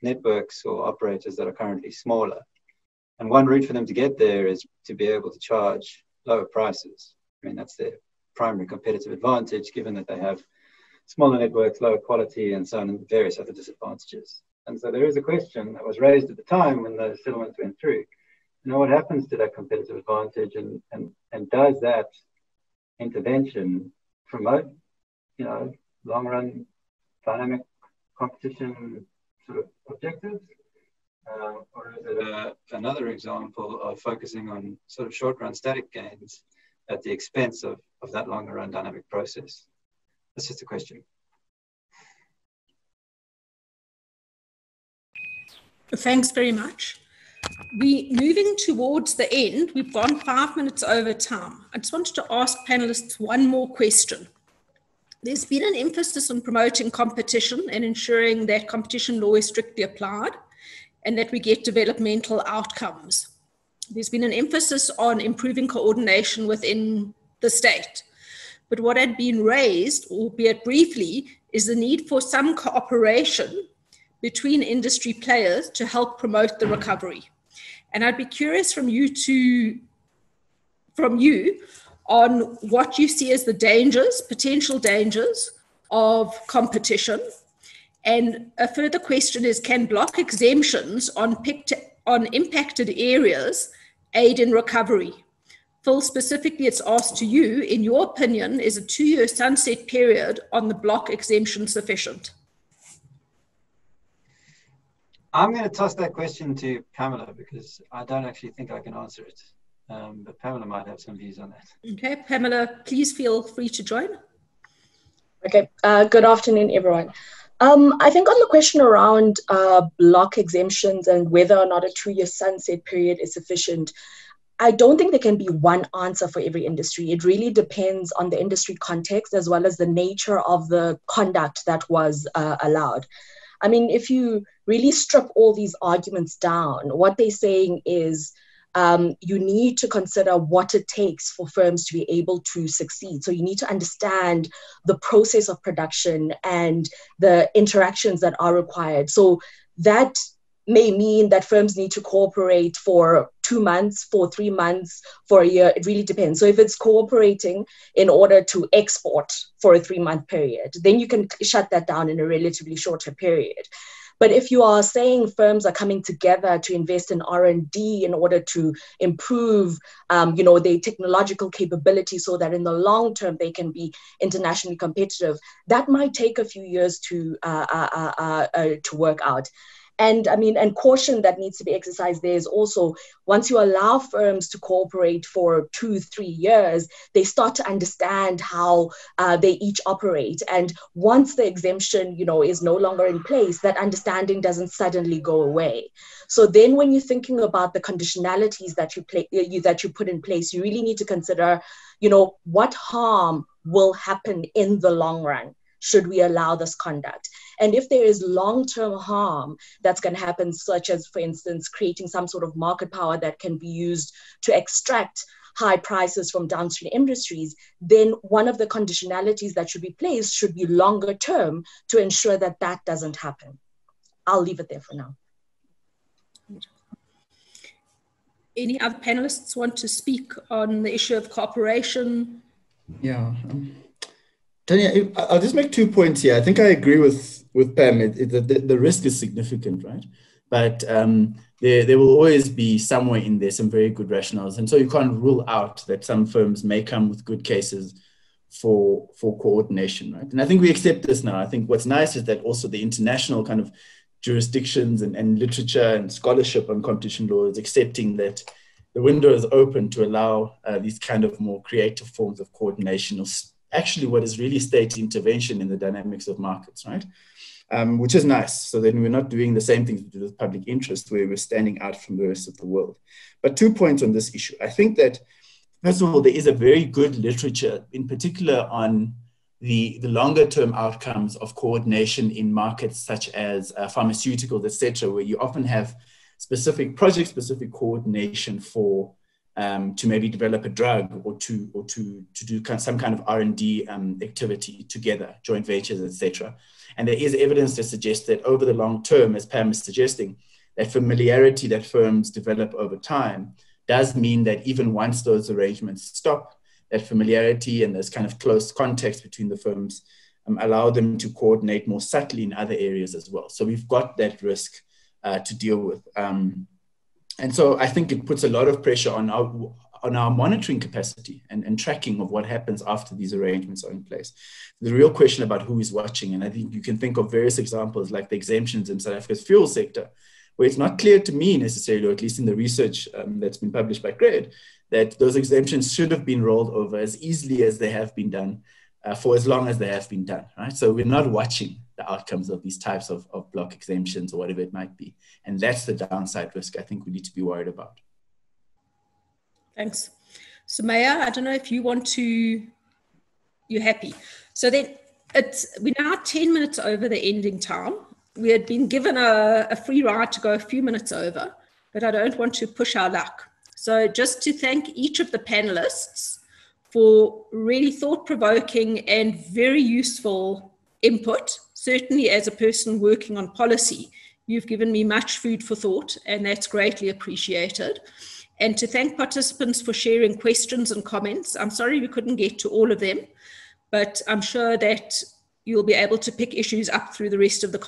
networks or operators that are currently smaller. And one route for them to get there is to be able to charge lower prices. I mean, that's their primary competitive advantage, given that they have smaller networks, lower quality, and so on, and various other disadvantages. And so there is a question that was raised at the time when those settlements went through. What happens to that competitive advantage, and does that intervention promote, long-run dynamic competition sort of objectives? Or is it another example of focusing on sort of short-run static gains at the expense of that longer-run dynamic process? That's just a question. Thanks very much. We're moving towards the end. We've gone 5 minutes over time. I just wanted to ask panelists one more question. There's been an emphasis on promoting competition and ensuring that competition law is strictly applied and that we get developmental outcomes. There's been an emphasis on improving coordination within the state. But what had been raised, albeit briefly, is the need for some cooperation between industry players to help promote the recovery. And I'd be curious from you on what you see as the dangers, potential dangers of competition. And a further question is, can block exemptions on impacted areas aid in recovery? Phil, specifically, it's asked to you, in your opinion, is a 2-year sunset period on the block exemption sufficient? I'm going to toss that question to Pamela because I don't actually think I can answer it. But Pamela might have some views on that. Okay, Pamela, please feel free to join. Okay, good afternoon, everyone. I think on the question around block exemptions and whether or not a 2-year sunset period is sufficient, I don't think there can be one answer for every industry. It really depends on the industry context as well as the nature of the conduct that was allowed. I mean, if you really strip all these arguments down, what they're saying is you need to consider what it takes for firms to be able to succeed. So you need to understand the process of production and the interactions that are required. So that may mean that firms need to cooperate for 2 months, for 3 months, for a year. It really depends. So if it's cooperating in order to export for a 3-month period, then you can shut that down in a relatively shorter period. But if you are saying firms are coming together to invest in R&D in order to improve, their technological capability so that in the long term they can be internationally competitive, that might take a few years to work out. And I mean, and caution that needs to be exercised there is also, once you allow firms to cooperate for 2-3 years, they start to understand how they each operate. And once the exemption, is no longer in place, that understanding doesn't suddenly go away. So then when you're thinking about the conditionalities that you put in place, you really need to consider, what harm will happen in the long run should we allow this conduct. And if there is long-term harm that's going to happen, such as, for instance, creating some sort of market power that can be used to extract high prices from downstream industries, then one of the conditionalities that should be placed should be longer term to ensure that that doesn't happen. I'll leave it there for now. Any other panelists want to speak on the issue of cooperation? Yeah. Tanya, I'll just make 2 points here. I think I agree with Pam. The risk is significant, right? But there will always be somewhere in there some very good rationales. And so you can't rule out that some firms may come with good cases for coordination, right? And I think we accept this now. I think what's nice is that also the international kind of jurisdictions and literature and scholarship on competition law is accepting that the window is open to allow these kind of more creative forms of coordination, or actually what is really state intervention in the dynamics of markets, right? Which is nice. So then we're not doing the same things we do with public interest, where we're standing out from the rest of the world. But 2 points on this issue. I think that, first of all, there is a very good literature, in particular on the longer term outcomes of coordination in markets such as pharmaceuticals, et cetera, where you often have specific project-specific coordination for to maybe develop a drug or to do some kind of R&D activity together, joint ventures, etc. And there is evidence to suggest that over the long term, as Pam is suggesting, that familiarity that firms develop over time does mean that even once those arrangements stop, that familiarity and this kind of close context between the firms allow them to coordinate more subtly in other areas as well. So we've got that risk to deal with. And so I think it puts a lot of pressure on our monitoring capacity and tracking of what happens after these arrangements are in place. The real question about who is watching, and I think you can think of various examples like the exemptions in South Africa's fuel sector, where it's not clear to me necessarily, or at least in the research that's been published by CRED, that those exemptions should have been rolled over as easily as they have been done for as long as they have been done, right? So we're not watching the outcomes of these types of block exemptions or whatever it might be. And that's the downside risk I think we need to be worried about. Thanks. So Maya, I don't know if you want to, you're happy. So then we're now 10 minutes over the ending time. We had been given a free ride to go a few minutes over, but I don't want to push our luck. So just to thank each of the panelists for really thought-provoking and very useful input. Certainly as a person working on policy, you've given me much food for thought, and that's greatly appreciated. And to thank participants for sharing questions and comments. I'm sorry we couldn't get to all of them, but I'm sure that you'll be able to pick issues up through the rest of the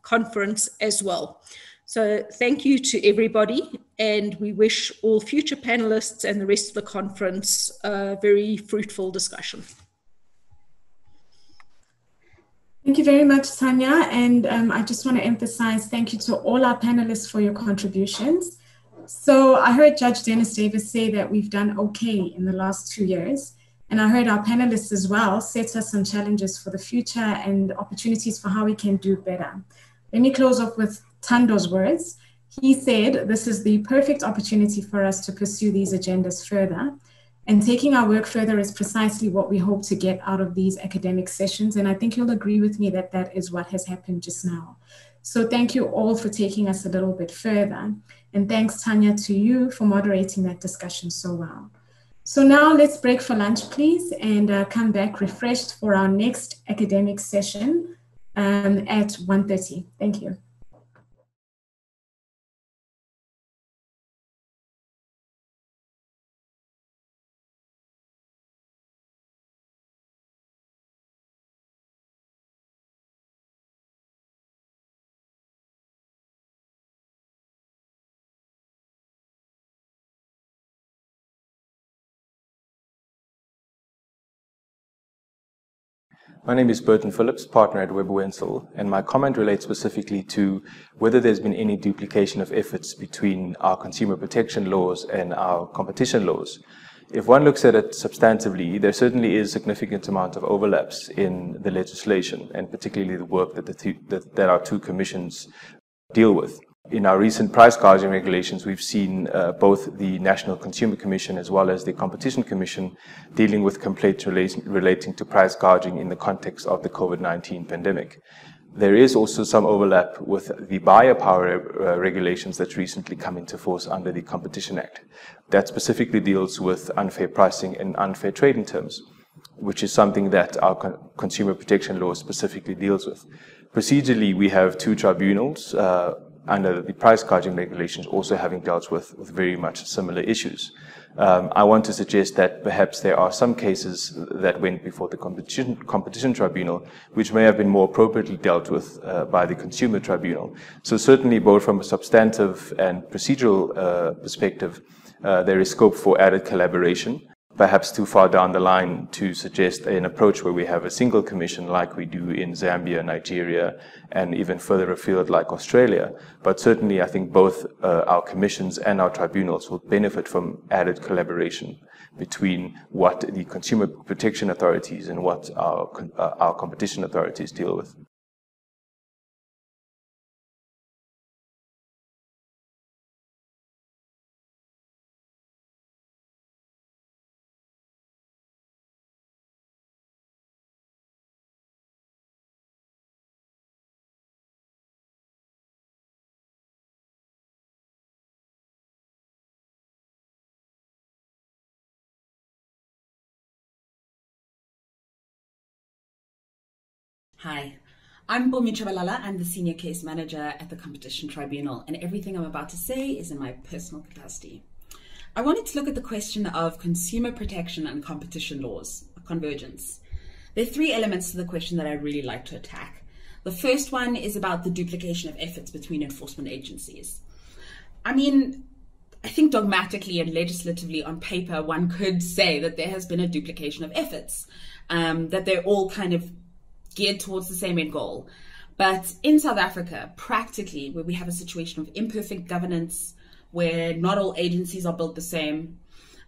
conference as well. So thank you to everybody, and we wish all future panelists and the rest of the conference a very fruitful discussion. Thank you very much, Tanya. And I just want to emphasize thank you to all our panelists for your contributions. So I heard Judge Dennis Davis say that we've done okay in the last 2 years. And I heard our panelists as well set us some challenges for the future and opportunities for how we can do better. Let me close off with Tando's words. He said, this is the perfect opportunity for us to pursue these agendas further. And taking our work further is precisely what we hope to get out of these academic sessions. And I think you'll agree with me that that is what has happened just now. So thank you all for taking us a little bit further. And thanks, Tanya, to you for moderating that discussion so well. So now let's break for lunch, please, and come back refreshed for our next academic session at 1:30. Thank you. My name is Burton Phillips, partner at Webber Wentzel, and my comment relates specifically to whether there's been any duplication of efforts between our consumer protection laws and our competition laws. If one looks at it substantively, there certainly is a significant amount of overlaps in the legislation, and particularly the work that our two commissions deal with. In our recent price gouging regulations, we've seen both the National Consumer Commission as well as the Competition Commission dealing with complaints relating to price gouging in the context of the COVID-19 pandemic. There is also some overlap with the buyer power regulations that's recently come into force under the Competition Act. That specifically deals with unfair pricing and unfair trading terms, which is something that our consumer protection law specifically deals with. Procedurally, we have two tribunals under the price gouging regulations also having dealt with very much similar issues. I want to suggest that perhaps there are some cases that went before the competition tribunal which may have been more appropriately dealt with by the consumer tribunal. So certainly both from a substantive and procedural perspective, there is scope for added collaboration. Perhaps too far down the line to suggest an approach where we have a single commission like we do in Zambia, Nigeria, and even further afield like Australia. But certainly I think both our commissions and our tribunals will benefit from added collaboration between what the consumer protection authorities and what our competition authorities deal with. Hi, I'm Bomi Chabalala. I'm the Senior Case Manager at the Competition Tribunal, and everything I'm about to say is in my personal capacity. I wanted to look at the question of consumer protection and competition laws, convergence. There are three elements to the question that I really like to attack. The first one is about the duplication of efforts between enforcement agencies. I mean, I think dogmatically and legislatively on paper, one could say that there has been a duplication of efforts, that they're all kind of geared towards the same end goal. But in South Africa, practically, where we have a situation of imperfect governance, where not all agencies are built the same,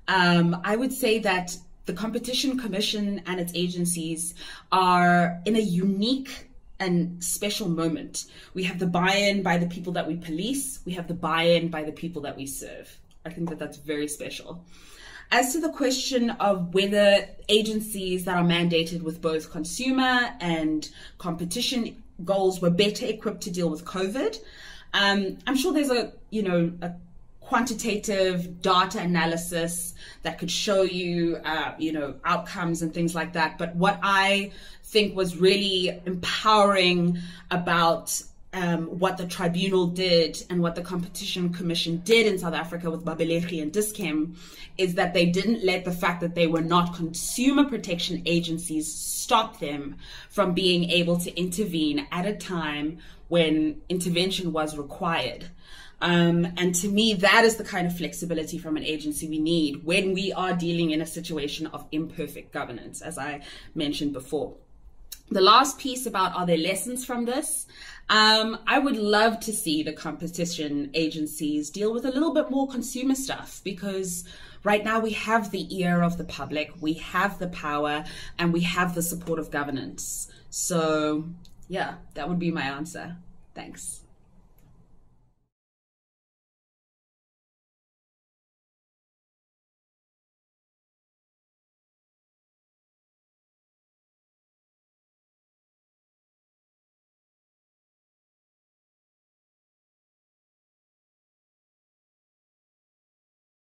I would say that the Competition Commission and its agencies are in a unique and special moment. We have the buy-in by the people that we police. We have the buy-in by the people that we serve. I think that that's very special. As to the question of whether agencies that are mandated with both consumer and competition goals were better equipped to deal with COVID, I'm sure there's a quantitative data analysis that could show you, outcomes and things like that. But what I think was really empowering about what the tribunal did and what the Competition Commission did in South Africa with Babelegi and Dis-Chem is that they didn't let the fact that they were not consumer protection agencies stop them from being able to intervene at a time when intervention was required. And to me, that is the kind of flexibility from an agency we need when we are dealing in a situation of imperfect governance, as I mentioned before. The last piece about are there lessons from this? I would love to see the competition agencies deal with a little bit more consumer stuff, because right now we have the ear of the public, we have the power, and we have the support of governance. So yeah, that would be my answer. Thanks.